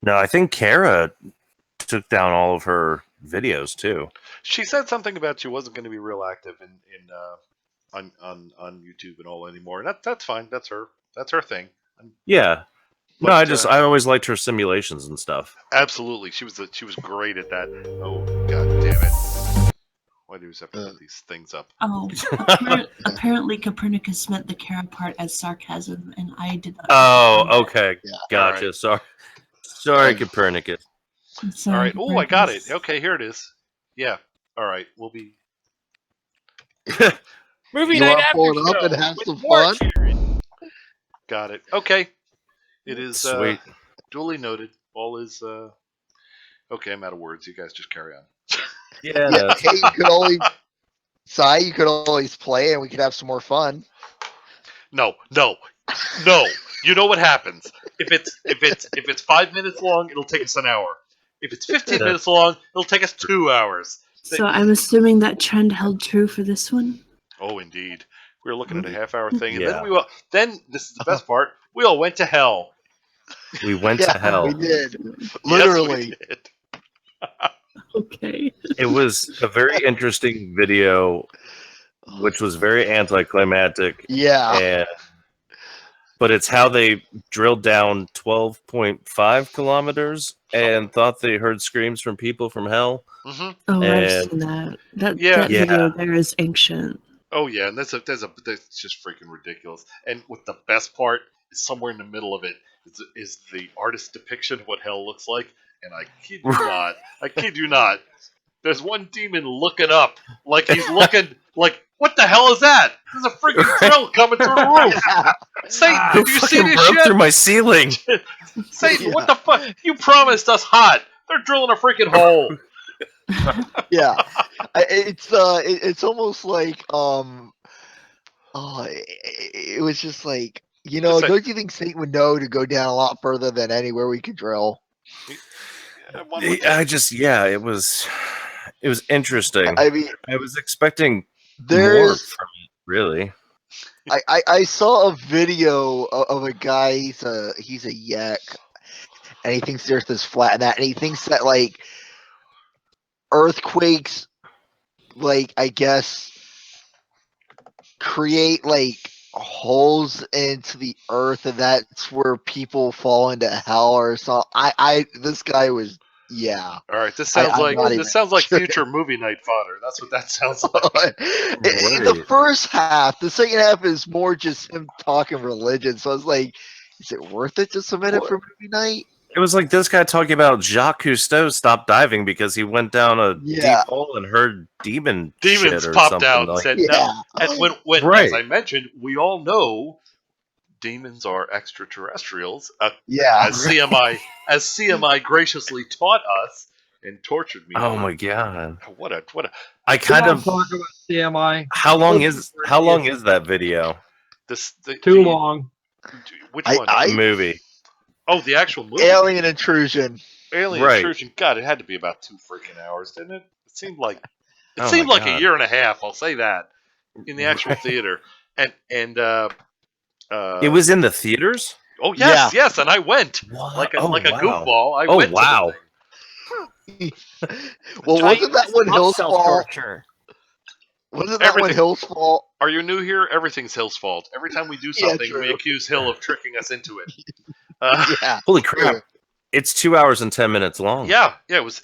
Speaker 2: No, I think Kara took down all of her videos too.
Speaker 1: She said something about she wasn't going to be real active on YouTube and all anymore. And that's fine. That's her thing.
Speaker 2: Yeah.
Speaker 1: But,
Speaker 2: no, I always liked her simulations and stuff.
Speaker 1: Absolutely, she was great at that. Oh god damn it! Why do we have to put these things up?
Speaker 9: Oh, apparently Copernicus meant the Kara part as sarcasm, and I did not.
Speaker 2: Oh, okay,
Speaker 8: Yeah.
Speaker 2: gotcha.
Speaker 1: Right.
Speaker 2: Sorry, Copernicus.
Speaker 1: All right. Oh, I got it. Okay, here it is. Yeah. All right. We'll be.
Speaker 5: Movie
Speaker 8: You
Speaker 5: night
Speaker 8: wanna
Speaker 5: after
Speaker 8: pull it up
Speaker 5: show
Speaker 8: and have
Speaker 5: with
Speaker 8: some
Speaker 5: more
Speaker 8: fun?
Speaker 5: Jaron.
Speaker 1: Got it. Okay. It is
Speaker 2: Sweet.
Speaker 1: duly noted. All is okay. I'm out of words. You guys just carry on.
Speaker 2: Yeah.
Speaker 8: Yeah, hey, you could always play and we could have some more fun.
Speaker 1: No. You know what happens if it's 5 minutes long, it'll take us an hour. If it's 15 minutes long, it'll take us 2 hours.
Speaker 9: So I'm assuming that trend held true for this one.
Speaker 1: Oh, indeed. We were looking at a half-hour thing, and
Speaker 2: Yeah.
Speaker 1: then this is the best part. We all went to hell.
Speaker 2: We went to hell.
Speaker 8: We did. Literally.
Speaker 1: Yes, we did.
Speaker 9: Okay.
Speaker 2: It was a very interesting video, which was very anticlimactic.
Speaker 8: Yeah.
Speaker 2: But it's how they drilled down 12.5 kilometers and thought they heard screams from people from hell.
Speaker 1: Mm-hmm.
Speaker 9: Oh,
Speaker 2: And-
Speaker 9: I've seen that. That
Speaker 2: Yeah.
Speaker 9: video there is ancient.
Speaker 1: Oh yeah, and that's just freaking ridiculous. And what the best part is, somewhere in the middle of it is the artist's depiction of what hell looks like. And I kid you not. There's one demon looking up, like he's looking, like, what the hell is that? There's a freaking drill coming through the roof. Satan,
Speaker 2: It
Speaker 1: did you see
Speaker 2: fucking
Speaker 1: this
Speaker 2: broke
Speaker 1: shit?
Speaker 2: through my ceiling.
Speaker 1: Satan, what the fuck? You promised us hot. They're drilling a freaking hole.
Speaker 8: Yeah. It's almost like it was just like, don't you think Satan would know to go down a lot further than anywhere we could drill?
Speaker 2: It was interesting.
Speaker 8: I mean,
Speaker 2: I was expecting more
Speaker 8: there's
Speaker 2: from it, really.
Speaker 8: I saw a video of a guy. He's a yak, and he thinks the Earth is flat, and he thinks that like earthquakes, like I guess, create like holes into the Earth, and that's where people fall into hell or something. This guy was. Yeah.
Speaker 1: All right. This sounds like future movie night fodder. That's what that sounds like.
Speaker 8: In the first half, the second half is more just him talking religion. So I was like, is it worth it to submit it for movie night?
Speaker 2: It was like this guy talking about Jacques Cousteau stopped diving because he went down a deep hole and heard demons
Speaker 1: popped out and said no. And when as I mentioned, we all know demons are extraterrestrials. As CMI graciously taught us and tortured me.
Speaker 2: Oh my god!
Speaker 1: What a!
Speaker 2: I kind of
Speaker 7: talk about CMI.
Speaker 2: How long is that video?
Speaker 7: Too long.
Speaker 1: Which one?
Speaker 2: The movie.
Speaker 1: Oh, the actual movie.
Speaker 8: Alien Intrusion.
Speaker 1: Intrusion. God, it had to be about 2 freaking hours, didn't it? It seemed like a year and a half. I'll say that in the actual theater, and
Speaker 2: it was in the theaters.
Speaker 1: Oh yes, and I went like a goofball. I went.
Speaker 2: Wow!
Speaker 8: Well, wasn't that when Hill's fault? Wasn't that when Hill's fault?
Speaker 1: Are you new here? Everything's Hill's fault. Every time we do something, we accuse Hill of tricking us into it.
Speaker 2: Holy crap! It's 2 hours and 10 minutes long.
Speaker 1: Yeah. It was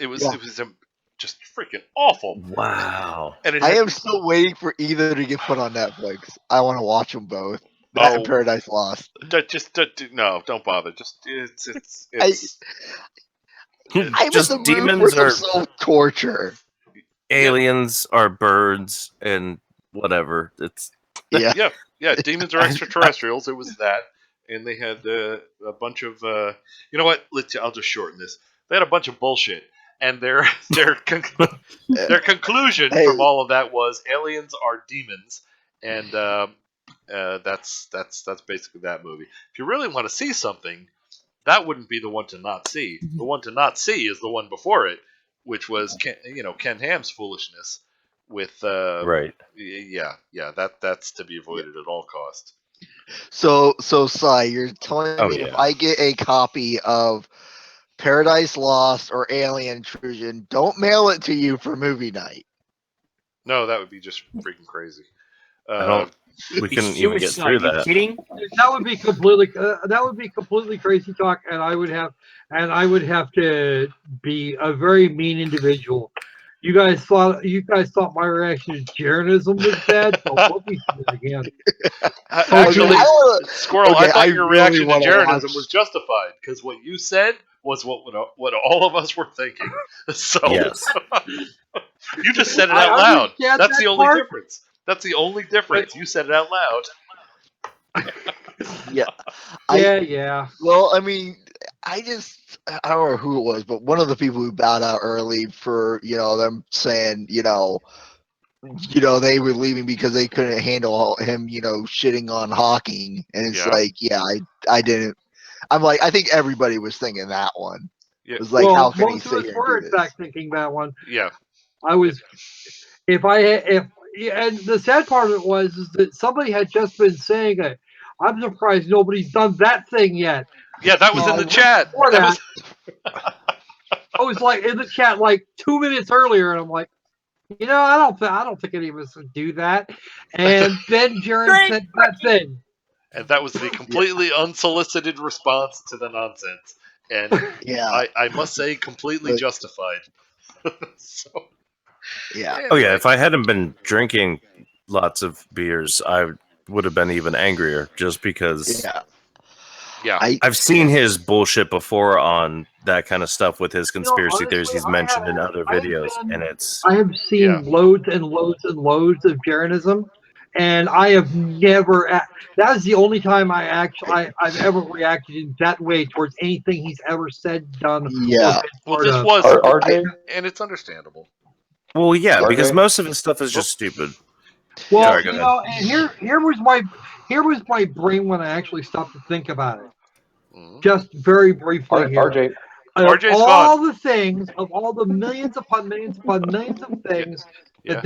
Speaker 1: just freaking awful.
Speaker 2: Wow!
Speaker 1: And
Speaker 8: I am still waiting for either to get put on Netflix. I want to watch them both. That and Paradise Lost.
Speaker 1: No, don't bother. Just it's.
Speaker 8: I'm just in the demons mood for some torture.
Speaker 2: Aliens are birds and whatever. It's
Speaker 1: yeah. Demons are extraterrestrials. It was that, and they had a bunch of. You know what? I'll just shorten this. They had a bunch of bullshit, and their conclusion from all of that was aliens are demons, and that's basically that movie. If you really want to see something that wouldn't be the one to not see. The one to not see is the one before it, which was Ken Ham's foolishness with
Speaker 2: Right.
Speaker 1: That's to be avoided at all costs.
Speaker 8: So Sai, you're telling me if I get a copy of Paradise Lost or Alien Intrusion, don't mail it to you for movie night.
Speaker 1: No, that would be just freaking crazy.
Speaker 2: We couldn't even get through that.
Speaker 5: Kidding?
Speaker 7: That would be completely crazy talk, and I would have to be a very mean individual. You guys thought my reaction to Jaronism was bad, so put me through it again.
Speaker 1: Actually, Squirrel, I thought your reaction to Jaronism
Speaker 8: watch.
Speaker 1: was justified because what you said was what all of us were thinking. So
Speaker 2: Yes.
Speaker 1: you just said it out loud. That's the only difference. That's the only difference. You said it out loud.
Speaker 8: Yeah. Well, I mean, I don't know who it was, but one of the people who bowed out early for them saying they were leaving because they couldn't handle him shitting on Hawking, and it's I didn't. I'm like, I think everybody was thinking that one.
Speaker 1: Yeah.
Speaker 8: It was like, how can he sit here
Speaker 7: were
Speaker 8: and do
Speaker 7: in
Speaker 8: this?
Speaker 7: fact thinking that one.
Speaker 1: Yeah.
Speaker 7: I was. And the sad part of it was that somebody had just been saying it. I'm surprised nobody's done that thing yet.
Speaker 1: Yeah, that was in the chat.
Speaker 7: I was like in the chat like 2 minutes earlier, and I'm like, I don't think any of us would do that. And then Jaron said that thing.
Speaker 1: And that was the completely unsolicited response to the nonsense. And I must say, completely justified. So,
Speaker 2: Oh yeah, if I hadn't been drinking lots of beers, I would have been even angrier just because I've seen his bullshit before on that kind of stuff with his conspiracy theories he's mentioned in other videos, and
Speaker 7: I have seen loads and loads and loads of Jaronism, and I have never. That is the only time I've ever reacted in that way towards anything he's ever said, done.
Speaker 8: Yeah.
Speaker 1: Well, this was
Speaker 4: RJ,
Speaker 1: and it's understandable.
Speaker 2: Well, yeah,
Speaker 4: RJ?
Speaker 2: because most of his stuff is just stupid.
Speaker 7: Well,
Speaker 2: Sorry, go ahead.
Speaker 7: and here was my brain when I actually stopped to think about it. Just very briefly here.
Speaker 4: RJ.
Speaker 1: RJ's
Speaker 7: all
Speaker 1: fun.
Speaker 7: the things of all the millions upon millions upon millions of things that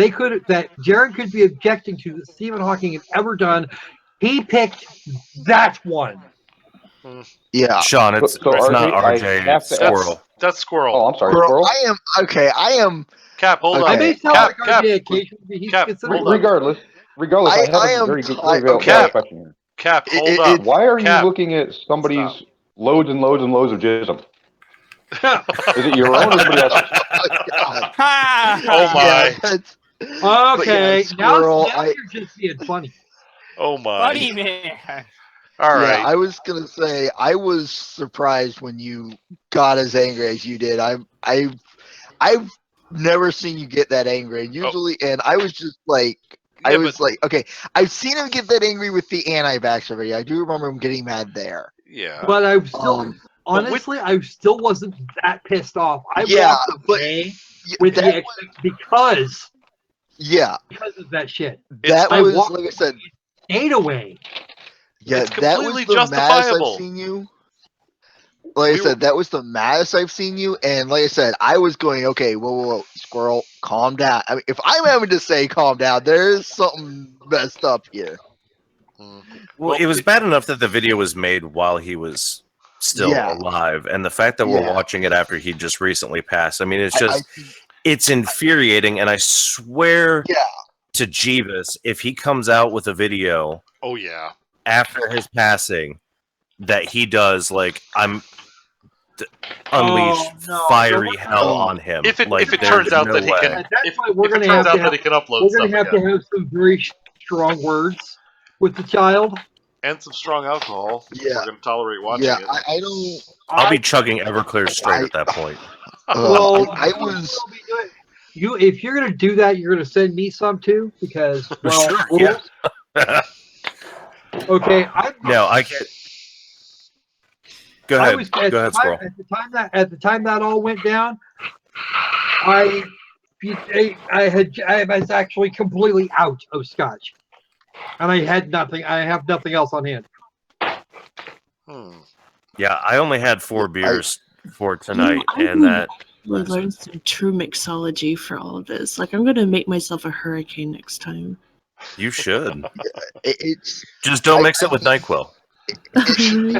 Speaker 7: Jaron could be objecting to that Stephen Hawking had ever done, he picked that one.
Speaker 8: Yeah,
Speaker 2: Sean, it's
Speaker 4: RJ,
Speaker 2: not RJ, it's Squirrel.
Speaker 1: That's Squirrel.
Speaker 4: Oh, I'm sorry, Squirrel.
Speaker 8: I am.
Speaker 1: Cap, hold
Speaker 7: I
Speaker 1: on.
Speaker 7: may sound like RJ occasionally. He's considered.
Speaker 4: Regardless, I have a very valid question here.
Speaker 1: Cap, hold up.
Speaker 4: Why are you looking at somebody's loads and loads and loads of jism? Is it your own or somebody else's?
Speaker 1: Oh my.
Speaker 7: Okay,
Speaker 8: Squirrel,
Speaker 7: now you're just being funny.
Speaker 1: Oh my.
Speaker 5: Funny man.
Speaker 1: All right.
Speaker 8: Yeah, I was gonna say I was surprised when you got as angry as you did. I've never seen you get that angry. Usually, and I was just like, okay, I've seen him get that angry with the anti-vaxxer video. I do remember him getting mad there.
Speaker 1: Yeah.
Speaker 7: But I still, honestly, I still wasn't that pissed off. I walked away with because of that shit.
Speaker 8: That was, like I said,
Speaker 7: stayed away.
Speaker 8: Yeah,
Speaker 1: it's
Speaker 8: that was
Speaker 1: completely
Speaker 8: the maddest
Speaker 1: justifiable.
Speaker 8: I've seen you. Like I said, that was the maddest I've seen you. And like I said, I was going, okay, whoa, Squirrel, calm down. I mean, if I'm having to say calm down, there's something messed up here.
Speaker 2: Well, it was bad enough that the video was made while he was still alive. And the fact that we're watching it after he just recently passed, I mean, it's just, it's infuriating. And I swear to Jeeves, if he comes out with a video after his passing, that he does, like, unleash fiery hell on him.
Speaker 1: If it
Speaker 2: like,
Speaker 1: turns out that he can,
Speaker 7: At that point, we're going to have to have some very strong words with the child
Speaker 1: and some strong alcohol. Yeah, we're going to tolerate watching it.
Speaker 8: I don't.
Speaker 2: I'll be chugging Everclear straight at that point.
Speaker 7: Well, I was. If you're going to do that, you're going to send me some too, because okay.
Speaker 2: I can't. Go ahead.
Speaker 7: At the time that all went down, I was actually completely out of scotch, and I had nothing. I have nothing else on hand.
Speaker 2: Yeah, I only had 4 beers for tonight,
Speaker 9: I
Speaker 2: and that
Speaker 9: would learn some true mixology for all of this. Like, I'm gonna make myself a hurricane next time.
Speaker 2: you should.
Speaker 8: It's
Speaker 2: Just don't mix it with NyQuil.
Speaker 7: I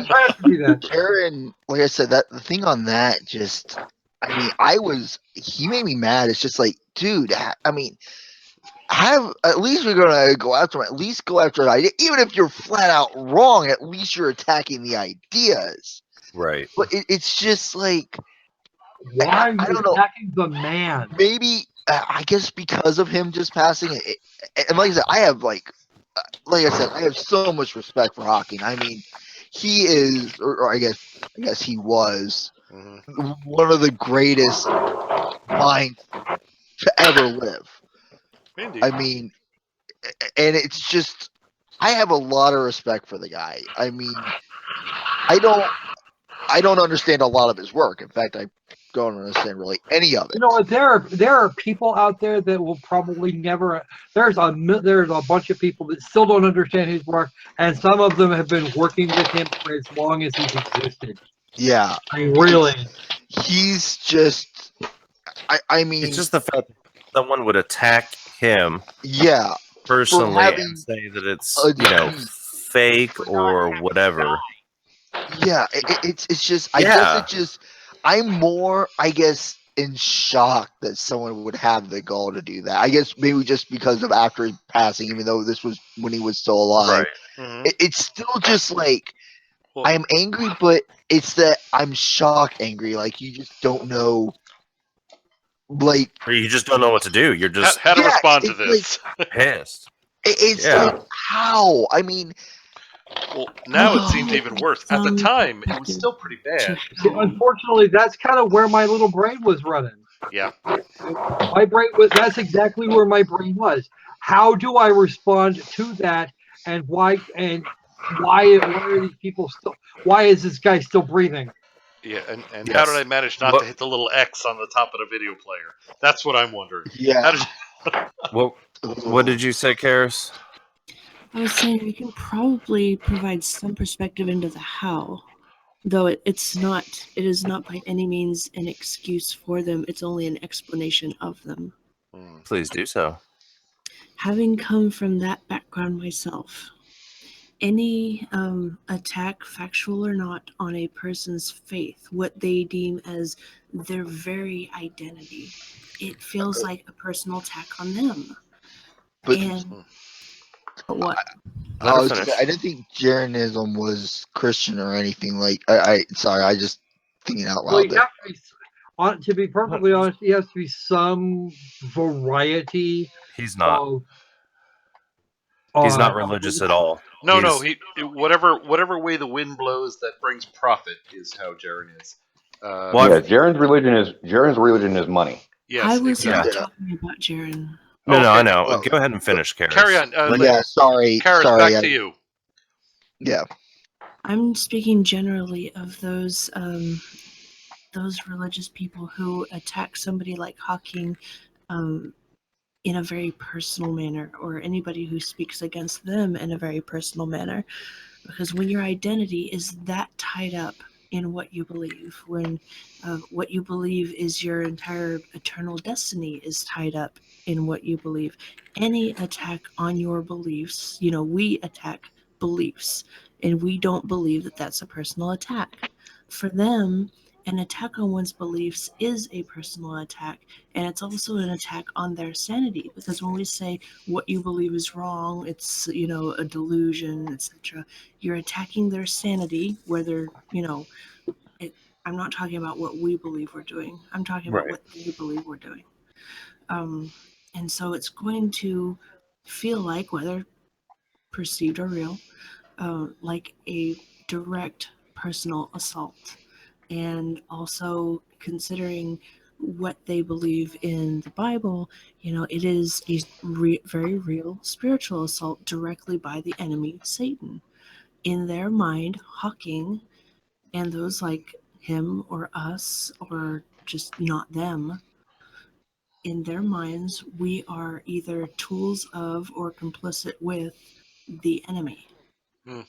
Speaker 7: try not to do that.
Speaker 8: Aaron, like I said, that the thing on that just, I mean, he made me mad. It's just like, dude, I mean, at least we're gonna go after him. At least go after an idea, even if you're flat out wrong. At least you're attacking the ideas.
Speaker 2: Right.
Speaker 8: But it's just like,
Speaker 7: Why are
Speaker 8: I
Speaker 7: you
Speaker 8: don't know.
Speaker 7: attacking the man?
Speaker 8: Maybe I guess because of him just passing it, and like I said, I have so much respect for Hawking. I mean, he is, or I guess he was one of the greatest minds to ever live.
Speaker 1: Indeed.
Speaker 8: I mean, and it's just, I have a lot of respect for the guy. I mean, I don't understand a lot of his work. In fact, I don't understand really any of it.
Speaker 7: You know what? There are people out there that will probably never. There's a bunch of people that still don't understand his work, and some of them have been working with him for as long as he's existed.
Speaker 8: Yeah,
Speaker 7: I mean, really.
Speaker 8: he's just. I mean,
Speaker 2: It's just the fact that someone would attack him,
Speaker 8: yeah,
Speaker 2: personally,
Speaker 8: having
Speaker 2: and say that it's fake or whatever.
Speaker 8: Yeah, it's just. I guess it just. I'm more, I guess, in shock that someone would have the gall to do that. I guess maybe just because of after his passing, even though this was when he was still alive.
Speaker 2: Right.
Speaker 8: It's still just like, I'm angry, but it's that I'm shocked angry. Like, you just don't know. Like,
Speaker 2: or you just don't know what to do. You're just
Speaker 1: how to respond to this.
Speaker 2: Like, pissed.
Speaker 8: It's like, how? I mean,
Speaker 1: well, now it seems even worse. At the time, it was still pretty bad.
Speaker 7: Unfortunately, that's kind of where my little brain was running.
Speaker 1: Yeah.
Speaker 7: My brain was. That's exactly where my brain was. How do I respond to that? And why? And why are these people still? Why is this guy still breathing?
Speaker 1: Yeah, and how did I manage not to hit the little X on the top of the video player? That's what I'm wondering.
Speaker 8: Yeah.
Speaker 2: What did you say, Karis?
Speaker 9: I was saying we can probably provide some perspective into the how, though it is not by any means an excuse for them. It's only an explanation of them.
Speaker 2: Please do so.
Speaker 9: Having come from that background myself, any attack, factual or not, on a person's faith, what they deem as their very identity, it feels like a personal attack on them.
Speaker 8: But
Speaker 9: what?
Speaker 8: I didn't think Jeranism was Christian or anything. Like, sorry, I just thinking out loud.
Speaker 7: Well, you have to be perfectly honest, he has to be some variety.
Speaker 2: He's not. He's not religious at all.
Speaker 1: No. He whatever way the wind blows that brings profit is how Jaron is.
Speaker 4: Jaron's religion is money.
Speaker 1: Yes,
Speaker 9: I was
Speaker 1: exactly.
Speaker 9: not talking about Jaron.
Speaker 2: No, I know. Well, go ahead and finish, Karis.
Speaker 1: Carry on.
Speaker 8: Sorry.
Speaker 1: Karis,
Speaker 8: sorry,
Speaker 1: back to you.
Speaker 8: Yeah.
Speaker 9: I'm speaking generally of those religious people who attack somebody like Hawking in a very personal manner, or anybody who speaks against them in a very personal manner. Because when your identity is that tied up in what you believe, when what you believe is your entire eternal destiny is tied up in what you believe, any attack on your beliefs, we attack beliefs, and we don't believe that that's a personal attack. For them, an attack on one's beliefs is a personal attack, and it's also an attack on their sanity, because when we say what you believe is wrong, it's a delusion, etc., you're attacking their sanity, whether I'm not talking about what we believe we're doing, I'm talking about what they believe we're doing. And so it's going to feel like, whether perceived or real, like a direct personal assault. And also, considering what they believe in the Bible, it is a very real spiritual assault directly by the enemy, Satan. In their mind, Hawking and those like him or us, or just not them, in their minds, we are either tools of or complicit with the enemy.
Speaker 1: Yeah.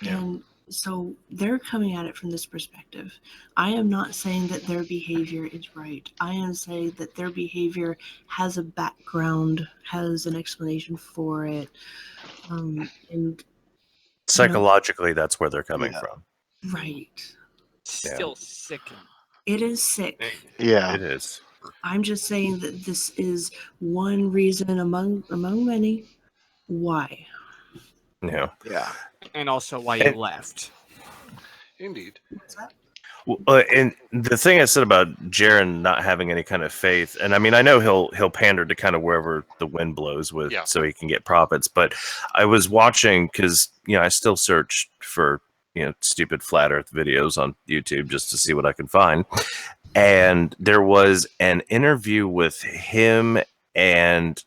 Speaker 9: And So they're coming at it from this perspective. I am not saying that their behavior is right. I am saying that their behavior has a background, has an explanation for it, and
Speaker 2: psychologically, that's where they're coming from.
Speaker 9: Right.
Speaker 5: Still sickening.
Speaker 9: It is sick.
Speaker 8: Yeah.
Speaker 2: It is.
Speaker 9: I'm just saying that this is one reason among many why.
Speaker 2: Yeah.
Speaker 8: Yeah.
Speaker 5: And also why you left.
Speaker 1: Indeed.
Speaker 9: What's that?
Speaker 2: Well, and the thing I said about Jaron not having any kind of faith, and I mean, I know he'll pander to kind of wherever the wind blows with, so he can get profits. But I was watching because I still search for stupid flat Earth videos on YouTube just to see what I can find, and there was an interview with him and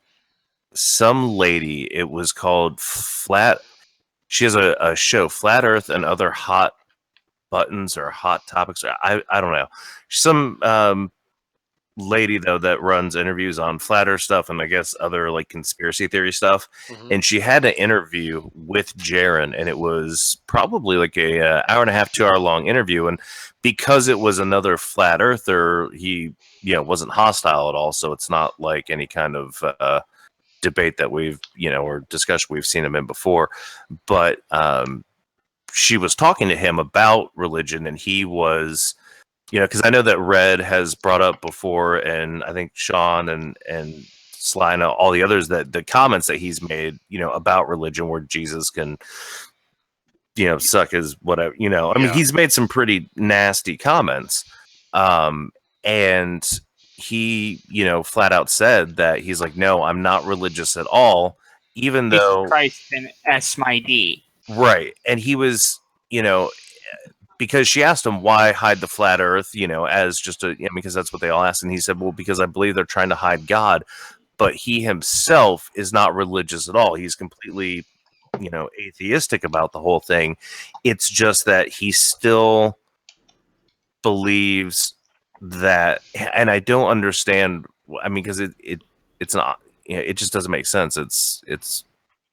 Speaker 2: some lady. It was called Flat. She has a show, Flat Earth and Other Hot Buttons or Hot Topics. I don't know. Some lady though that runs interviews on flat Earth stuff and I guess other like conspiracy theory stuff. And she had an interview with Jaron, and it was probably like a hour and a half, 2 hour long interview. And because it was another flat earther, he wasn't hostile at all. So it's not like any kind of debate that we've or discussion we've seen him in before. But she was talking to him about religion, and he was, because I know that Red has brought up before, and I think Sean and Sly and all the others, that the comments that he's made, about religion, where Jesus can, suck his whatever, I mean, he's made some pretty nasty comments. And he, flat out said that he's like, no, I'm not religious at all, even though
Speaker 5: Christ and S my D.
Speaker 2: Right. And he was, because she asked him why hide the flat earth, as just because that's what they all asked. And he said, well, because I believe they're trying to hide God, but he himself is not religious at all. He's completely, atheistic about the whole thing. It's just that he still believes that, and I don't understand. I mean, because it's not, it just doesn't make sense. It's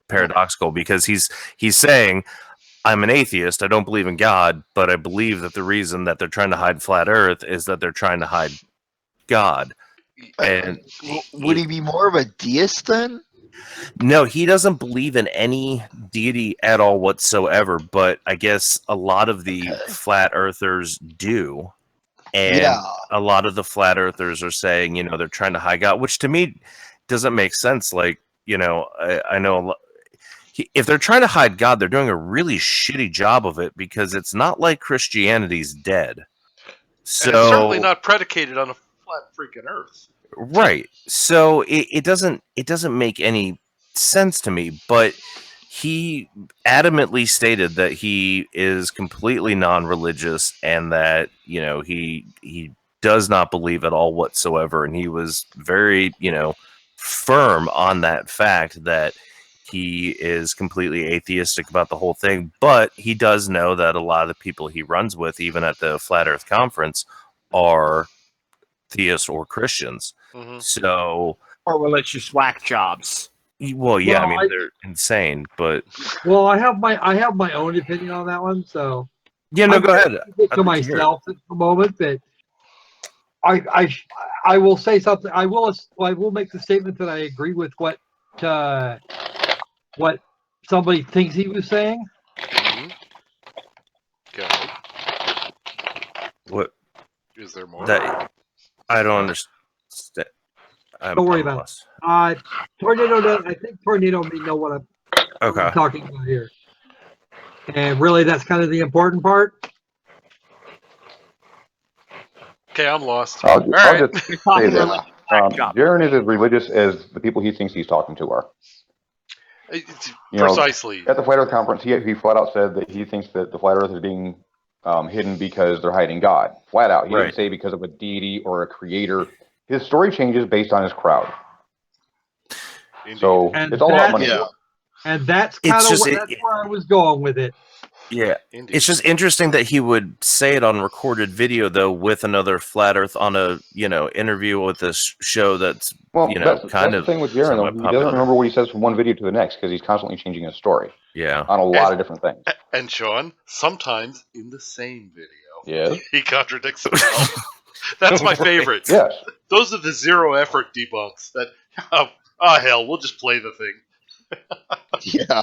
Speaker 2: paradoxical, because he's saying, I'm an atheist, I don't believe in God, but I believe that the reason that they're trying to hide flat earth is that they're trying to hide God. And
Speaker 8: would he be more of a deist then?
Speaker 2: No, he doesn't believe in any deity at all whatsoever, but I guess a lot of the flat earthers do. And a lot of the flat earthers are saying, they're trying to hide God, which to me doesn't make sense. Like, I know a lot. If they're trying to hide God, they're doing a really shitty job of it, because it's not like Christianity's dead. So
Speaker 1: and it's certainly not predicated on a flat freaking Earth.
Speaker 2: Right. So it doesn't make any sense to me. But he adamantly stated that he is completely non-religious, and that he does not believe at all whatsoever. And he was very firm on that fact that he is completely atheistic about the whole thing, but he does know that a lot of the people he runs with, even at the Flat Earth Conference, are theists or Christians. So,
Speaker 5: or religious whack jobs.
Speaker 2: Well, yeah, I mean, they're insane, but
Speaker 7: I have my own opinion on that one. So
Speaker 2: yeah, no, go ahead.
Speaker 7: To myself at the moment, that I will say something. I will make the statement that I agree with what somebody thinks he was saying.
Speaker 1: Okay.
Speaker 2: What
Speaker 1: is there more?
Speaker 2: That I don't understand.
Speaker 7: Don't worry about it. Tornado. I think Tornado may know what I'm talking about here. And really, that's kind of the important part.
Speaker 1: Okay, I'm lost.
Speaker 4: I'll just say this. Jaron is as religious as the people he thinks he's talking to are.
Speaker 1: Precisely.
Speaker 4: At the Flat Earth Conference, he flat out said that he thinks that the Flat Earth is being hidden because they're hiding God. Flat out. He didn't say because of a deity or a creator. His story changes based on his crowd. Indeed. So it's all about money.
Speaker 7: Yeah. And that's kind of where I was going with it.
Speaker 2: Yeah. Indeed. It's just interesting that he would say it on recorded video, though, with another Flat Earth on a interview with this show that's
Speaker 4: that's the thing with Jaron, though. He doesn't remember what he says from one video to the next because he's constantly changing his story.
Speaker 2: Yeah.
Speaker 4: on a lot of different things.
Speaker 1: And Sean, sometimes in the same video,
Speaker 4: Yes.
Speaker 1: he contradicts himself. That's my favorite.
Speaker 4: Yes.
Speaker 1: Those are the zero effort debunks. That hell, we'll just play the thing.
Speaker 8: Yeah.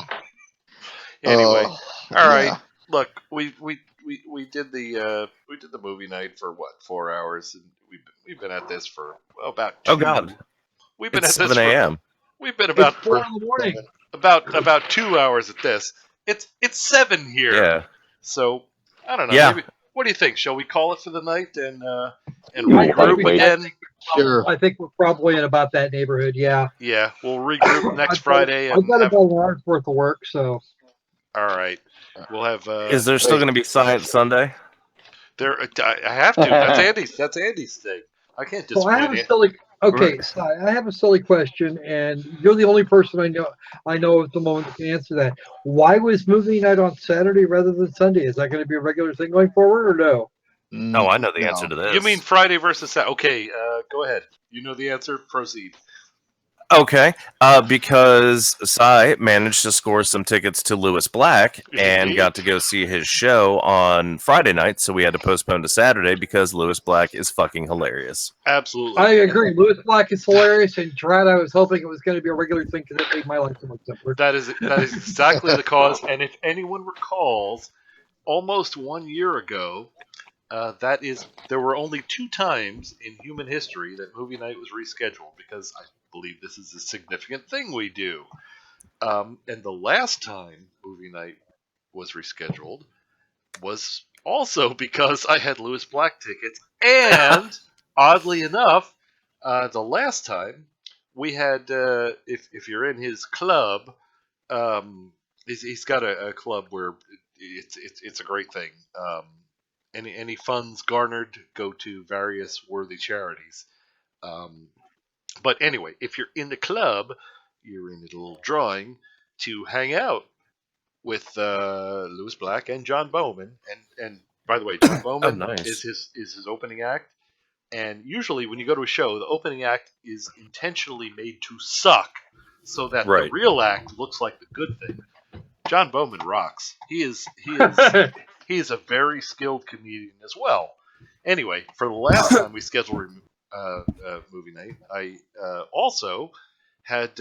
Speaker 1: Anyway, all right.
Speaker 8: Yeah.
Speaker 1: Look, we did the movie night for what 4 hours, and we've been at this for about 2.
Speaker 2: Oh God.
Speaker 1: We've been
Speaker 2: It's
Speaker 1: at this
Speaker 2: 7 a.m.
Speaker 1: We've been
Speaker 7: It's
Speaker 1: about
Speaker 7: 4 in the morning.
Speaker 1: about 2 hours at this. It's 7 here.
Speaker 2: Yeah.
Speaker 1: So I don't know.
Speaker 2: Yeah.
Speaker 1: Maybe, what do you think? Shall we call it for the night and
Speaker 7: I think
Speaker 1: regroup
Speaker 7: we-
Speaker 1: again?
Speaker 8: Sure.
Speaker 7: I think we're probably in about that neighborhood. Yeah.
Speaker 1: Yeah, we'll regroup next
Speaker 7: I've got-
Speaker 1: Friday
Speaker 7: I've
Speaker 1: and
Speaker 7: got
Speaker 1: have.
Speaker 7: about an hour's worth of work, so
Speaker 1: All right, we'll have.
Speaker 2: Is there still going to be Science Sunday?
Speaker 1: There, I have to. That's Andy's. That's Andy's thing. I can't
Speaker 7: so I have
Speaker 1: disappoint
Speaker 7: a
Speaker 1: it.
Speaker 7: silly. Okay,
Speaker 2: Right.
Speaker 7: so I have a silly question, and you're the only person I know at the moment that can answer that. Why was movie night on Saturday rather than Sunday? Is that going to be a regular thing going forward, or no?
Speaker 2: Oh, I know the answer to this.
Speaker 1: You mean Friday versus Saturday? Okay, go ahead. You know the answer. Proceed.
Speaker 2: Okay, because Cy managed to score some tickets to Lewis Black and got to go see his show on Friday night, so we had to postpone to Saturday because Lewis Black is fucking hilarious.
Speaker 1: Absolutely.
Speaker 7: I agree. Lewis Black is hilarious, and Gerard, I was hoping it was going to be a regular thing because it made my life so much simpler.
Speaker 1: That is exactly the cause. And if anyone recalls, almost 1 year ago, there were only 2 times in human history that movie night was rescheduled because I believe this is a significant thing we do. And the last time movie night was rescheduled was also because I had Lewis Black tickets, and oddly enough, the last time we had, if you're in his club, he's got a club where it's a great thing. Any funds garnered go to various worthy charities. But anyway, if you're in the club, you're in a little drawing to hang out with Lewis Black and John Bowman. And by the way, John Bowman
Speaker 2: nice.
Speaker 1: is his opening act. And usually when you go to a show, the opening act is intentionally made to suck so that the
Speaker 2: Right.
Speaker 1: real act looks like the good thing. John Bowman rocks. He is a very skilled comedian as well. Anyway, for the last time we scheduled movie night, I also had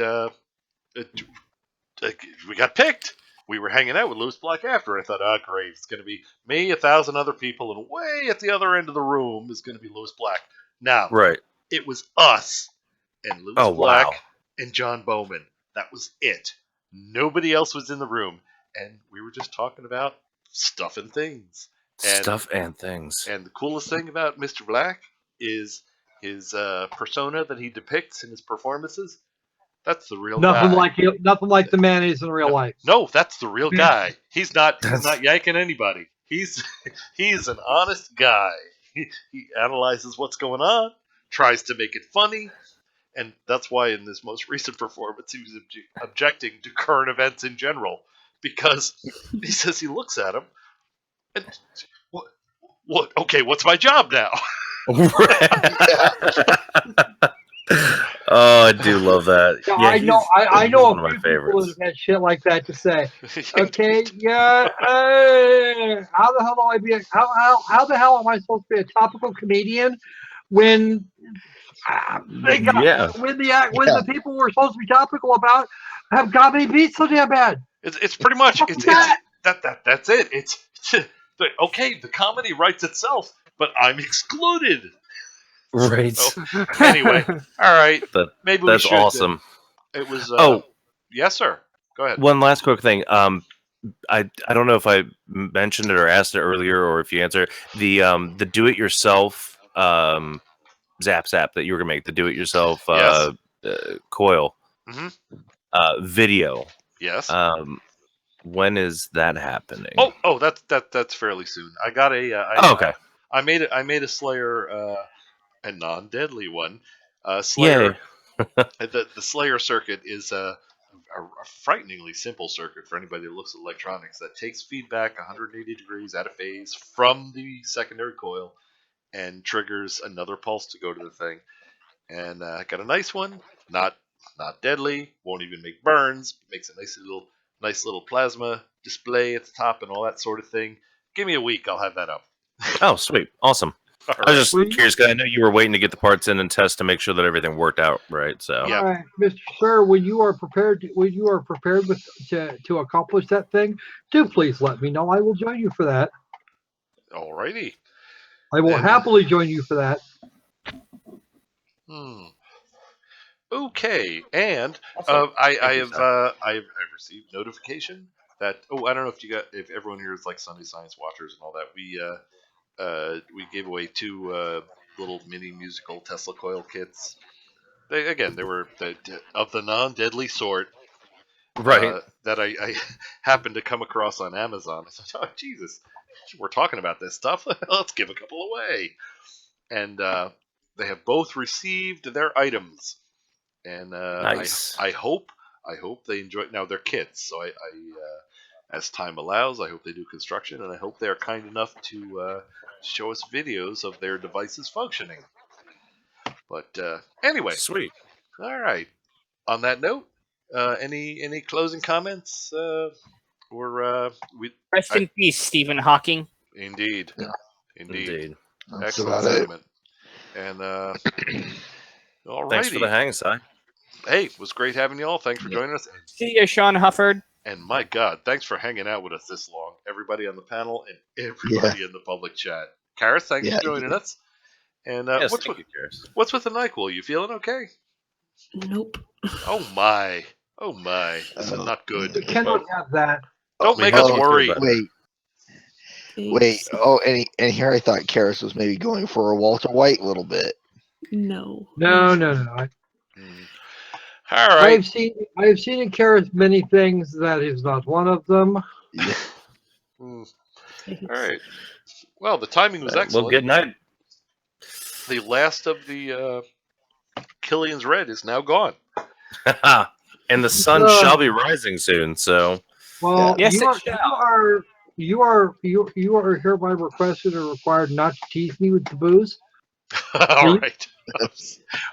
Speaker 1: we got picked. We were hanging out with Lewis Black after. I thought, great, it's going to be me, 1,000 other people, and way at the other end of the room is going to be Lewis Black. Now,
Speaker 2: Right.
Speaker 1: it was us and Lewis
Speaker 2: Oh,
Speaker 1: Black
Speaker 2: wow.
Speaker 1: and John Bowman. That was it. Nobody else was in the room, and we were just talking about stuff and things.
Speaker 2: Stuff and things.
Speaker 1: And the coolest thing about Mr. Black is his persona that he depicts in his performances. That's the real
Speaker 7: Nothing
Speaker 1: guy.
Speaker 7: nothing like the mayonnaise in real life.
Speaker 1: No, that's the real guy. He's not yanking anybody. He's an honest guy. He analyzes what's going on, tries to make it funny, and that's why in this most recent performance he was objecting to current events in general, because he says he looks at him and what? Okay, what's my job now?
Speaker 2: Oh, I do love that.
Speaker 7: Yeah,
Speaker 2: Yeah,
Speaker 7: I know
Speaker 2: one of
Speaker 7: a
Speaker 2: my
Speaker 7: few people
Speaker 2: favorites.
Speaker 7: that have had shit like that to say. Okay, yeah. How the hell do I be? How the hell am I supposed to be a topical comedian when when the people we're supposed to be topical about have got me beat so damn bad?
Speaker 1: It's pretty much that's it. It's okay. The comedy writes itself, but I'm excluded.
Speaker 2: Right.
Speaker 1: So, anyway, all right. Maybe
Speaker 2: that's
Speaker 1: we should.
Speaker 2: awesome.
Speaker 1: It was.
Speaker 2: Oh,
Speaker 1: yes, sir. Go ahead.
Speaker 2: One last quick thing. I don't know if I mentioned it or asked it earlier, or if you answer the do-it-yourself zap that you were gonna make, the do-it-yourself coil video.
Speaker 1: Yes.
Speaker 2: When is that happening?
Speaker 1: Oh, that's fairly soon. I got
Speaker 2: okay.
Speaker 1: I made a Slayer, a non-deadly one. Slayer. the Slayer circuit is a frighteningly simple circuit for anybody that looks at electronics that takes feedback 180 degrees out of phase from the secondary coil and triggers another pulse to go to the thing. And I got a nice one, not deadly, won't even make burns, makes a nice little nice little plasma display at the top and all that sort of thing. Give me a week, I'll have that up.
Speaker 2: Oh, sweet, awesome.
Speaker 1: All
Speaker 2: I was
Speaker 1: right.
Speaker 2: just curious because I know you were waiting to get the parts in and test to make sure that everything worked out right. So
Speaker 1: Yeah.
Speaker 7: All right, Mr. Sir, when you are prepared with to accomplish that thing, do please let me know. I will join you for that.
Speaker 1: Alrighty.
Speaker 7: I will
Speaker 1: And-
Speaker 7: happily join you for that.
Speaker 1: Okay, and
Speaker 2: Awesome.
Speaker 1: I
Speaker 2: Thank you,
Speaker 1: have
Speaker 2: sir.
Speaker 1: I've received notification that I don't know if everyone here is like Sunday Science watchers and all that. We gave away 2 little mini musical Tesla coil kits. They were of the non-deadly sort.
Speaker 2: Right.
Speaker 1: That I happened to come across on Amazon. I thought, oh Jesus, we're talking about this stuff. Let's give a couple away. And they have both received their items. And
Speaker 2: Nice.
Speaker 1: I hope they enjoy. Now they're kids, so I as time allows, I hope they do construction, and I hope they are kind enough to show us videos of their devices functioning. But anyway,
Speaker 2: Sweet.
Speaker 1: all right. On that note, any closing comments?
Speaker 5: Rest in peace, Stephen Hawking.
Speaker 1: Indeed,
Speaker 8: Yeah.
Speaker 1: indeed.
Speaker 8: That's
Speaker 1: Excellent
Speaker 8: about it.
Speaker 1: sentiment. And all righty.
Speaker 2: Thanks for the hang, Si.
Speaker 1: Hey, it was great having you all. Thanks for joining us.
Speaker 5: See ya, Sean Hufford.
Speaker 1: And my God, thanks for hanging out with us this long. Everybody on the panel and everybody in the public chat. Karis, thanks for joining us. And
Speaker 2: Yes,
Speaker 1: what's
Speaker 2: thank you, Karis.
Speaker 1: what's with the NyQuil? You feeling okay?
Speaker 9: Nope.
Speaker 1: Oh my. Oh my. This is not good.
Speaker 7: You cannot have that.
Speaker 1: Don't
Speaker 2: We
Speaker 1: make
Speaker 2: hope
Speaker 1: us
Speaker 2: you feel
Speaker 1: worry.
Speaker 2: better.
Speaker 8: Wait.
Speaker 9: Thanks.
Speaker 8: Oh, and here I thought Karis was maybe going for a Walter White a little bit.
Speaker 9: No.
Speaker 7: No.
Speaker 1: All right.
Speaker 7: I have seen in Karis many things. That is not one of them.
Speaker 8: Yeah.
Speaker 1: All
Speaker 9: Thanks.
Speaker 1: right. Well, the timing was
Speaker 2: Well,
Speaker 1: excellent.
Speaker 2: good night.
Speaker 1: The last of the Killian's Red is now gone.
Speaker 2: And the sun shall be rising soon. So
Speaker 7: Well,
Speaker 5: Yes,
Speaker 7: you
Speaker 5: it
Speaker 7: are hereby requested or required not to tease me with the booze.
Speaker 1: All right.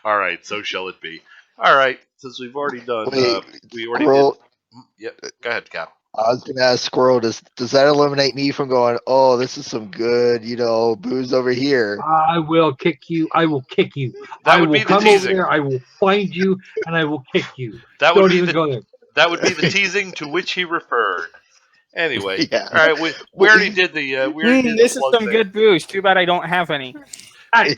Speaker 1: All right. So shall it be. All right. Since we've already done,
Speaker 8: Wait,
Speaker 1: we already
Speaker 8: Squirrel,
Speaker 1: did. Yep. Go ahead, Cap.
Speaker 8: I was gonna ask Squirrel, does that eliminate me from going, oh, this is some good, booze over here?
Speaker 7: I will kick you. I will kick you.
Speaker 1: That
Speaker 7: I
Speaker 1: would
Speaker 7: will
Speaker 1: be the
Speaker 7: come
Speaker 1: teasing.
Speaker 7: over there. I will find you, and I will kick you.
Speaker 1: That would
Speaker 7: Don't
Speaker 1: be
Speaker 7: even
Speaker 1: the
Speaker 7: go there.
Speaker 1: that would be the teasing to which he referred. Anyway,
Speaker 8: Yeah.
Speaker 1: all right. We already did the. We already did
Speaker 5: This
Speaker 1: the
Speaker 5: is
Speaker 1: plug
Speaker 5: some
Speaker 1: thing.
Speaker 5: good booze. Too bad I don't have any.
Speaker 1: For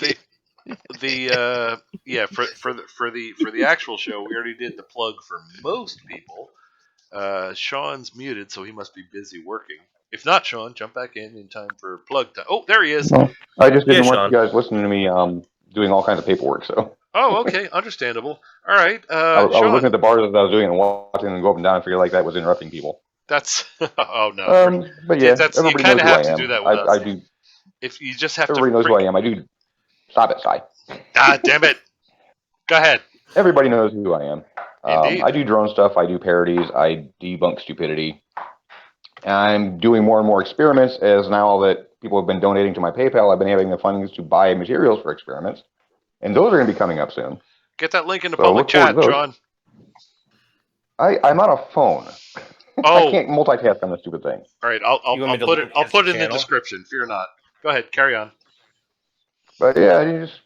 Speaker 1: the actual show, we already did the plug for most people. Sean's muted, so he must be busy working. If not, Sean, jump back in time for plug time. Oh, there he is.
Speaker 4: Well, I just didn't want
Speaker 2: Sean.
Speaker 4: you guys listening to me doing all kinds of paperwork. So
Speaker 1: Oh, okay, understandable. All right,
Speaker 4: I was
Speaker 1: Sean.
Speaker 4: looking at the bars as I was doing it and watching them go up and down and figured like that was interrupting people.
Speaker 1: That's oh no.
Speaker 4: But yeah,
Speaker 1: That's, you
Speaker 4: everybody
Speaker 1: kind
Speaker 4: knows
Speaker 1: of
Speaker 4: who
Speaker 1: have
Speaker 4: I
Speaker 1: to
Speaker 4: am.
Speaker 1: do that with us.
Speaker 4: I do.
Speaker 1: If you just have
Speaker 4: Everybody
Speaker 1: to.
Speaker 4: knows who I am. I do. Stop it, Si.
Speaker 1: Ah, damn it. Go ahead.
Speaker 4: Everybody knows who I am.
Speaker 1: Indeed.
Speaker 4: I do drone stuff. I do parodies. I debunk stupidity. I'm doing more and more experiments as now that people have been donating to my PayPal, I've been having the fundings to buy materials for experiments. And those are going to be coming up soon.
Speaker 1: Get that link in the
Speaker 4: So
Speaker 1: public
Speaker 4: look forward
Speaker 1: chat,
Speaker 4: to those.
Speaker 1: John.
Speaker 4: I'm on a phone.
Speaker 1: Oh.
Speaker 4: I can't multitask on this stupid thing.
Speaker 1: All right, I'll
Speaker 2: You want me to
Speaker 1: put it.
Speaker 2: link
Speaker 1: I'll
Speaker 2: his
Speaker 1: put it in the
Speaker 2: channel?
Speaker 1: description. Fear not. Go ahead, carry on.
Speaker 4: But yeah, you just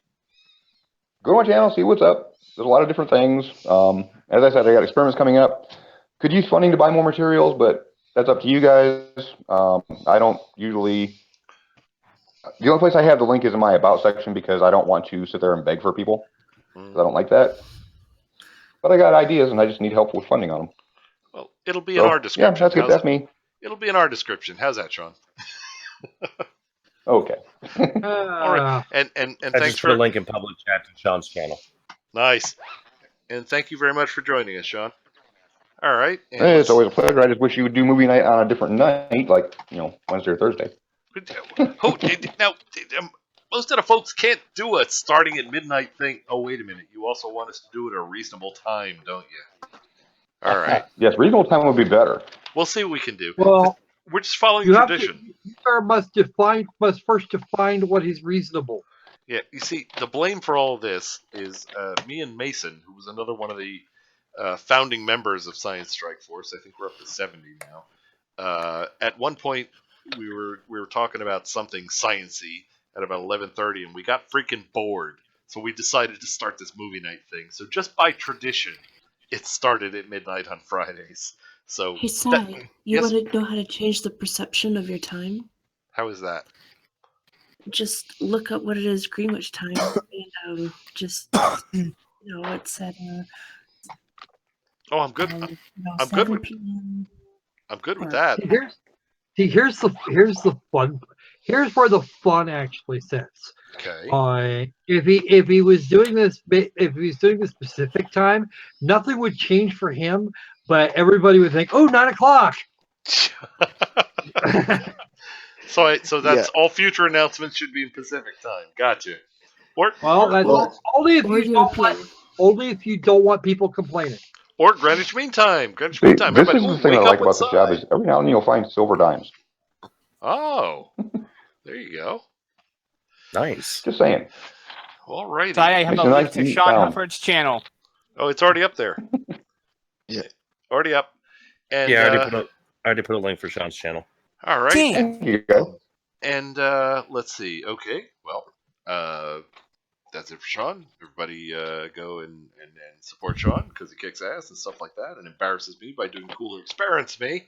Speaker 4: go to my channel, see what's up. There's a lot of different things. As I said, I got experiments coming up. Could use funding to buy more materials, but that's up to you guys. I don't usually. The only place I have the link is in my about section because I don't want to sit there and beg for people. I don't like that. But I got ideas and I just need help with funding on them.
Speaker 1: Well, it'll be in our description.
Speaker 4: Yeah, that's good. That's me.
Speaker 1: It'll be in our description. How's that, Sean?
Speaker 4: Okay.
Speaker 1: All right. And
Speaker 2: I
Speaker 1: thanks
Speaker 2: just put a link in public chat to Sean's channel.
Speaker 1: Nice. And thank you very much for joining us, Sean. All right. And
Speaker 4: Hey, it's always a pleasure. I just wish you would do movie night on a different night, like Wednesday or Thursday.
Speaker 1: Now, most of the folks can't do a starting at midnight thing. Oh, wait a minute. You also want us to do it at a reasonable time, don't you? All right.
Speaker 4: Yes, reasonable time would be better.
Speaker 1: We'll see what we can do.
Speaker 7: Well,
Speaker 1: we're just following
Speaker 7: you
Speaker 1: tradition.
Speaker 7: Must first define what is reasonable.
Speaker 1: Yeah, you see, the blame for all of this is me and Mason, who was another one of the founding members of Science Strike Force. I think we're up to 70 now. At one point, we were talking about something sciencey at about 11:30, and we got freaking bored. So we decided to start this movie night thing. So just by tradition, it started at midnight on Fridays. So
Speaker 9: Hey, Sai, you
Speaker 1: yes?
Speaker 9: want to know how to change the perception of your time?
Speaker 1: How is that?
Speaker 9: Just look up what it is Greenwich time, and just it said.
Speaker 1: Oh, I'm good. I'm good
Speaker 9: 7
Speaker 1: with.
Speaker 9: p.m.
Speaker 1: I'm good with that.
Speaker 7: Here's the fun. Here's where the fun actually sits.
Speaker 1: Okay.
Speaker 7: If he was doing this specific time, nothing would change for him, but everybody would think, "Oh, 9 o'clock."
Speaker 1: So that's all future announcements should be in Pacific time. Gotcha.
Speaker 7: Only if you don't want people complaining.
Speaker 1: Or Greenwich Mean Time. Greenwich
Speaker 4: See,
Speaker 1: Mean Time.
Speaker 4: this is
Speaker 1: Everybody,
Speaker 4: the thing I
Speaker 1: wake
Speaker 4: like
Speaker 1: up
Speaker 4: about this job is every now and then you'll find silver dimes.
Speaker 1: Oh, there you go.
Speaker 2: Nice.
Speaker 4: Just saying.
Speaker 1: All righty.
Speaker 5: So I have a link to Sean Hufford's channel.
Speaker 1: Oh, it's already up there.
Speaker 8: Yeah.
Speaker 1: Already up. And
Speaker 2: yeah, I already put a link for Sean's channel.
Speaker 1: All right.
Speaker 8: Damn.
Speaker 4: Here you go.
Speaker 1: And let's see. Okay. Well, that's it for Sean. Everybody go and support Sean because he kicks ass and stuff like that and embarrasses me by doing cooler experiments to me.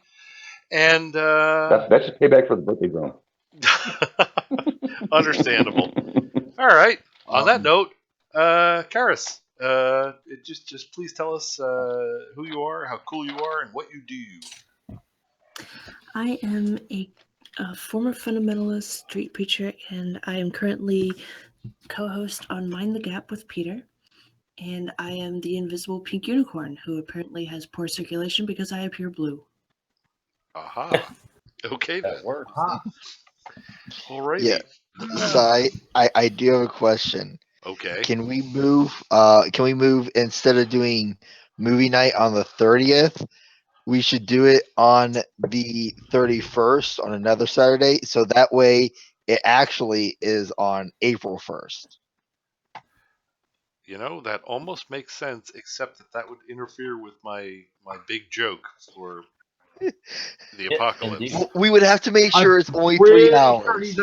Speaker 1: And
Speaker 4: that's just payback for the birthday drone.
Speaker 1: Understandable. All right. On that note, Karis, just please tell us who you are, how cool you are, and what you do.
Speaker 9: I am a former fundamentalist street preacher, and I am currently co-host on Mind the Gap with Peter. And I am the invisible pink unicorn who apparently has poor circulation because I appear blue.
Speaker 1: Aha. Okay, then.
Speaker 2: That works.
Speaker 1: All right.
Speaker 8: Yeah. So I do have a question.
Speaker 1: Okay.
Speaker 8: Can we move instead of doing movie night on the 30th, we should do it on the 31st on another Saturday, so that way it actually is on April 1st.
Speaker 1: You know, that almost makes sense, except that would interfere with my big joke for the apocalypse.
Speaker 8: We would have to make sure it's only 3 hours.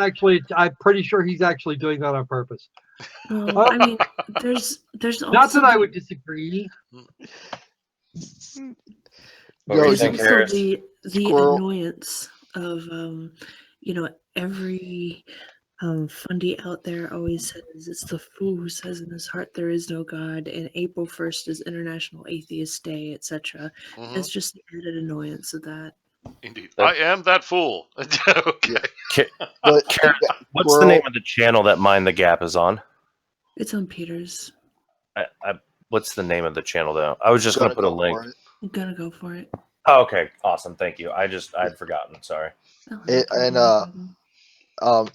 Speaker 7: I'm pretty sure he's actually doing that on purpose.
Speaker 9: Well, I mean, there's also
Speaker 7: Not that I would disagree.
Speaker 9: There's also the annoyance of every fundy out there always says it's the fool who says in his heart there is no God, and April 1st is International Atheist Day, etc. It's just the added annoyance of that.
Speaker 1: Indeed. I am that fool. Okay.
Speaker 2: What's the name of the channel that Mind the Gap is on?
Speaker 9: It's on Peter's.
Speaker 2: What's the name of the channel, though? I was just going to put a link.
Speaker 9: I'm going to go for it.
Speaker 2: Oh, okay. Awesome. Thank you. I'd forgotten. Sorry.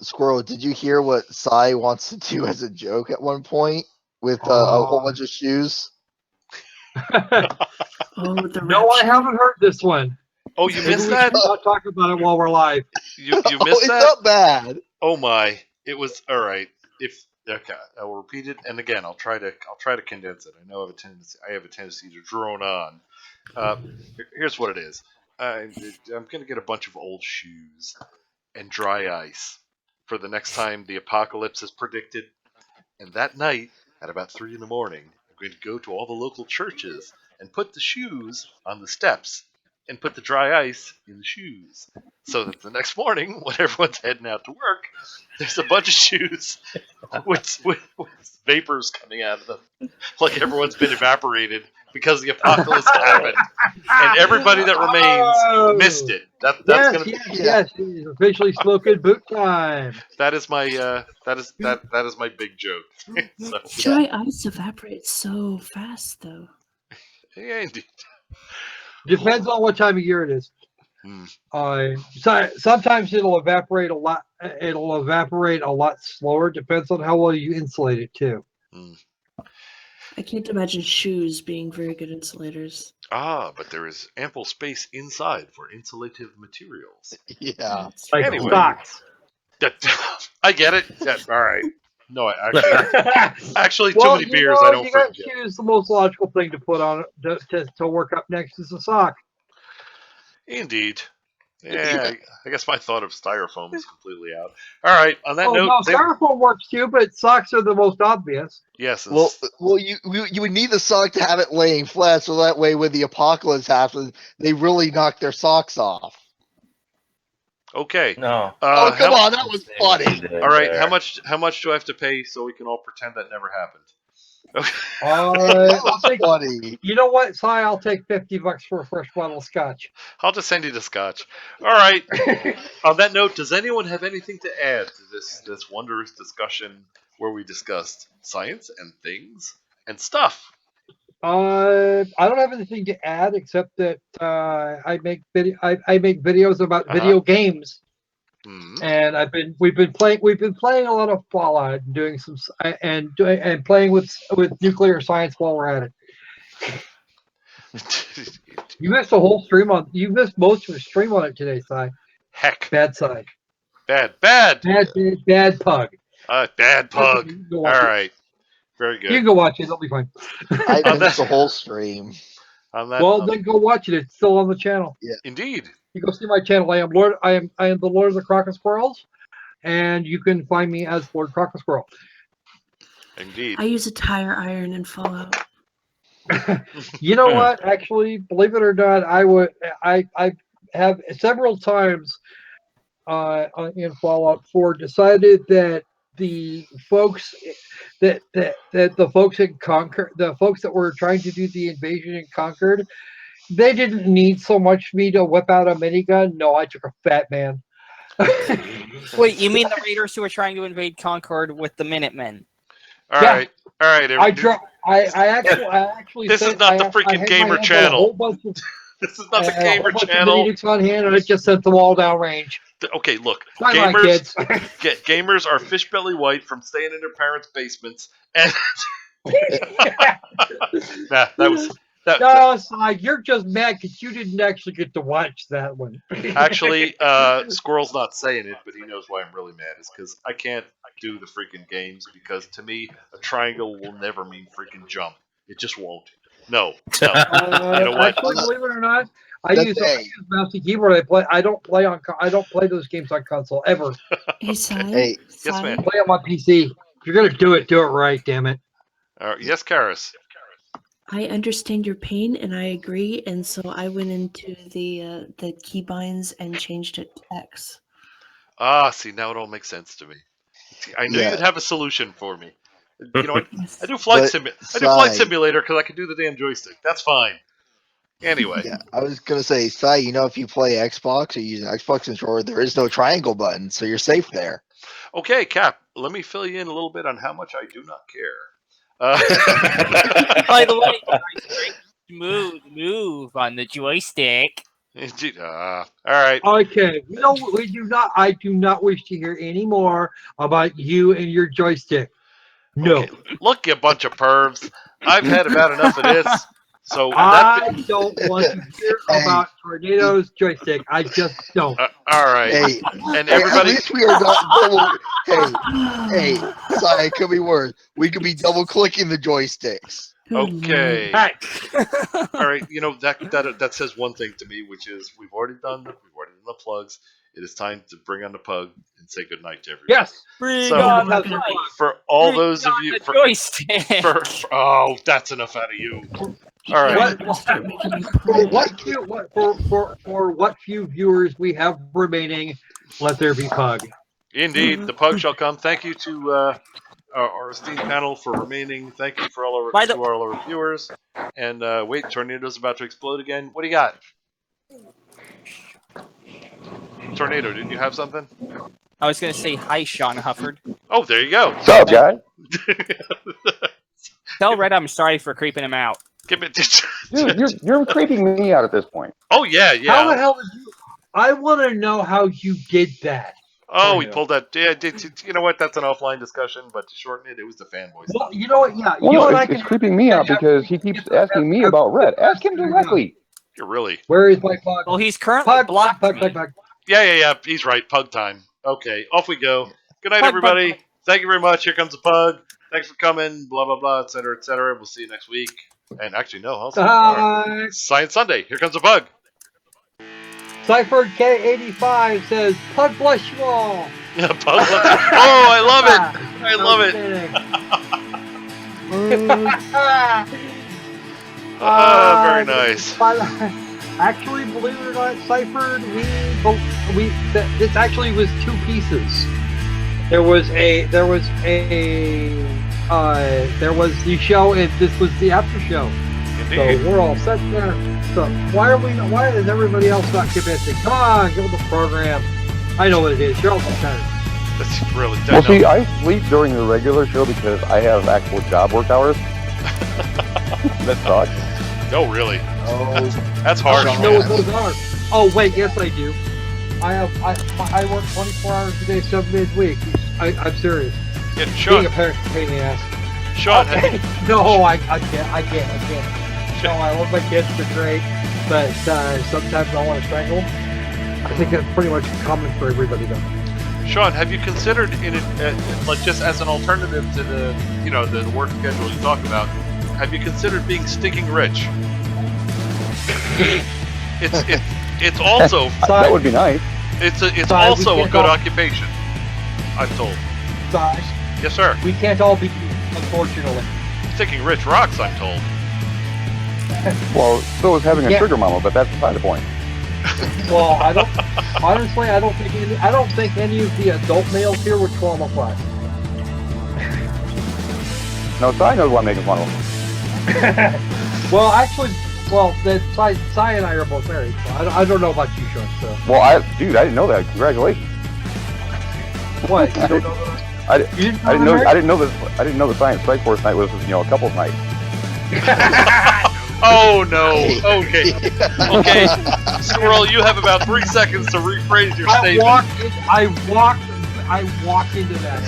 Speaker 8: Squirrel, did you hear what Sai wants to do as a joke at one point with a whole bunch of shoes?
Speaker 7: No, I haven't heard this one.
Speaker 1: Oh, you missed that?
Speaker 7: Not talk about it while we're live.
Speaker 1: You missed that?
Speaker 8: It's not bad.
Speaker 1: Oh my! It was all right. Okay, I will repeat it, and again, I'll try to condense it. I know I have a tendency to drone on. Here's what it is. I'm going to get a bunch of old shoes and dry ice for the next time the apocalypse is predicted. And that night, at about 3 a.m, I'm going to go to all the local churches and put the shoes on the steps and put the dry ice in the shoes. So that the next morning, when everyone's heading out to work, there's a bunch of shoes with vapors coming out of them. Like everyone's been evaporated because the apocalypse happened. And everybody that remains missed it.
Speaker 7: Yes, it's officially smoking boot time.
Speaker 1: That is my that is my big joke. So,
Speaker 9: dry ice evaporates so fast, though.
Speaker 1: Yeah, indeed.
Speaker 7: Depends on what time of year it is. So sometimes it'll evaporate a lot. It'll evaporate a lot slower. Depends on how well you insulate it too.
Speaker 9: I can't imagine shoes being very good insulators.
Speaker 1: But there is ample space inside for insulative materials.
Speaker 8: Yeah,
Speaker 7: like
Speaker 1: anyway,
Speaker 7: socks.
Speaker 1: I get it. Yeah, all right. No, actually, too
Speaker 7: Well,
Speaker 1: many beers. I don't
Speaker 7: you got to
Speaker 1: forget.
Speaker 7: choose the most logical thing to put on to work up next is a sock.
Speaker 1: Indeed. Yeah, I guess my thought of styrofoam is completely out. All right. On that
Speaker 7: Oh
Speaker 1: note,
Speaker 7: no, styrofoam works too, but socks are the most obvious.
Speaker 1: yes.
Speaker 8: Well, you would need the sock to have it laying flat, so that way when the apocalypse happens, they really knock their socks off.
Speaker 1: Okay.
Speaker 2: No.
Speaker 8: Oh, come on, that was funny.
Speaker 1: All right. How much do I have to pay so we can all pretend that never happened? Okay.
Speaker 7: I'll take.
Speaker 8: Funny.
Speaker 7: You know what, Si? I'll take $50 for a fresh bottle of scotch.
Speaker 1: I'll just send you the scotch. All right. On that note, does anyone have anything to add to this wondrous discussion where we discussed science and things and stuff?
Speaker 7: I don't have anything to add except that I make videos about video games, and we've been playing a lot of Fallout and doing some and playing with nuclear science while we're at it. You missed a whole stream on. You missed most of the stream on it today, Si.
Speaker 1: Heck.
Speaker 7: Bad side.
Speaker 1: Bad
Speaker 7: pug.
Speaker 1: Bad pug. All right. Very good.
Speaker 7: You can go watch it. It'll be fine.
Speaker 8: I missed the whole stream.
Speaker 7: Then go watch it. It's still on the channel.
Speaker 8: Yeah.
Speaker 1: Indeed.
Speaker 7: You go see my channel. I am the Lord of the Croc and Squirrels, and you can find me as Lord Croc and Squirrel.
Speaker 1: Indeed.
Speaker 9: I use a tire iron in Fallout.
Speaker 7: You know what? Actually, believe it or not, I have several times in Fallout 4 decided that the folks that the folks in Concord, the folks that were trying to do the invasion in Concord, they didn't need so much me to whip out a minigun. No, I took a fat man.
Speaker 5: Wait, you mean the raiders who were trying to invade Concord with the Minutemen?
Speaker 1: All right.
Speaker 7: I actually.
Speaker 1: This is not the freaking gamer channel. This is not the gamer channel.
Speaker 7: On hand, and I just sent them all down range.
Speaker 1: Okay, look,
Speaker 7: gamers
Speaker 1: are fish belly white from staying in their parents' basements, and
Speaker 7: you're just mad because you didn't actually get to watch that one.
Speaker 1: Actually, Squirrel's not saying it, but he knows why I'm really mad. Is because I can't do the freaking games because to me a triangle will never mean freaking jump. It just won't. No. You know what?
Speaker 7: Actually, believe it or not, I use mouse and keyboard. I don't play those games on console ever.
Speaker 1: Yes, man.
Speaker 7: Play on my PC. If you're gonna do it right, damn it.
Speaker 1: Yes, Karis.
Speaker 9: I understand your pain, and I agree. And so I went into the keybinds and changed it to X.
Speaker 1: See, now it all makes sense to me. I knew you'd have a solution for me. You know, I do Flight Simulator because I can do the damn joystick. That's fine. Anyway.
Speaker 8: Yeah, I was going to say, Si, if you play Xbox or use an Xbox controller, there is no triangle button, so you're safe there.
Speaker 1: Okay, Cap, let me fill you in a little bit on how much I do not care.
Speaker 5: By the way, smooth move on the joystick.
Speaker 1: All right.
Speaker 7: Okay. We do not. I do not wish to hear any more about you and your joystick. No.
Speaker 1: Okay. Look, you bunch of pervs. I've had about enough of this. So
Speaker 7: I don't want to hear about Tornado's joystick. I just don't.
Speaker 1: All right.
Speaker 8: Hey,
Speaker 1: and everybody.
Speaker 8: At least we are not double. hey, sorry, it could be worse. We could be double clicking the joysticks.
Speaker 1: Okay. All right. That says one thing to me, which is we've already done the plugs. It is time to bring on the pug and say goodnight to everybody.
Speaker 7: Yes.
Speaker 1: For all those of you, that's enough out of you. All right.
Speaker 7: For what few viewers we have remaining, let there be pug.
Speaker 1: Indeed, the pug shall come. Thank you to our esteemed panel for remaining. Thank you for all our viewers. And wait, Tornado's about to explode again. What do you got? Tornado, didn't you have something?
Speaker 5: I was going to say hi, Sean Hufford.
Speaker 1: Oh, there you go.
Speaker 4: What's up, guy?
Speaker 5: Tell Red I'm sorry for creeping him out.
Speaker 4: Dude, you're creeping me out at this point.
Speaker 1: Oh, yeah.
Speaker 7: How the hell did you... I want to know how you did that.
Speaker 1: Oh, we pulled that. Yeah, you know what? That's an offline discussion, but to shorten it, it was the fanboys.
Speaker 7: Well, you know what? Yeah.
Speaker 4: It's creeping me out because he keeps asking me about Red. Ask him directly.
Speaker 1: You're really.
Speaker 7: Where is my pug?
Speaker 5: Well, he's currently blocked.
Speaker 1: Pug. Yeah. He's right. Pug time. Okay, off we go. Good night, everybody. Thank you very much. Here comes a pug. Thanks for coming. Blah blah blah, etc. etc. We'll see you next week. And actually, no, I'll see you tomorrow. Science Sunday. Here comes a pug.
Speaker 7: Cypher K85 says, "Pug bless you all."
Speaker 1: Yeah, pug. Oh, I love it. I love it. Very nice.
Speaker 7: Actually, believe it or not, Cypher, this actually was two pieces. There was the show, and this was the after show.
Speaker 1: Indeed.
Speaker 7: So we're all set there. So why is everybody else not convincing? Come on, give them the program. I know what it is. You're all tired.
Speaker 1: That's really
Speaker 4: Well, see, I sleep during the regular show because I have actual job work hours. That sucks.
Speaker 1: No, really.
Speaker 7: Oh,
Speaker 1: That's harsh.
Speaker 7: I know what those are. Oh wait, yes I do. I work 24 hours a day, 7 days a week. I'm serious.
Speaker 1: Yeah, Sean.
Speaker 7: Being a parent is a pain in the ass.
Speaker 1: Sean,
Speaker 7: no, I can't. No, I love my kids. They're great, but sometimes I want to strangle them. I think that's pretty much common for everybody, though.
Speaker 1: Sean, have you considered like just as an alternative to the work schedule you talk about? Have you considered being stinking rich? It's also
Speaker 4: that would be nice.
Speaker 1: It's also a good occupation. I'm told.
Speaker 7: Sorry.
Speaker 1: Yes, sir.
Speaker 7: We can't all be, unfortunately.
Speaker 1: Stinking rich rocks, I'm told.
Speaker 4: Well, so is having a sugar mama, but that's beside the point.
Speaker 7: Well, I don't think any of the adult males here would qualify.
Speaker 4: No, Cy knows what I'm making fun of.
Speaker 7: Well, actually, Cy and I are both married, so I don't know about you, Sean. So.
Speaker 4: Well, I didn't know that. Congratulations.
Speaker 7: What? You don't know that?
Speaker 4: I didn't know the Science Strike Force night was a couple's night.
Speaker 1: Oh no. Okay. Squirrel, you have about 3 seconds to rephrase your statement.
Speaker 7: I walked into that.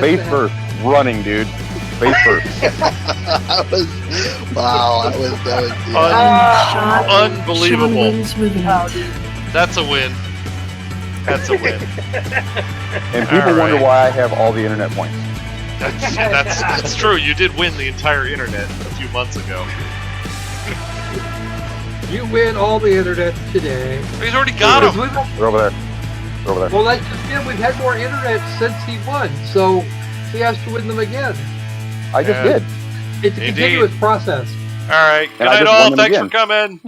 Speaker 4: Face first, running, dude. Face first.
Speaker 8: That was
Speaker 1: unbelievable. That's a win. That's a win.
Speaker 4: And people wonder why I have all the internet points.
Speaker 1: That's true. You did win the entire internet a few months ago.
Speaker 7: You win all the internet today.
Speaker 1: He's already got them.
Speaker 4: They're over there.
Speaker 7: Well, that's just it. We've had more internet since he won, so he has to win them again.
Speaker 4: I just did.
Speaker 7: It's a continuous process.
Speaker 1: All right. Good night, all. Thanks for coming.